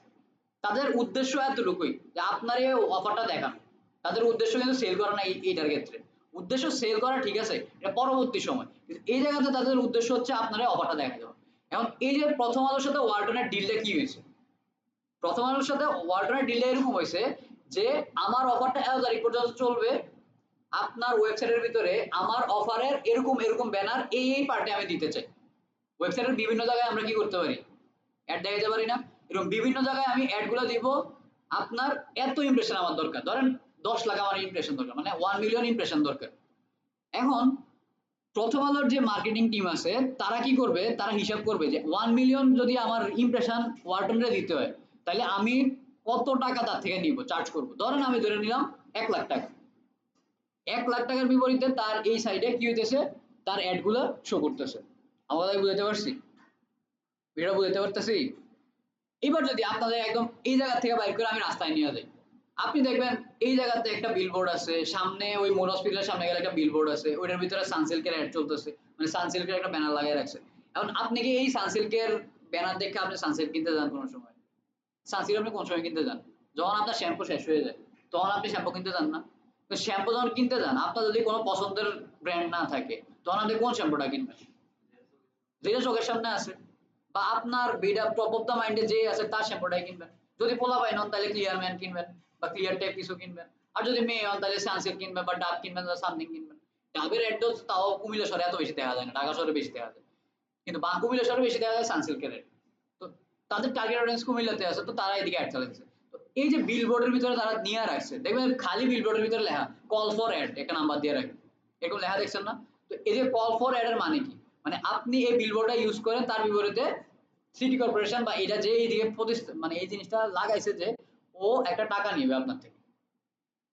তাদের উদ্দেশ্য এতটুকুই যে আপনার এই অফারটা দেখানো, তাদের উদ্দেশ্য কিন্তু সেল করা না, এইটার ক্ষেত্রে উদ্দেশ্য সেল করা, ঠিক আছে, এটা পরবর্তী সময়, কিন্তু এই জায়গাতে তাদের উদ্দেশ্য হচ্ছে আপনার এই অফারটা দেখা দেওয়া। এখন এই যে প্রথম আলোর সাথে ওয়ালটনের ডিলটা কি হয়েছে, প্রথম আলোর সাথে ওয়ালটনের ডিলটা এরকম হয়েছে যে আমার অফারটা এত তারিখ পর্যন্ত চলবে, আপনার ওয়েবসাইটের ভিতরে আমার অফারের এরকম এরকম ব্যানার এই পার্টে আমি দিতে চাই। ওয়েবসাইটের বিভিন্ন জায়গায় আমরা কি করতে পারি, অ্যাড দেখাতে পারি না, এরকম বিভিন্ন জায়গায় আমি অ্যাড গুলো দিব, আপনার এত ইমপ্রেশন আমার দরকার, ধরেন 10 লাখ আমার ইমপ্রেশন দরকার, মানে 1 মিলিয়ন ইমপ্রেশন দরকার। এখন প্রথম আলোর যে মার্কেটিং টিম আছে তারা কি করবে, তারা হিসাব করবে যে 1 মিলিয়ন যদি আমার ইমপ্রেশন ওয়ালটনরে দিতে হয়, তাহলে আমি কত টাকা তার থেকে নিব, চার্জ করবো, ধরেন আমি ধরে নিলাম 1 লাখ টাকা। 1 লাখ টাকার বিপরীতে তার এই সাইডে কি হইতেছে, তার অ্যাড গুলো শো করতেছে। আমরা বুঝতে পারছি, ভিডিও বুঝতে পারতেছি। এবার যদি আপনাদের একদম এই জায়গা থেকে বাইর করে আমি রাস্তায় নিয়ে যাই, আপনি দেখবেন এই জায়গাতে একটা বিলবোর্ড আছে, সামনে ওই মোর হসপিটালের সামনে গেলে একটা বিলবোর্ড আছে, ওইটার ভিতরে সানসিল্কের অ্যাড চলতেছে, মানে সানসিল্কের একটা ব্যানার লাগিয়ে রাখছে। এখন আপনি কি এই সানসিল্কের ব্যানার দেখে আপনি সানসিল্ক কিনতে যান কোনো সময়? সানসিল্ক আপনি কোন সময় কিনতে যান? যখন আপনার শ্যাম্পু শেষ হয়ে যায়, তখন আপনি শ্যাম্পু কিনতে যান না? তো শ্যাম্পু যখন কিনতে যান, আপনার যদি কোনো পছন্দের ব্র্যান্ড না থাকে, তখন আপনি কোন শ্যাম্পুটা কিনবেন? যেটা চোখের সামনে আছে, বা আপনার বিডা টপ অফ দ্য মাইন্ডে যে আছে তার শ্যাম্পুটাই কিনবেন। যদি পোলা পাই নন তাহলে ক্লিয়ার ম্যান কিনবেন, বা ক্লিয়ার টাইপ কিছু কিনবেন। আর যদি মেয়ে হন তাহলে সানসিল্ক কিনবেন, বা ডাব কিনবেন, বা সামথিং কিনবেন। ডাবের অ্যাড তাও কুমিল্লা শহরে এত বেশি দেখা যায় না, ঢাকা শহরে বেশি দেখা যায়, কিন্তু কুমিল্লা শহরে বেশি দেখা যায় সানসিল্কের অ্যাড। তো তাদের টার্গেট অডিয়েন্স কুমিল্লাতে আছে, তো তারা এদিকে অ্যাড চালাচ্ছে। তো এই যে বিলবোর্ডের ভিতরে তারা নিয়ে রাখছে, দেখবেন খালি বিলবোর্ডের ভিতরে লেখা কল ফর অ্যাড, একটা নাম্বার দিয়ে রাখে, এরকম লেখা দেখছেন না? তো এই যে কল ফর অ্যাড এর মানে কি? মানে আপনি এই বিলবোর্ডটা ইউজ করেন, তার বিপরীতে সিটি কর্পোরেশন বা এটা যে এইদিকে মানে এই জিনিসটা লাগাইছে যে ও একটা টাকা নিবে আপনার থেকে,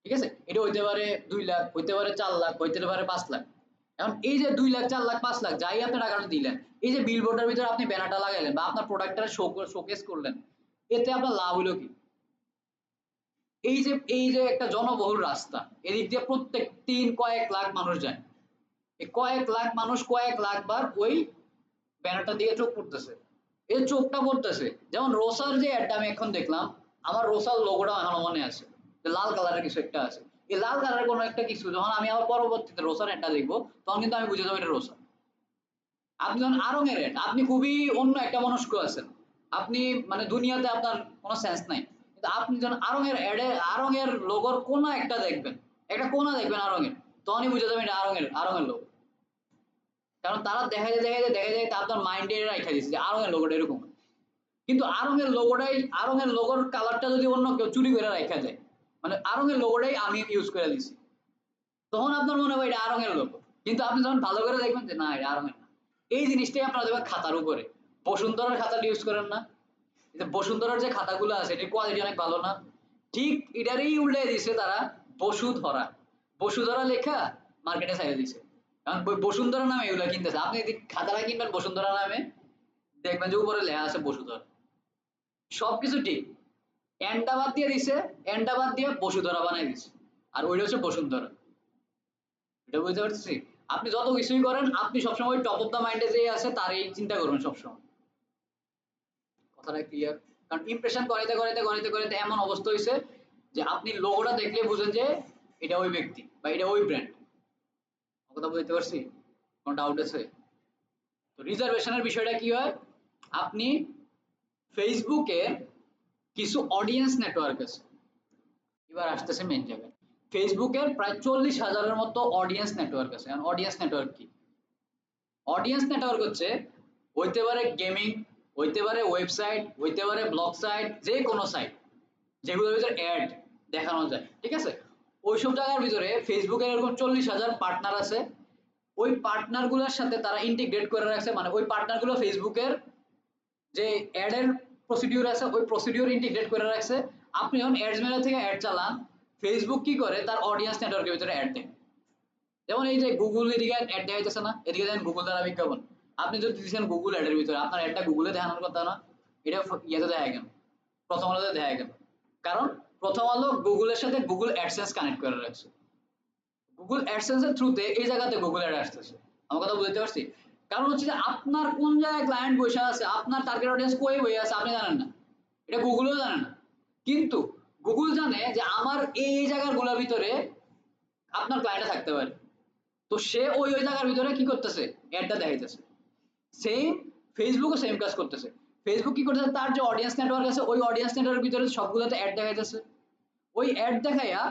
ঠিক আছে? এটা হইতে পারে 2 লাখ, হইতে পারে 4 লাখ, হইতে পারে 5 লাখ। এখন এই যে 2 লাখ, 4 লাখ, 5 লাখ যাই আপনি টাকাটা দিলেন, এই যে বিলবোর্ডের ভিতরে আপনি ব্যানারটা লাগাইলেন বা আপনার প্রোডাক্টটা শোকেস করলেন, এতে আপনার লাভ হলো কি? এই যে একটা জনবহুল রাস্তা, এদিক দিয়ে প্রত্যেক কয়েক লাখ মানুষ যায়, এই কয়েক লাখ মানুষ কয়েক লাখ বার ওই ব্যানারটা দিয়ে চোখ পড়তেছে, এই চোখটা পড়তেছে। যেমন রোসার যে অ্যাডটা আমি এখন দেখলাম, আমার রোসার লোগোটা এখনো মনে আছে, যে লাল কালারের কিছু একটা আছে, এই লাল কালারের কোনো একটা কিছু যখন আমি আবার পরবর্তীতে রোসার অ্যাডটা দেখবো, তখন কিন্তু আমি বুঝে যাবো এটা রোসা। আপনি যখন আড়ং এর অ্যাড, আপনি খুবই অন্য একটা মনস্ক আছেন, আপনি মানে দুনিয়াতে আপনার কোনো সেন্স নাই, কিন্তু আপনি যখন আড়ং এর অ্যাডে আড়ং এর লোগোর কোনা একটা দেখবেন, একটা কোনা দেখবেন আড়ং এর, তখনই বুঝে যাবেন এটা আড়ং এর লোগো। কারণ তারা দেখা যায় আপনার মাইন্ডে রাখা দিচ্ছে যে আড়ং এর লোগোটা এরকম। কিন্তু আড়ং এর লোগোটাই, আড়ং এর লোগোর কালারটা যদি অন্য কেউ চুরি করে রাখা যায়, মানে আড়ং এর লোগোটাই আমি ইউজ করে দিছি, তখন আপনার মনে হবে এটা আড়ং এর লোগো। কিন্তু আপনি যখন ভালো করে দেখবেন যে না এটা আড়ং এর না। এই জিনিসটাই আপনারা দেখবেন খাতার উপরে, বসুন্ধরার খাতাটা ইউজ করেন না, এই যে বসুন্ধরার যে খাতাগুলো আছে এটার কোয়ালিটি অনেক ভালো না, ঠিক এটারই উল্টে দিছে তারা, বসুধরা, বসুধরা লেখা মার্কেটে ছাইড়া দিছে। কারণ বসুন্ধরা নামে এগুলো কিনতেছে, আপনি যদি খাতাটা কিনবেন বসুন্ধরা নামে, দেখবেন যে উপরে লেখা আছে বসুধরা, সবকিছু ঠিক, এন্ডা বাদ দিয়ে দিছে, এন্ডা বাদ দিয়ে বসুধরা বানাই দিছে, আর ওইটা হচ্ছে বসুন্ধরা। এটা বুঝতে পারছি? আপনি যত কিছুই করেন, আপনি সবসময় টপ অফ দা মাইন্ডে যে আছে তার এই চিন্তা করবেন সবসময়। কথাটা ক্লিয়ার? কারণ ইমপ্রেশন করাইতে এমন অবস্থা হয়েছে যে আপনি লোগোটা দেখলে বুঝেন যে এটা ওই ব্যক্তি বা এটা ওই ব্র্যান্ড। কথা বুঝতে পারছি? কোনো ডাউট আছে? তো রিজার্ভেশনের বিষয়টা কি হয়, আপনি ফেসবুকে কিছু অডিয়েন্স নেটওয়ার্ক আছে, এবার আসতেছে মেন জায়গায়, ফেসবুকের প্রায় 40,000-এর মতো অডিয়েন্স নেটওয়ার্ক আছে। অডিয়েন্স নেটওয়ার্ক কি? অডিয়েন্স নেটওয়ার্ক হচ্ছে, হইতে পারে গেমিং, হইতে পারে ওয়েবসাইট, হইতে পারে ব্লগ সাইট, যে কোনো সাইট যেগুলোর ভিতরে অ্যাড দেখানো যায়, ঠিক আছে? ওইসব জায়গার ভিতরে ফেসবুকের এরকম 40,000 পার্টনার আছে, ওই পার্টনার গুলোর সাথে তারা ইন্টিগ্রেট করে রাখছে, মানে ওই পার্টনার গুলো ফেসবুকের যে অ্যাড এর প্রসিডিউর আছে ওই প্রসিডিউর ইন্টিগ্রেট করে রাখছে। আপনি যখন অ্যাডস ম্যানেজার থেকে অ্যাড চালান, ফেসবুক কি করে তার অডিয়েন্স নেটওয়ার্কের ভিতরে অ্যাড দেয়। যেমন এই যে গুগল এদিকে অ্যাড দেখাইতেছে না, এদিকে দেখেন গুগল দ্বারা বিজ্ঞাপন, আপনি যদি দিচ্ছেন গুগল অ্যাডের ভিতরে, আপনার অ্যাডটা গুগলে দেখানোর কথা না, এটা ইয়েতে দেখা গেল, প্রথম আলোতে দেখা গেল, কারণ প্রথম আলো গুগলের সাথে গুগল অ্যাডসেন্স কানেক্ট করে রাখছে, গুগল অ্যাডসেন্স এর থ্রুতে এই জায়গাতে গুগল অ্যাড আসতেছে। আমার কথা বুঝতে পারছি? কারণ হচ্ছে যে আপনার কোন জায়গায় ক্লায়েন্ট বসে আছে, আপনার টার্গেট অডিয়েন্স কই বসে আছে আপনি জানেন না, এটা গুগলও জানে না, কিন্তু গুগল জানে যে আমার এই জায়গাগুলোর ভিতরে আপনার ক্লায়েন্টটা থাকতে পারে, তো সে ওই জায়গার ভিতরে কি করতেছে, অ্যাডটা দেখাইতেছে। সেম ফেসবুকও সেম কাজ করতেছে, ফেসবুক কি করতেছে, তার যে অডিয়েন্স নেটওয়ার্ক আছে ওই অডিয়েন্স নেটওয়ার্কের ভিতরে সবগুলোতে অ্যাড দেখাইতেছে, ওই অ্যাড দেখাইয়া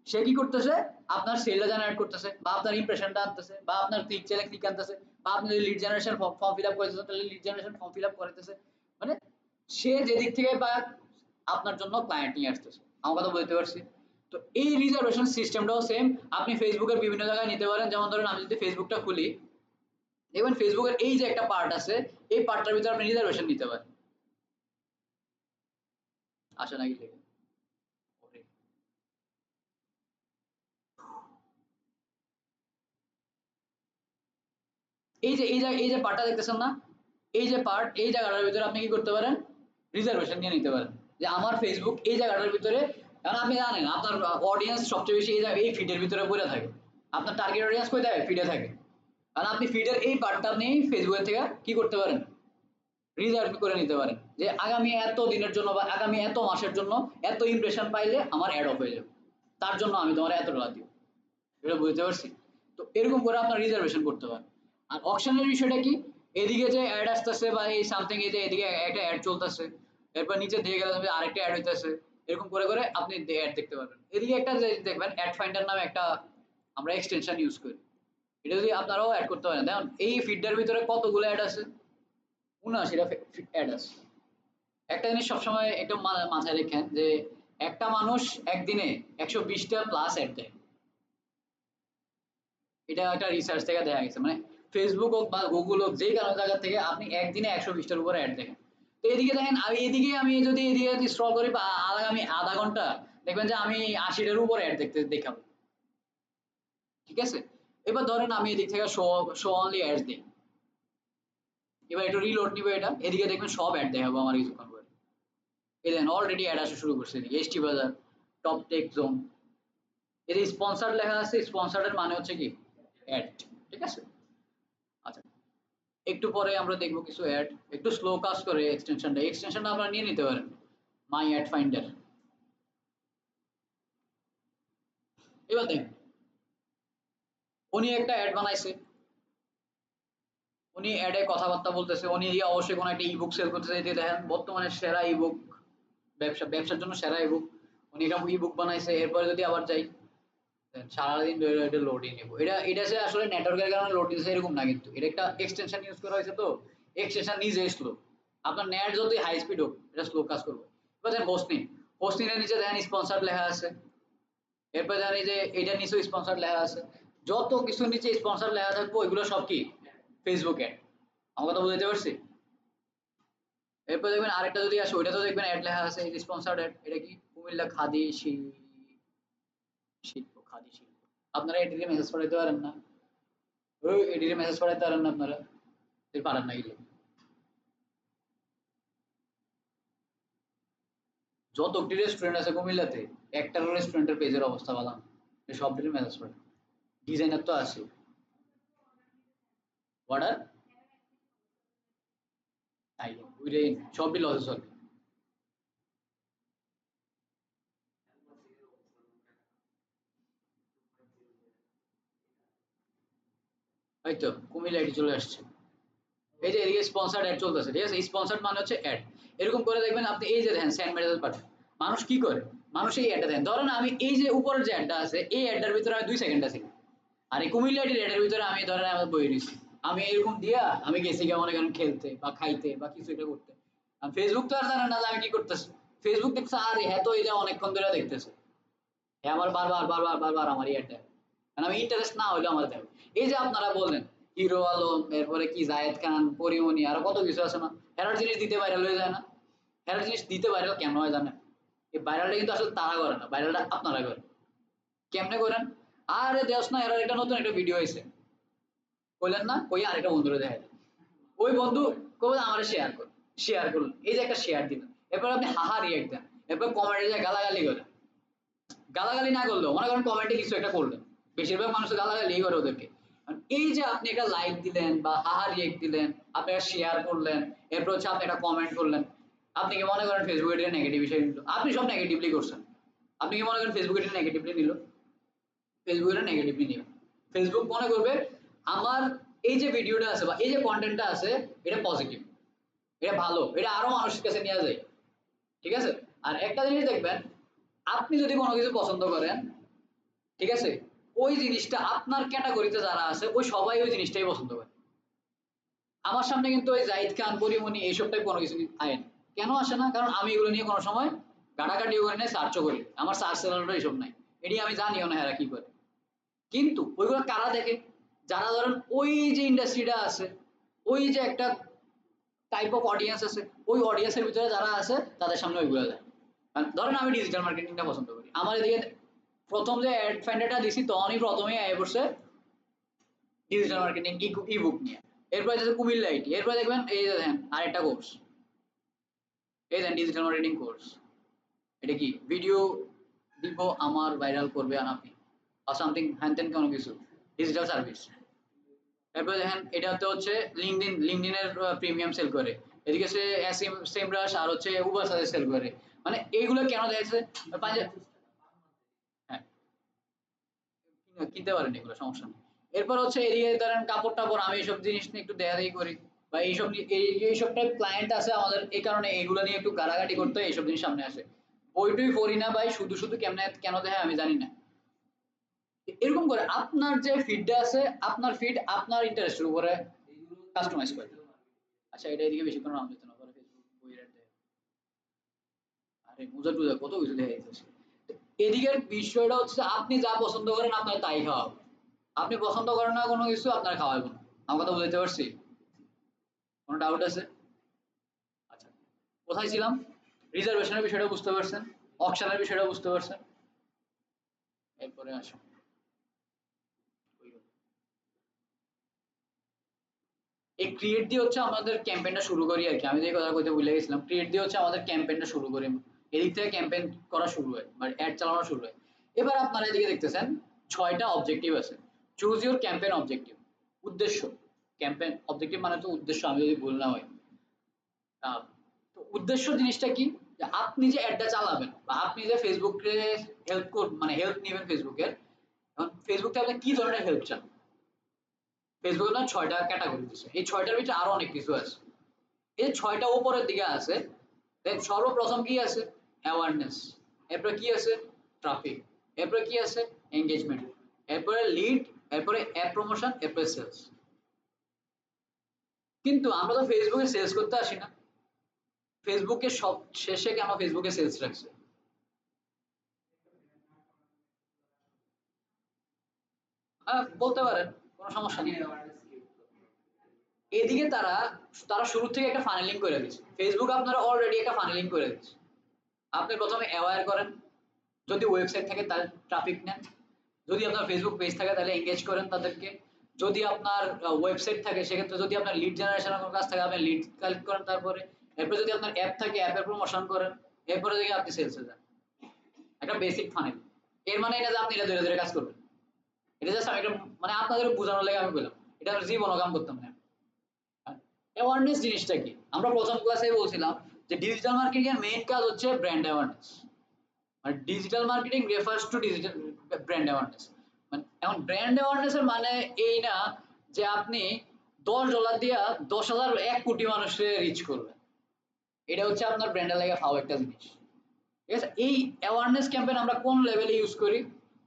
সে কি করতেছে, আপনার সেলটা জেনারেট করতেছে বা আপনার ইমপ্রেশনটা আনতেছে বা আপনার ক্লিক চাইলে ক্লিক আনতেছে, বা আপনি যদি lead generation form fill up করতেছেন তাহলে lead generation form fill up করতেছে, মানে সে যেদিক থেকে বা আপনার জন্য ক্লায়েন্ট নিয়ে আসতেছে। আমার কথা বুঝতে পারছি? তো এই রিজার্ভেশন সিস্টেমটাও সেম, আপনি ফেসবুকের বিভিন্ন জায়গায় নিতে পারেন। যেমন ধরেন আমি যদি ফেসবুকটা খুলি, দেখবেন ফেসবুকের এই যে একটা পার্ট আছে, এই পার্টটার ভিতরে আপনি রিজার্ভেশন নিতে পারেন। আসে নাকি লেগে এই যে পার্টটা দেখতেছেন না, এই যে পার্ট, এই জায়গাটার ভিতরে আপনি কি করতে পারেন, রিজার্ভেশন নিয়ে নিতে পারেন, যে আমার ফেসবুক এই জায়গাটার ভিতরে, কারণ আপনি জানেন আপনার অডিয়েন্স সবচেয়ে বেশি এই ফিডের ভিতরে পড়ে থাকে, আপনার টার্গেট অডিয়েন্স কই থাকে, ফিডে থাকে, কারণ আপনি ফিডের এই পার্টটা আপনি ফেসবুকের থেকে কি করতে পারেন, রিজার্ভ করে নিতে পারেন, যে আগামী এত দিনের জন্য বা আগামী এত মাসের জন্য এত ইমপ্রেশন পাইলে আমার অ্যাড অফ হয়ে যাবে, তার জন্য আমি তোমার এত টাকা দিব। এটা বুঝতে পারছি? তো এরকম করে আপনার রিজার্ভেশন করতে পারেন। আর অকশনের বিষয়টা কি, এদিকে যে অ্যাড আসতেছে বা এই সামথিং, এই যে এদিকে একটা অ্যাড চলতেছে, এরপর নিচে দিয়ে গেলে আরেকটা অ্যাড হইতেছে, এরকম করে করে আপনি অ্যাড দেখতে পারবেন। এদিকে একটা দেখবেন অ্যাড ফাইন্ডার নামে একটা আমরা এক্সটেনশন ইউজ করি, এটা যদি আপনারাও অ্যাড করতে পারেন, দেখুন এই ফিডটার ভিতরে কতগুলো অ্যাড আছে, 79টা অ্যাড আছে। একটা জিনিস সবসময় একটু মাথায় রেখেন যে একটা মানুষ একদিনে 120টা প্লাস অ্যাড দেয়, এটা একটা রিসার্চ থেকে দেখা গেছে। মানে ফেসবুক হোক বা গুগল হোক, যে কোনো জায়গা থেকে আপনি একদিনে 120টার উপরে অ্যাড দেখেন। তো এদিকে দেখেন, আমি যদি এদিকে স্ক্রল করি বা আগামী আধা ঘন্টা দেখবেন যে আমি 80টার উপরে অ্যাড দেখাবো। ঠিক আছে, এবার ধরেন আমি এদিক থেকে শো অনলি অ্যাডস দিই, এবার একটু রিলোড নিব, এটা এদিকে দেখবেন সব অ্যাড দেখাবো আমার কিছুক্ষণ পরে। এই দেখেন অলরেডি অ্যাড আসা শুরু করছে, এদিকে এসটি বাজার, টপ টেক জোন, এর স্পন্সর লেখা আছে, স্পন্সরের মানে হচ্ছে কি অ্যাড। ঠিক আছে, আচ্ছা একটু পরে আমরা দেখবো কিছু অ্যাড, একটু স্লো কাজ করে এক্সটেনশনটা আপনারা নিয়ে নিতে পারেন, মাই অ্যাড ফাইন্ডার। এবার দেখেন উনি একটা অ্যাড বানাইছে, উনি অ্যাডে কথাবার্তা বলতেছে, উনি অবশ্যই কোনো একটা ইবুক সেল করতেছে। এই যে দেখেন বর্তমানে সেরা ইবুক, ব্যবসার জন্য সেরা ইবুক, উনি একটা ইবুক বানাইছে। এরপরে যদি আবার যাই, সারাদিন ধরে এটা লোডই নেব, এটা যে আসলে নেটওয়ার্কের কারণে লোড দিচ্ছে এরকম না, কিন্তু এটা একটা এক্সটেনশন ইউজ করা হয়েছে, তো এক্সটেনশন নিজে স্লো। আপনার নেট যতই হাই স্পিড হোক এটা স্লো কাজ করবে। এবার দেখেন হোস্টিং এর নিচে দেখেন স্পন্সর লেখা আছে, এরপর জানি যে এটা নিচে স্পন্সর লেখা আছে, যত কিছু নিচে স্পন্সর লেখা থাকবে ওইগুলো সব কি ফেসবুক অ্যাড। আমার কথা বুঝতে পারছি? এরপর দেখবেন আরেকটা যদি আসে, ওইটা তো দেখবেন অ্যাড লেখা আছে, স্পন্সর্ড অ্যাড। এটা কি কুমিল্লা খাদি খাদি শিল্প। আপনারা এটিকে মেসেজ পাঠাইতে পারেন না? ওই এটিকে মেসেজ পাঠাইতে পারেন না আপনারা? পারেন না গেলে যতটি রেস্টুরেন্ট আছে কুমিল্লাতে, একটারও রেস্টুরেন্টের পেজের অবস্থা ভালো না, সব দিকে মেসেজ পাঠায়। ডিজাইনার তো আছে, অর্ডার তাই ওইটাই সবই লসে চলে। এই তো কুমিল্লা আইডি চলে আসছে, এই যে এদিকে স্পন্সর্ড অ্যাড চলতেছে। ঠিক আছে, স্পন্সর্ড মানে হচ্ছে অ্যাড। এরকম করে দেখবেন আপনি, এই যে দেখেন সেন্ড মেসেজ পাঠান, মানুষ কি করে, মানুষ এই অ্যাডটা দেন। ধরেন আমি এই যে উপরের যে অ্যাডটা আছে, এই অ্যাডটার ভিতরে আমি 2 সেকেন্ড আছি, আর এই কুমিল্লা আইডির অ্যাডের ভিতরে আমি ধরেন আমি বই দিচ্ছি, আমি এরকম দিয়া আমি গেছি কেমন এখানে খেলতে বা খাইতে বা কিছু এটা করতে। ফেসবুক তো আর জানে না যে আমি কি করতেছি। ফেসবুক দেখছে আর হ্যাঁ তো এটা অনেকক্ষণ ধরে দেখতেছে, হ্যাঁ আমার বারবার বারবার বারবার আমার এই অ্যাডটা, কারণ আমি ইন্টারেস্ট না হইলেও আমার দেখো। এই যে আপনারা বললেন হিরো আলম, এরপরে কি জায়েদ খান, পরিমণি, আরো কত কিছু আছে না, হেরার জিনিস দিতে ভাইরাল হয়ে যায় না? হেরার জিনিস দিতে ভাইরাল কেন হয় জানেন? এই ভাইরালটা কিন্তু আসলে তারা করে না, ভাইরালটা আপনারা করেন। কেমনে করেন? আরে দেওস না, এরার একটা নতুন একটা ভিডিও হয়েছে, কইলেন না, কই আরেকটা বন্ধুরে দেখা যায়, ওই বন্ধু কবে আমার শেয়ার করুন, এই যে একটা শেয়ার দিলেন, এরপর আপনি হাহা রিয়েক্ট দেন, এরপর কমেন্টে যায় গালাগালি করেন। গালাগালি না করলেও মনে করেন কমেন্টে কিছু একটা করলেন, বেশিরভাগ মানুষ গালাগালি করে ওদেরকে। এই যে আপনি একটা লাইক দিলেন বা হাহা রিয়েক্ট দিলেন, আপনি একটা শেয়ার করলেন, এরপর হচ্ছে আপনি একটা কমেন্ট করলেন, আপনি কি মনে করেন ফেসবুক এটা নেগেটিভ বিষয় নিল? আপনি সব নেগেটিভলি করছেন। আপনি কি মনে করেন ফেসবুক এটা নেগেটিভলি নিল? ফেসবুক এটা নেগেটিভলি নিবে। ফেসবুক মনে করবে আমার এই যে ভিডিওটা আছে বা এই যে কন্টেন্টটা আছে এটা পজিটিভ, এটা ভালো, এটা আরো মানুষের কাছে নিয়ে যায়। ঠিক আছে, আর একটা জিনিস দেখবেন, আপনি যদি কোনো কিছু পছন্দ করেন, ঠিক আছে, ওই জিনিসটা আপনার ক্যাটাগরিতে যারা আছে ওই সবাই ওই জিনিসটাই পছন্দ করে। আমার সামনে কিন্তু ওই জাহিদ খান, পরিমণি এইসব টাইপ কোনো কিছু আয় না। কেন আসে না? কারণ আমি এগুলো নিয়ে কোনো সময় ঘাটাঘাটিও করি না, সার্চও করি না। আমার সার্চ চ্যানেলটা এইসব নাই, এটি আমি জানিও না এরা কি করে। কিন্তু ওইগুলো কারা দেখে? যারা ধরেন ওই যে ইন্ডাস্ট্রিটা আছে, ওই যে একটা টাইপ অফ অডিয়েন্স আছে, ওই অডিয়েন্সের ভিতরে যারা আছে তাদের সামনে ওইগুলো যায়। ধরেন আমি ডিজিটাল মার্কেটিংটা পছন্দ করি, আমার এদিকে প্রথম যে অ্যাড ফাইন্ডারটা দিছি তখনই প্রথমেই আয় পড়ছে ডিজিটাল মার্কেটিং ইবুক নিয়ে। এরপরে যাচ্ছে কুমিল্লা আইটি, এরপরে দেখবেন এই যে দেখেন আরেকটা কোর্স, এই দেখেন ডিজিটাল মার্কেটিং কোর্স। এটা কি ভিডিও দিব আমার ভাইরাল করবে আনাপি বা সামথিং হ্যান ত্যান কোনো কিছু, ডিজিটাল সার্ভিস। এরপরে দেখেন এটাতে হচ্ছে লিঙ্কডইনের প্রিমিয়াম সেল করে, এদিকে সে সেমরাশ আর হচ্ছে উবার সাথে সেল করে। মানে এইগুলো কেন দেখছে? হ্যাঁ, কিনতে পারেন, এগুলো সমস্যা নেই। এরপর হচ্ছে এদিকে ধরেন কাপড় টাপড়, আমি এইসব জিনিস নিয়ে একটু দেখাদেখি করি বা এইসব টাইপ ক্লায়েন্ট আছে আমাদের, এই কারণে এইগুলো নিয়ে একটু গালাগাটি করতে হয়, এইসব জিনিস সামনে আসে। বইটই পড়ি না ভাই, শুধু শুধু কেমনে কেন দেখায় আমি জানি না। এরকম করে আপনার যে ফিডটা আছে, আপনার ফিড আপনার ইন্টারেস্টের উপরে কাস্টমাইজ করে। আচ্ছা এটা এদিকে বেশিক্ষণ নাম দিতে না, পরে ফেসবুক বইয়ের দেয়। আরে মজা টুজা কত কিছু দেখা যাচ্ছে। এদিকের বিষয়টা হচ্ছে আপনি যা পছন্দ করেন আপনার তাই খাওয়াবো, আপনি পছন্দ করেন না কোনো কিছু আপনার খাওয়াবো না। আমার কথা বুঝতে পারছি? কোনো ডাউট আছে? আচ্ছা, কোথায় ছিলাম? রিজার্ভেশনের বিষয়টা বুঝতে পারছেন, অকশনের বিষয়টা বুঝতে পারছেন, এরপরে আসুন এই ক্রিয়েট দিয়ে হচ্ছে আমাদের ক্যাম্পেইনটা শুরু করি আর কি। আমি যে কথা কইতে ভুলে গেছিলাম, ক্রিয়েট দিয়ে হচ্ছে আমাদের ক্যাম্পেইনটা শুরু করি, এদিক থেকে ক্যাম্পেইন করা শুরু হয় মানে অ্যাড চালানো শুরু হয়। এবার আপনারা এদিকে দেখতেছেন 6টা অবজেক্টিভ আছে। চুজ ইউর ক্যাম্পেইন অবজেক্টিভ, উদ্দেশ্য। ক্যাম্পেইন অবজেক্টিভ মানে তো উদ্দেশ্য, আমি যদি ভুল না হয়। তো উদ্দেশ্য জিনিসটা কি, যে আপনি যে অ্যাডটা চালাবেন বা আপনি যে ফেসবুকে হেল্প মানে হেল্প নেবেন ফেসবুকের, এখন ফেসবুকে আপনি কি ধরনের হেল্প চান। ফেসবুকে না 6টা ক্যাটাগরি দিচ্ছে, এই 6টার ভিতরে আরো অনেক কিছু আছে। এই 6টা উপরের দিকে আছে। দেন সর্বপ্রথম কি আছে, অ্যাওয়ারনেস, এরপরে কি আছে, ট্রাফিক, এরপরে কি আছে, এঙ্গেজমেন্ট, এরপরে লিড, এরপরে অ্যাপ প্রমোশন, এরপরে সেলস। কিন্তু আমরা তো ফেসবুকে সেলস করতে আসি না, ফেসবুকে সব শেষে কেন ফেসবুকে সেলস রাখছে? বলতে পারেন, কোনো সমস্যা নেই। এদিকে তারা তারা শুরু থেকে একটা ফানেলিং করে দিচ্ছে, ফেসবুক আপনারা অলরেডি একটা ফানেলিং করে দিচ্ছে। আপনি প্রথমে অ্যাওয়্যার করেন, যদি ওয়েবসাইট থাকে তাহলে ট্রাফিক নেন, যদি আপনার ফেসবুক পেজ থাকে তাহলে এঙ্গেজ করেন তাদেরকে, যদি আপনার ওয়েবসাইট থাকে সেক্ষেত্রে যদি আপনার লিড জেনারেশনের কোনো কাজ থাকে আপনি লিড কালেক্ট করেন, তারপরে এরপরে যদি আপনার অ্যাপ থাকে অ্যাপের প্রমোশন করেন, এরপরে দেখে আপনি সেলসে যান। একটা বেসিক ফানেল। এর মানে এটা যে আপনি এটা ধীরে ধীরে কাজ করবেন, এটা জাস্ট আমি একটা মানে আপনাদের বোঝানোর লাগে আমি বললাম, এটা আমি জীবনও কাম করতাম না। অ্যাওয়ারনেস জিনিসটা কি, আমরা প্রথম ক্লাসে বলছিলাম যে ডিজিটাল মার্কেটিং এর মেইন কাজ হচ্ছে ব্র্যান্ড অ্যাওয়ারনেস, মানে digital marketing refers to digital brand awareness. মানে এখন ব্র্যান্ড অ্যাওয়ারনেস এর মানে এই না যে আপনি $10 দিয়া 10,000 1 কোটি মানুষকে রিচ করবেন, এটা হচ্ছে আপনার ব্র্যান্ডের লাগে ফাও একটা জিনিস। ঠিক আছে, এই অ্যাওয়ারনেস ক্যাম্পেইন আমরা কোন লেভেলে ইউজ করি,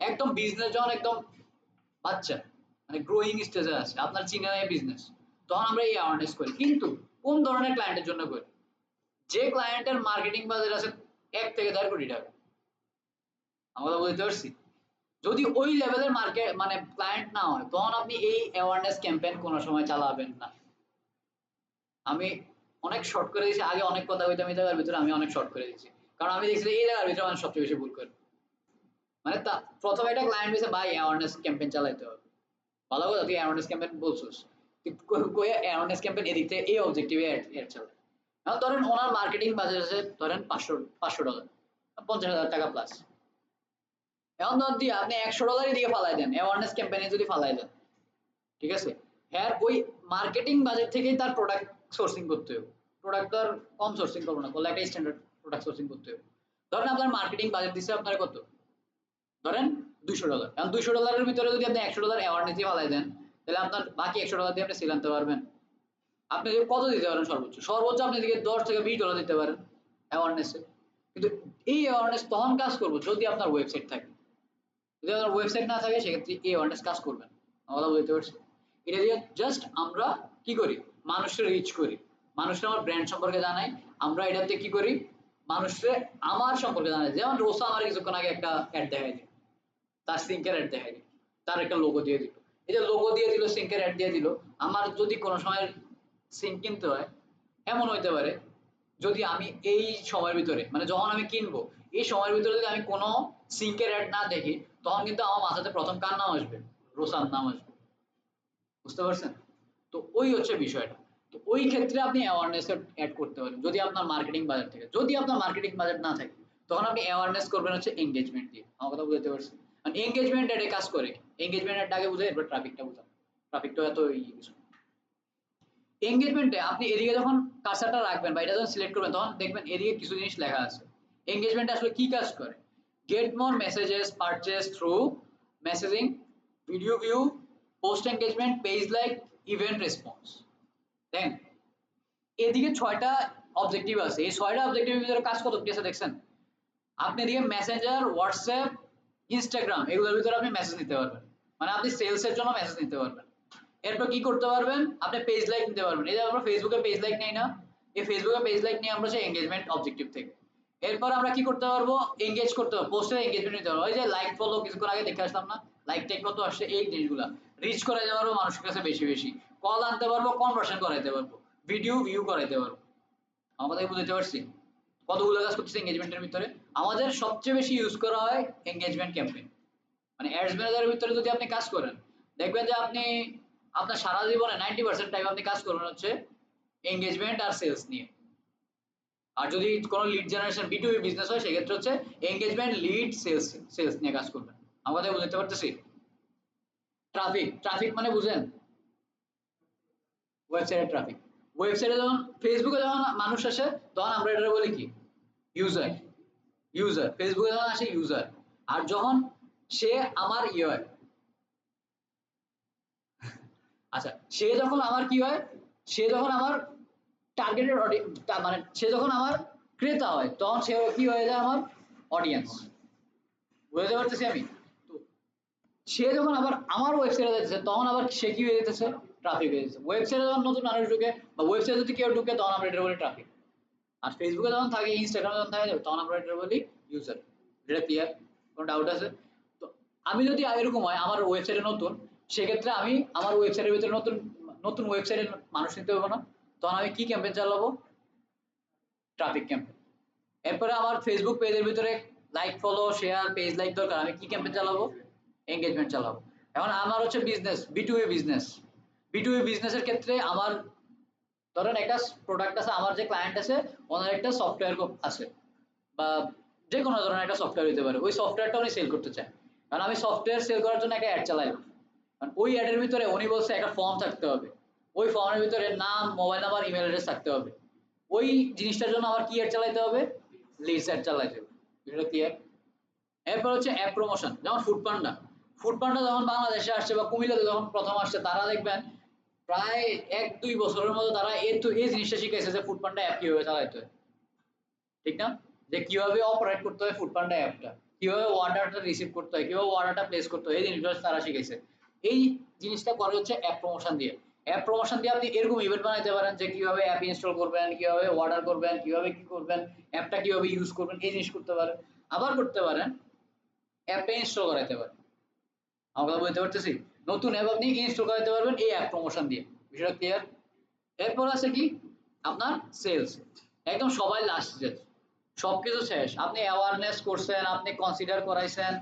একদম বিজনেস যখন একদম বাচ্চা মানে গ্রোয়িং স্টেজে আছে, আপনার চিনে নেয় বিজনেস, তখন আমরা এই অ্যাওয়ারনেস করি। কিন্তু কোন ধরনের ক্লায়েন্টের জন্য করি, যে ক্লায়েন্টের মার্কেটিং বাজেট আছে 1 থেকে 1.5 কোটি টাকা। আমরা বুঝতে পারছি, যদি ওই লেভেলের মার্কেট মানে ক্লায়েন্ট না হয় তখন আপনি এই অ্যাওয়ারনেস ক্যাম্পেইন কোনো সময় চালাবেন না। আমি অনেক শর্ট করে দিয়েছি, আগে অনেক কথা হইতাম এই জায়গার ভিতরে, আমি অনেক শর্ট করে দিয়েছি, কারণ আমি দেখছি এই জায়গার ভিতরে মানুষ সবচেয়ে বেশি ভুল করে। মানে তা প্রথমে একটা ক্লায়েন্ট হয়েছে ভাই অ্যাওয়ারনেস ক্যাম্পেইন চালাইতে হবে, ভালো কথা তুই অ্যাওয়ারনেস ক্যাম্পেইন বলছিস, তুই কই অ্যাওয়ারনেস ক্যাম্পেইন এদিক থেকে এই অবজেক্টিভে এড চালায়। এখন ধরেন ওনার মার্কেটিং বাজেট আছে ধরেন $500, $50,000 প্লাস। এখন ধর দিয়ে আপনি $100 দিকে ফালাই দেন অ্যাওয়ারনেস ক্যাম্পেইনে যদি ফালাই দেন, ঠিক আছে, হ্যাঁ ওই মার্কেটিং বাজেট থেকেই তার প্রোডাক্ট সোর্সিং করতে হবে। প্রোডাক্ট তো আর কম সোর্সিং করবো না, করলে একটা স্ট্যান্ডার্ড প্রোডাক্ট সোর্সিং করতে হবে। ধরেন আপনার মার্কেটিং বাজেট দিচ্ছে আপনার কত, ধরেন $200। এখন $200 ভিতরে যদি আপনি $100 অ্যাওয়ারনেস দিয়ে ফালাই দেন, তাহলে আপনার বাকি $100 দিয়ে আপনি সেল আনতে পারবেন। আপনি যদি কত দিতে পারেন সর্বোচ্চ, সর্বোচ্চ আপনি দিকে $10 থেকে $20 দিতে পারেন অ্যাওয়ারনেসে। কিন্তু এই অ্যাওয়ারনেস তখন কাজ করবো যদি আপনার ওয়েবসাইট থাকে, যদি আপনার ওয়েবসাইট না থাকে সেক্ষেত্রে এই অ্যাওয়ারনেস কাজ করবে না। আমরা বুঝতে পারছি, এটা দিয়ে জাস্ট আমরা কি করি, মানুষকে রিচ করি, মানুষকে আমার ব্র্যান্ড সম্পর্কে জানাই। আমরা এটাতে কি করি, মানুষকে আমার সম্পর্কে জানাই। যেমন রোসা আমার কিছুক্ষণ আগে একটা অ্যাড দেখাই দিল, তার সিঙ্কের অ্যাড দেখাই দিল, তার একটা লোগো দিয়ে দিল, এই যে লোগো দিয়ে দিল সিঙ্কের অ্যাড দিয়ে দিল। আমার যদি কোনো সময় সিঙ্ক কিনতে হয়, এমন হইতে পারে যদি আমি এই সময়ের ভিতরে মানে যখন আমি কিনবো এই সময়ের ভিতরে যদি আমি কোনো সিঙ্কের অ্যাড না দেখি, তখন কিন্তু আমার মাথাতে প্রথম কার নাম আসবে, রোসার নাম আসবে। বুঝতে পারছেন? তো ওই হচ্ছে বিষয়টা। তো ওই ক্ষেত্রে আপনি অ্যাওয়ারনেস অ্যাড করতে পারেন যদি আপনার মার্কেটিং বাজেট থাকে। যদি আপনার মার্কেটিং বাজেট না থাকে তখন আপনি অ্যাওয়ারনেস করবেন হচ্ছে এঙ্গেজমেন্ট দিয়ে। আমার কথা বুঝতে পারছেন? মানে এঙ্গেজমেন্ট অ্যাডে কাজ করে, এঙ্গেজমেন্ট অ্যাড আগে বুঝে এরপর ট্রাফিকটা বুঝান, ট্রাফিকটা এত কিছু। এঙ্গেজমেন্টে আপনি এদিকে যখন কার্সারটা রাখবেন বা এটা যখন সিলেক্ট করবেন তখন দেখবেন এদিকে কিছু জিনিস লেখা আছে। এঙ্গেজমেন্টে আসলে কি কাজ করে, get more messages, purchase through messaging, video view, post engagement, page like, event response. Then এদিকে 6টা অবজেক্টিভ আছে, এই 6টা অবজেক্টিভের ভিতরে কাজ কত আছে দেখছেন? আপনি এদিকে মেসেঞ্জার, হোয়াটসঅ্যাপ, ইনস্টাগ্রাম এগুলোর ভিতরে আপনি মেসেজ নিতে পারবেন, মানে আপনি সেলস এর জন্য মেসেজ নিতে পারবেন। এরপর কি করতে পারবেন, আপনি পেজ লাইক নিতে পারবেন। এই যে আমরা ফেসবুকে পেজ লাইক নেই না, এই ফেসবুকে পেজ লাইক নিয়ে আমরা হচ্ছে এঙ্গেজমেন্ট অবজেক্টিভ থেকে। এরপর আমরা কি করতে পারবো, এঙ্গেজ করতে পারবো, পোস্টের এঙ্গেজমেন্ট নিতে পারবো। ওই যে লাইক ফলো কিছুক্ষণ আগে দেখে আসলাম না, লাইক টেক কত আসছে, এই জিনিসগুলা রিচ করা যেতে পারবো মানুষের কাছে বেশি বেশি, কল আনতে পারবো, কনভার্সন করাইতে পারবো, ভিডিও ভিউ করাইতে পারবো। আমার কথা বুঝতে পারছি কতগুলো কাজ করতেছে এঙ্গেজমেন্টের ভিতরে। আমাদের সবচেয়ে বেশি ইউজ করা হয় এঙ্গেজমেন্ট ক্যাম্পেইন। মানে অ্যাডস ম্যানেজারের ভিতরে যদি আপনি কাজ করেন, দেখবেন যে আপনি আপনার সারা জীবনে 90% টাইম আপনি কাজ করবেন হচ্ছে এঙ্গেজমেন্ট আর সেলস নিয়ে। আর যদি কোনো লিড জেনারেশন B2B বিজনেস হয় সেক্ষেত্রে হচ্ছে এঙ্গেজমেন্ট, লিড, সেলস নিয়ে কাজ করবেন। আমার কথা বুঝতে পারতেছি? ট্রাফিক মানে বুঝেন? ওয়েবসাইটের ট্রাফিক। ওয়েবসাইটে যখন ফেসবুকে যখন মানুষ আসে তখন আমরা এটা বলি কি, ইউজার। ফেসবুকে যখন আসে ইউজার, আর যখন সে আমার ইয়ে হয়, আচ্ছা সে যখন আমার কি হয়, সে যখন আমার টার্গেটেড মানে সে যখন আমার ক্রেতা হয় তখন সে কি হয়ে যায় আমার অডিয়েন্স। বুঝতে পারতেছি আমি? তো সে যখন আবার আমার ওয়েবসাইটে যাচ্ছে তখন আবার সে কি হয়ে যেতেছে, ট্রাফিক হয়ে যাচ্ছে। ওয়েবসাইটে যখন নতুন মানুষ ঢুকে বা ওয়েবসাইটে যদি কেউ ঢুকে তখন আমরা এটা বলি ট্রাফিক। আর ফেসবুকে যখন থাকে, ইনস্টাগ্রামে যখন থাকে তখন আমরা এটা বলি ইউজার। এটা ক্লিয়ার? কোনো ডাউট আছে? তো আমি যদি এরকম হয় আমার ওয়েবসাইটে নতুন, সেক্ষেত্রে আমি আমার ওয়েবসাইটের ভিতরে নতুন নতুন ওয়েবসাইটে মানুষ নিতে পারবো না, তখন আমি কি ক্যাম্পেইন চালাবো, ট্রাফিক ক্যাম্পেইন। এরপরে আমার ফেসবুক পেজের ভিতরে like follow share page like দরকার, আমি কি ক্যাম্পেইন চালাবো, এঙ্গেজমেন্ট চালাবো। এখন আমার হচ্ছে বিজনেস, B2B বিজনেস। B2B বিজনেসের ক্ষেত্রে আমার ধরেন একটা প্রোডাক্ট আছে, আমার যে ক্লায়েন্ট আছে ওনার একটা সফটওয়্যার আছে, বা যে কোনো ধরনের একটা সফটওয়্যার হতে পারে, ওই সফটওয়্যারটা উনি সেল করতে চায়। কারণ আমি সফটওয়্যার সেল করার জন্য একটা অ্যাড চালাইলাম, কারণ ওই অ্যাডের ভিতরে উনি বলছে একটা ফর্ম থাকতে হবে, ওই ফর্মের ভিতরে নাম, মোবাইল নাম্বার, ইমেল অ্যাড্রেস থাকতে হবে। ওই জিনিসটার জন্য আমার কি অ্যাড চালাইতে হবে, লিডস অ্যাড চালাইতে হবে। এটা ক্লিয়ার? এরপর হচ্ছে অ্যাপ প্রমোশন, যেমন ফুড পান্ডা যখন বাংলাদেশে আসছে বা কুমিল্লাতে যখন প্রথম আসছে, তারা দেখবেন প্রায় 1-2 বছরের মতো তারা এই জিনিসটা শিখেছে যে ফুড পান্ডা অ্যাপ কিভাবে চালাইতে হয়, ঠিক না? যে কিভাবে অপারেট করতে হয় ফুড পান্ডা অ্যাপটা, কিভাবে অর্ডারটা রিসিভ করতে হয়, কিভাবে অর্ডারটা প্লেস করতে হয়, এই জিনিসগুলো তারা শিখেছে। এই জিনিসটা করে হচ্ছে অ্যাপ প্রমোশন দিয়ে। অ্যাপ প্রমোশন দিয়ে আপনি এরকম ইভেন্ট বানাইতে পারেন যে কিভাবে অ্যাপ ইনস্টল করবেন, কিভাবে অর্ডার করবেন, কিভাবে কি করবেন, অ্যাপটা কিভাবে ইউজ করবেন, এই জিনিস করতে পারেন। আবার করতে পারেন অ্যাপটা ইনস্টল করাইতে পারেন। আমরা বলতে পারতেছি নতুন অ্যাপ আপনি ইনস্টল করাইতে পারবেন এই অ্যাপ প্রমোশন দিয়ে। বিষয়টা ক্লিয়ার? এরপর আছে কি আপনার সেলস, একদম সবাই লাস্ট স্টেজ, সবকিছু শেষ, আপনি অ্যাওয়ারনেস করছেন, আপনি কনসিডার করাইছেন,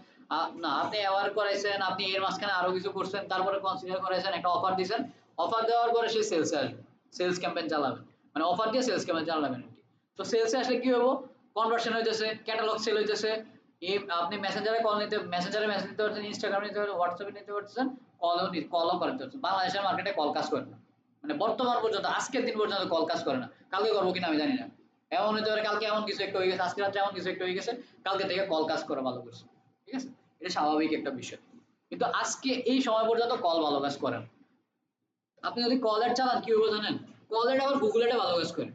না আপনি অ্যাওয়ার করাইছেন, আপনি এর মাঝখানে আরো কিছু করছেন, তারপরে কনসিডার করাইছেন, একটা অফার দিয়েছেন, অফার দেওয়ার পরে সে সেলসে আসবে, সেলস ক্যাম্পেইন চালাবেন, মানে অফার দিয়ে সেলস ক্যাম্পেইন চালাবেন। তো সেলসে আসলে কি হবো, কনভার্সন হইতেছে, ক্যাটালগ সেল হইতেছে, আপনি মেসেঞ্জারে কল নিতে, মেসেঞ্জারে মেসেজ নিতে পারছেন, ইনস্টাগ্রামে নিতে পারছেন, হোয়াটসঅ্যাপে নিতে পারছেন, কলও করতে পারছেন। বাংলাদেশের মার্কেটে কল কাজ করে না, মানে বর্তমান পর্যন্ত আজকের দিন পর্যন্ত কল কাজ করে না। কালকে করবো কিনা আমি জানি না, এমন হতে পারে কালকে এমন কিছু একটা হয়ে গেছে, আজকে রাত্রে এমন কিছু একটা হয়ে গেছে, কালকে থেকে কল কাজ করা ভালো করছে, ঠিক আছে? এটা স্বাভাবিক একটা বিষয়। কিন্তু আজকে এই সময় পর্যন্ত কল ভালো কাজ করে না। আপনি যদি কল এড চালান কি হবে জানেন, কল এড আবার গুগল এডে ভালো কাজ করে,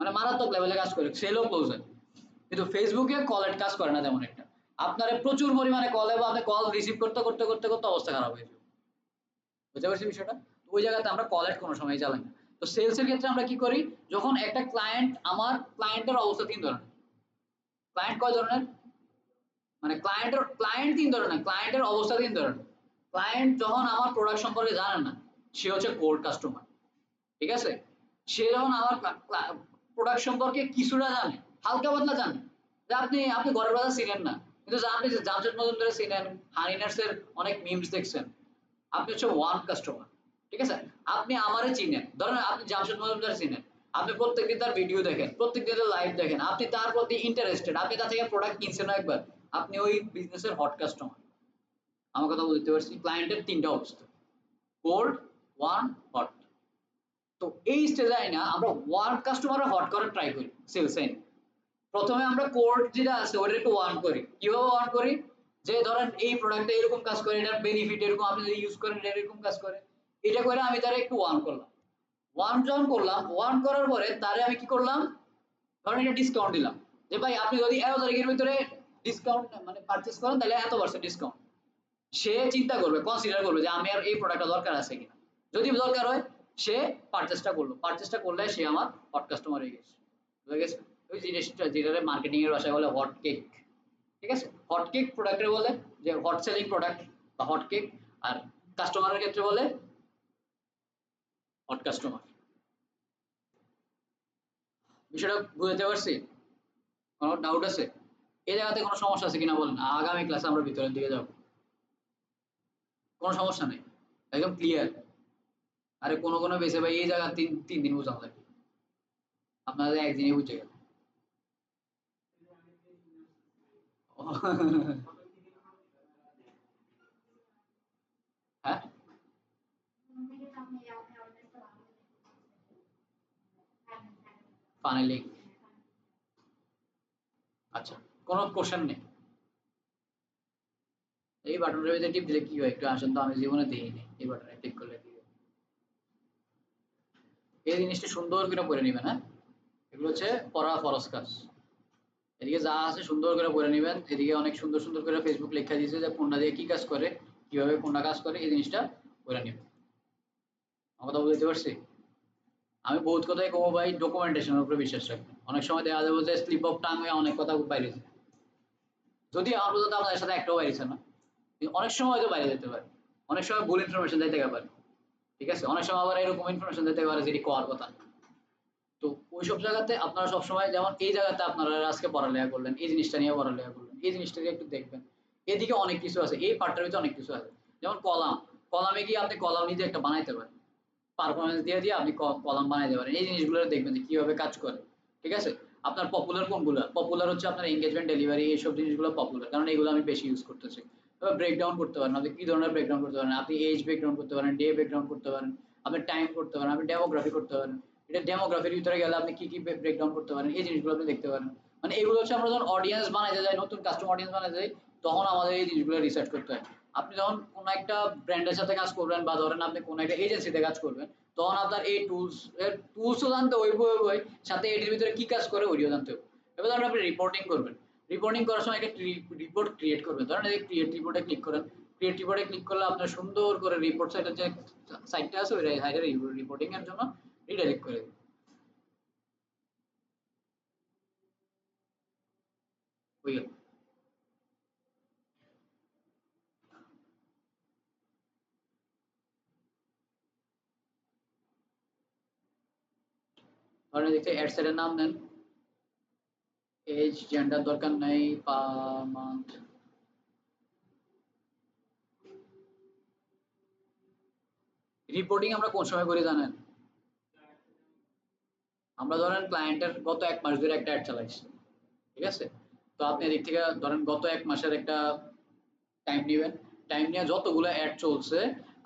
মানে মারাত্মক লেভেলে কাজ করে, সেলও ক্লোজ হয়। কিন্তু ফেসবুকে কল এড কাজ করে না তেমন একটা, আপনার প্রচুর পরিমাণে কল এবং আপনি কল রিসিভ করতে করতে করতে করতে অবস্থা খারাপ হয়ে যাবে। বুঝতে পারছি বিষয়টা? তো ওই জায়গাতে আমরা কল এড কোনো সময় চালাই না। তো সেলস এর ক্ষেত্রে আমরা কি করি, যখন একটা ক্লায়েন্ট, আমার ক্লায়েন্টের অবস্থা 3 ধরনের। ক্লায়েন্ট কয় ধরনের, মানে ক্লায়েন্ট 3 ধরনের, ক্লায়েন্টের অবস্থা 3 ধরনের। ক্লায়েন্ট যখন আমার প্রোডাক্ট সম্পর্কে জানে না, সে হচ্ছে কোল্ড কাস্টমার, ঠিক আছে? সে যখন আমার প্রোডাক্ট সম্পর্কে কিছুটা জানে, হালকা পাতলা জানে, যে আপনি আপনি ঘরের কথা চিনেন না, কিন্তু আপনি যে জামশেদ মজুমদারের চিনেন, হারিনার্স এর অনেক মিমস দেখছেন, আপনি হচ্ছে ওয়ান কাস্টমার, ঠিক আছে? আপনি আমারে চিনেন, ধরেন আপনি জামশেদ মজুমদার চিনেন, আপনি প্রত্যেকদিন তার ভিডিও দেখেন, প্রত্যেকদিন তার লাইভ দেখেন, আপনি তার প্রতি ইন্টারেস্টেড, আপনি তার থেকে প্রোডাক্ট কিনছেন একবার, আপনি ওই বিজনেসের হট কাস্টমার। আমার কথা বলতে পারছি, ক্লায়েন্টের 3টা অবস্থা, কোল্ড, ওয়ান, হট। তো এই স্টেজে আইনা আমরা ওয়ার্ম কাস্টমার হট করার ট্রাই করি সেলস আইন। প্রথমে আমরা কোড যেটা আছে ওটা একটু ওয়ার্ম করি, কিভাবে ওয়ার্ম করি, যে ধরেন এই প্রোডাক্টটা এরকম কাজ করে, এটার বেনিফিট এরকম, আপনি যদি ইউজ করেন এটা এরকম কাজ করে, এটা করে আমি তারা একটু ওয়ার্ম করলাম। ওয়ার্ম যখন করলাম, ওয়ার্ম করার পরে তারে আমি কি করলাম, ধরেন এটা ডিসকাউন্ট দিলাম, যে ভাই আপনি যদি 11 তারিখের ভিতরে ডিসকাউন্ট মানে পারচেজ করেন তাহলে এত% ডিসকাউন্ট। সে চিন্তা করবে, কনসিডার করবে যে আমি আর এই প্রোডাক্টটা দরকার আছে কিনা, যদি দরকার হয় সে পারচেসটা করলো, পারচেসটা করলে সে আমার হট কাস্টমার হয়ে গেছে, বুঝে গেছে? ওই জিনিসটা যেটা মার্কেটিং এর ভাষায় বলে হট কেক, ঠিক আছে? হট কেক প্রোডাক্টের বলে যে হট সেলিং প্রোডাক্ট বা হট কেক, আর কাস্টমারের ক্ষেত্রে বলে হট কাস্টমার। বিষয়টা বুঝতে পারছি? কোনো ডাউট আছে এই জায়গাতে? কোনো সমস্যা আছে কিনা বলেন, আগামী ক্লাসে আমরা ভিতরের দিকে যাব। কোনো সমস্যা নেই, একদম ক্লিয়ার। আরে কোনো বেসে ভাই এই জায়গা তিন তিন দিন বোঝানো লাগে, আপনাদের একদিনই বুঝে গেল। হ্যাঁ ফানেলিং, আচ্ছা কোনো কোশ্চেন নেই। এই বাটনটার ভিতরে টিপ দিলে কি হয় একটু আসেন তো, আমি জীবনে দেখিনি। এই বাটনে ক্লিক করলে কি হয়? এই জিনিসটা সুন্দর করে পড়ে নেবেন। হ্যাঁ, এগুলো হচ্ছে পড়া ফরজ কাজ। এদিকে যা আছে সুন্দর করে পড়ে নেবেন। এদিকে অনেক সুন্দর সুন্দর করে ফেসবুক লেখা দিয়েছে যে কোনটা দিয়ে কি কাজ করে, কিভাবে কোনটা কাজ করে, এই জিনিসটা পড়ে নেবেন। আমার কথা বুঝতে পারছি? আমি বহুত কথাই কমো ভাই, ডকুমেন্টেশনের উপরে বিশ্বাস রাখবেন। অনেক সময় দেখা যাবে যে স্লিপ অফ টাং অনেক কথা বাইরে, যদি আমার পর্যন্ত আপনাদের সাথে একটাও বাইরেছে না, কিন্তু অনেক সময় হয়তো বাইরে যেতে পারে। অনেক সময় ভুল ইনফরমেশন দিতে পারে, ঠিক আছে? অনেক সময় আবার এরকম ইনফরমেশন দিতে পারে যেটি কোয়ার কথা। তো ওইসব জায়গাতে আপনারা সবসময়, যেমন এই জায়গাতে আপনারা আজকে পড়ালেখা করলেন, এই জিনিসটা নিয়ে পড়ালেখা করলেন, এই জিনিসটাকে একটু দেখবেন। এদিকে অনেক কিছু আছে, এই পার্টটার ভিতরে অনেক কিছু আছে। যেমন কলাম, কলামে গিয়ে আপনি কলাম নিজে একটা বানাইতে পারেন, পারফরমেন্স দিয়ে দিয়ে আপনি কলাম বানাইতে পারেন। এই জিনিসগুলো দেখবেন যে কিভাবে কাজ করে, ঠিক আছে? আপনার পপুলার কোনগুলো? পপুলার হচ্ছে আপনার এনগেজমেন্ট, ডেলিভারি, এইসব জিনিসগুলো পপুলার, কারণ এগুলো আমি বেশি ইউজ করতেছি। এবার ব্রেকডাউন করতে পারেন, আপনি কি ধরনের ব্রেকডাউন করতে পারেন? আপনি এজ ব্রেকডাউন করতে পারেন, ডে ব্রেকডাউন করতে পারেন, আপনি টাইম করতে পারেন, আপনি ডেমোগ্রাফি করতে পারেন। এটা ডেমোগ্রাফির ভিতরে গেলে আপনি কি কি ব্রেকডাউন করতে পারেন, এই জিনিসগুলো আপনি দেখতে পারেন। মানে এগুলো হচ্ছে আমরা যখন অডিয়েন্স বানাইতে যাই, নতুন কাস্টমার অডিয়েন্স বানাইতে যাই, তখন আমাদের এই জিনিসগুলো রিসার্চ করতে হয়। আপনি যখন কোনো একটা ব্র্যান্ডের সাথে কাজ করবেন, বা ধরেন আপনি কোনো একটা এজেন্সিতে কাজ করবেন, তখন আপনার এই টুলসও জানতে হইব, সাথে এটির ভিতরে কি কাজ করে ওইটাও জানতে হবে। এবার ধরেন আপনি রিপোর্টিং করবেন, রিপোর্টিং করার সময় একটা রিপোর্ট ক্রিয়েট করবেন। ধরেন এই ক্রিয়েট রিপোর্টে ক্লিক করেন, ক্রিয়েট রিপোর্টে ক্লিক করলে আপনার সুন্দর করে রিপোর্ট সাইটের যে সাইটটা আছে ওই সাইটের রিপোর্টিং এর জন্য রিডাইরেক্ট করে দিবে। হয়ে গেল। ধরেন এদিকে অ্যাড সেটের নাম দেন, এজ জেন্ডার দরকার নেই, পা মান্থ। রিপোর্টিং আমরা কোন সময় করি জানেন? আমরা ধরেন ক্লায়েন্টের গত ১ মাস ধরে একটা অ্যাড চালাইছি, ঠিক আছে? তো আপনি এদিক থেকে ধরেন গত ১ মাসের একটা টাইম নিবেন, টাইম নিয়ে যতগুলো অ্যাড চলছে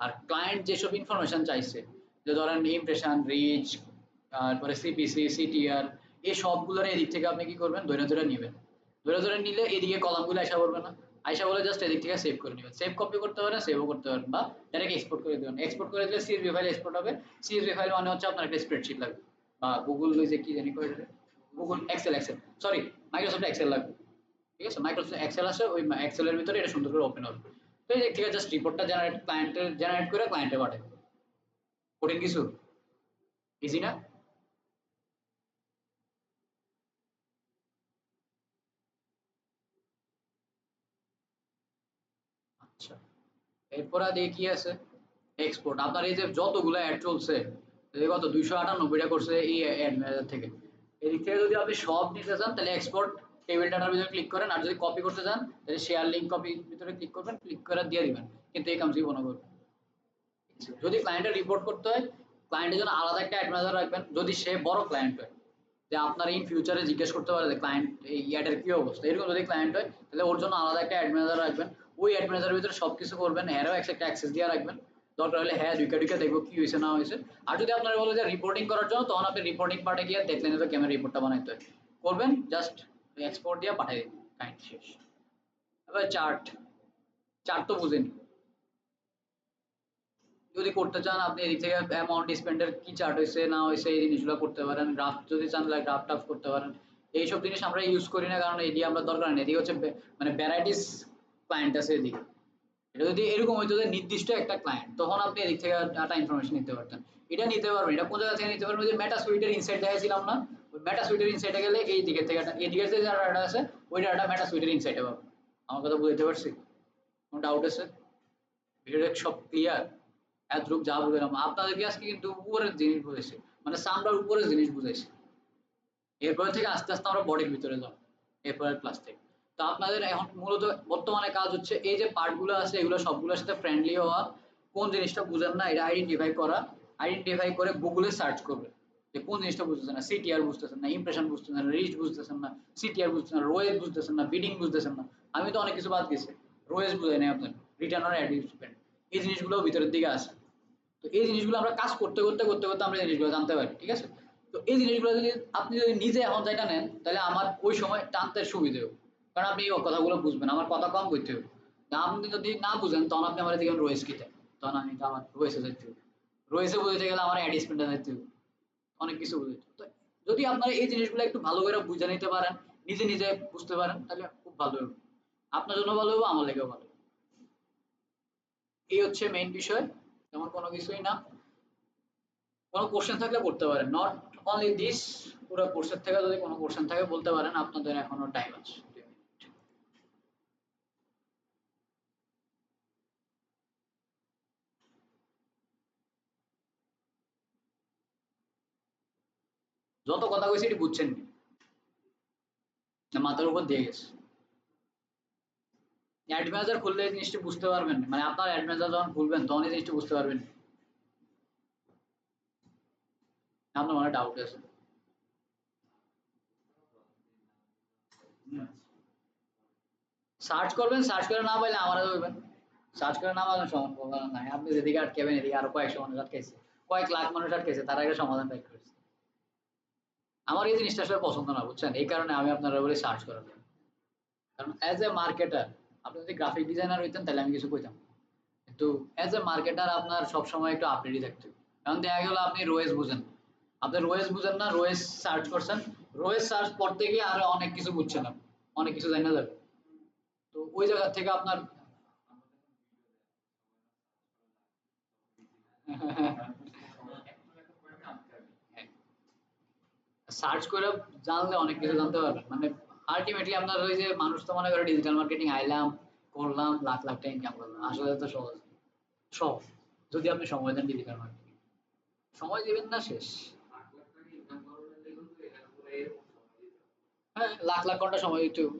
আর ক্লায়েন্ট যেসব ইনফরমেশন চাইছে, যে ধরেন ইমপ্রেশন, রিচ, তারপরে সিপিসি, সিটিআর, এই সবগুলোর এদিক থেকে আপনি কি করবেন, ধরে ধরে নিবেন। ধরে ধরে নিলে এদিকে কলামগুলো আইসা পড়বে না, আইসা বলে জাস্ট এদিক থেকে সেভ করে নেবেন। সেভ কপি করতে পারেন, সেভও করতে পারেন, বা ডাইরেক্ট এক্সপোর্ট করে দেবেন। এক্সপোর্ট করে দিলে সিএসভি ফাইল এক্সপোর্ট হবে। সিএসভি ফাইল মানে হচ্ছে আপনার একটা স্প্রেডশিট লাগবে, বা গুগল যে কি জানি করে, Google Excel sorry, Microsoft Excel লাগবে, ঠিক আছে? মাইক্রোসফট এক্সেল আছে, ওই এক্সেলের ভিতরে এটা সুন্দর করে ওপেন হবে। তো এই দিক থেকে জাস্ট রিপোর্টটা জেনারেট করে ক্লায়েন্টে পাঠাবে। কঠিন কিছু? ইজি না? আচ্ছা, এরপর আর দিয়ে কি আছে? এক্সপোর্ট। আপনার এই যে যতগুলো অ্যাড চলছে, এই কত 298টা করছে এই অ্যাড ম্যানেজার থেকে। এদিক থেকে যদি আপনি সব নিতে চান তাহলে এক্সপোর্ট টেবিল ডাটার ভিতরে ক্লিক করেন, আর যদি কপি করতে চান তাহলে শেয়ার লিঙ্ক কপি ভিতরে ক্লিক করবেন, ক্লিক করে দিয়ে দিবেন। কিন্তু এই কাম জীবনে করবেন। যদি ক্লায়েন্টের রিপোর্ট করতে হয়, ক্লায়েন্টের জন্য আলাদা একটা অ্যাড ম্যানেজার রাখবেন, যদি সে বড় ক্লায়েন্ট হয়, যে আপনার ইন ফিউচারে জিজ্ঞেস করতে পারে যে ক্লায়েন্ট এই অ্যাডের কি অবস্থা, এরকম যদি ক্লায়েন্ট হয় তাহলে ওর জন্য আলাদা একটা অ্যাড ম্যানেজার রাখবেন। ওই অ্যাড ম্যানেজারের ভিতরে সবকিছু করবেন, হ্যারও একটা অ্যাক্সেস দিয়ে রাখবেন। দরকার হলে হ্যাঁ ঢুকে ঢুকে দেখবো কি হয়েছে না হয়েছে। আর যদি আপনারা বলে যে রিপোর্টিং করার জন্য, তখন আপনি রিপোর্টিং পার্টে গিয়ে দেখলেন যে কেমন রিপোর্টটা বানাইতে হয়, করবেন জাস্ট এক্সপোর্ট দিয়ে পাঠিয়ে দিন, কাইন্ড শেষ। এবার চার্ট, চার্ট তো বুঝেনি। যদি করতে চান আপনি এদিক থেকে অ্যামাউন্ট স্পেন্ডের কি চার্ট হয়েছে না হয়েছে এই জিনিসগুলো করতে পারেন। গ্রাফ যদি চান তাহলে গ্রাফ টাফ করতে পারেন। এইসব জিনিস আমরা ইউজ করি না, কারণ এটি আমরা দরকার নেই। এদিকে হচ্ছে মানে ভ্যারাইটিস ক্লায়েন্ট আছে এদিকে। এটা যদি এরকম হইতো যে নির্দিষ্ট একটা ক্লায়েন্ট, তখন আপনি এদিক থেকে ডাটা ইনফরমেশন নিতে পারতেন। এটা নিতে পারবেন, এটা কোন জায়গা থেকে নিতে পারবেন? যে মেটা সুইটের ইনসাইট দেখাইছিলাম না, ওই মেটা সুইটের ইনসাইডে গেলে এই দিকের থেকে এই দিকের যে ডাটা আছে ওই ডাটা মেটা সুইটের ইনসাইডে পাবো। আমার কথা বুঝতে পারছি? কোনো ডাউট আছে? ভিডিওটা সব ক্লিয়ার? এতটুকু যা বুঝলাম আপনাদেরকে আজকে কিন্তু উপরের জিনিস বুঝাইছি, মানে চামড়ার উপরের জিনিস বুঝাইছি। এরপরে থেকে আস্তে আস্তে আমরা বডির ভিতরে যাব এরপরের ক্লাস থেকে। তো আপনাদের এখন মূলত বর্তমানে কাজ হচ্ছে এই যে পার্টগুলো আছে এগুলো সবগুলোর সাথে ফ্রেন্ডলি হওয়া, কোন জিনিসটা বুঝেন না এটা আইডেন্টিফাই করা, আইডেন্টিফাই করে গুগলে সার্চ করবে যে কোন জিনিসটা বুঝতেছেন না, সিটিআর বুঝতেছেন না, ইমপ্রেশন বুঝতেছেন না, রিচ বুঝতেছেন না, সিটিআর বুঝতেছেন না, রোয়েজ বুঝতেছেন না, বিডিং বুঝতেছেন না। আমি তো অনেক কিছু বাদ গেছি, রোয়েজ বুঝাই নাই আপনার, রিটার্ন অন অ্যাড স্পেন্ড, এই জিনিসগুলো ভিতরের দিকে আসে। তো এই জিনিসগুলো আমরা কাজ করতে করতে করতে করতে আমরা এই জিনিসগুলো জানতে পারি, ঠিক আছে? তো এই জিনিসগুলো যদি আপনি যদি নিজে এখন যাইটা নেন তাহলে আমার ওই সময় টানতে সুবিধে হবে, কারণ আপনি এই কথাগুলো বুঝবেন, আমার কথা কম করতে হবে। আপনি যদি না বুঝেন তখন আপনি আমার দিকে রয়েছে কিটা, তখন আমি তো আমার রয়েছে যাইতে হবে, রয়েছে বুঝতে গেলে আমার অ্যাড স্পেন্ডে যাইতে হবে, অনেক কিছু বুঝতে হবে। তো যদি আপনারা এই জিনিসগুলো একটু ভালো করে বুঝে নিতে পারেন, নিজে নিজে বুঝতে পারেন, তাহলে খুব ভালো হবে, আপনার জন্য ভালো হবে, আমার লেগেও ভালো হবে। এই হচ্ছে মেইন বিষয়, তেমন কোনো কিছুই না। কোনো কোশ্চেন থাকলে করতে পারেন, নট অনলি দিস, পুরো কোর্সের থেকে যদি কোনো কোশ্চেন থাকে বলতে পারেন, আপনাদের এখনো টাইম আছে 2 মিনিট। যত কথা কইছি এটি বুঝছেন কি না মাথার উপর দিয়ে গেছে? অ্যাড ম্যানেজার খুললে এই জিনিসটি বুঝতে পারবেন, মানে আপনার অ্যাড ম্যানেজার যখন খুলবেন তখন এই জিনিসটি বুঝতে পারবেন, আপনার মনে ডাউট আছে? সার্চ করবেন, সার্চ করে না পাইলে আমারও বলবেন, সার্চ করে না পাইলে সমাধান নাই, আপনি যেদিকে আটকাবেন এদিকে আরো কয়েকশো মানুষ আটকাইছে, কয়েক লাখ মানুষ আটকাইছে, তার আগে সমাধান বের করেছে। আমার এই জিনিসটা আসলে পছন্দ না, বুঝছেন? এই কারণে আমি আপনারা বলে সার্চ করার জন্য। কারণ অ্যাজ এ মার্কেটার আপনি যদি গ্রাফিক ডিজাইনার হইতেন তাহলে আমি কিছু কইতাম, কিন্তু অ্যাজ এ মার্কেটার আপনার সবসময় একটু আপডেটই থাকতে হবে। কারণ দেখা গেল আপনি রোয়েজ বুঝেন, আপনি রোয়েজ বুঝেন না, রোয়েজ সার্চ করছেন, রোয়েজ সার্চ করতে গিয়ে আরো অনেক কিছু বুঝছেন, আপনি অনেক কিছু জানা যাবে। তো ওই জায়গা থেকে আপনার সার্চ করে জানলে অনেক কিছু জানতে পারবেন, মানে আলটিমেটলি আপনার ওই যে মানুষ তো মনে করে ডিজিটাল মার্কেটিং আইলাম, করলাম, লাখ লাখ টাকা ইনকাম করলাম, আসলে তো সহজ সব, যদি আপনি সময় দেন ডিজিটাল মার্কেটিং, সময় দিবেন না শেষ। হ্যাঁ, লাখ লাখ ঘন্টা সময় দিতে হবে।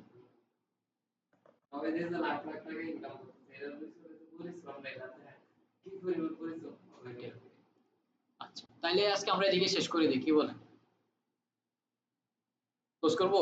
আচ্ছা, তাইলে আজকে আমরা এদিকে শেষ করে দিই, কি বলেন? ক্লোজ করবো?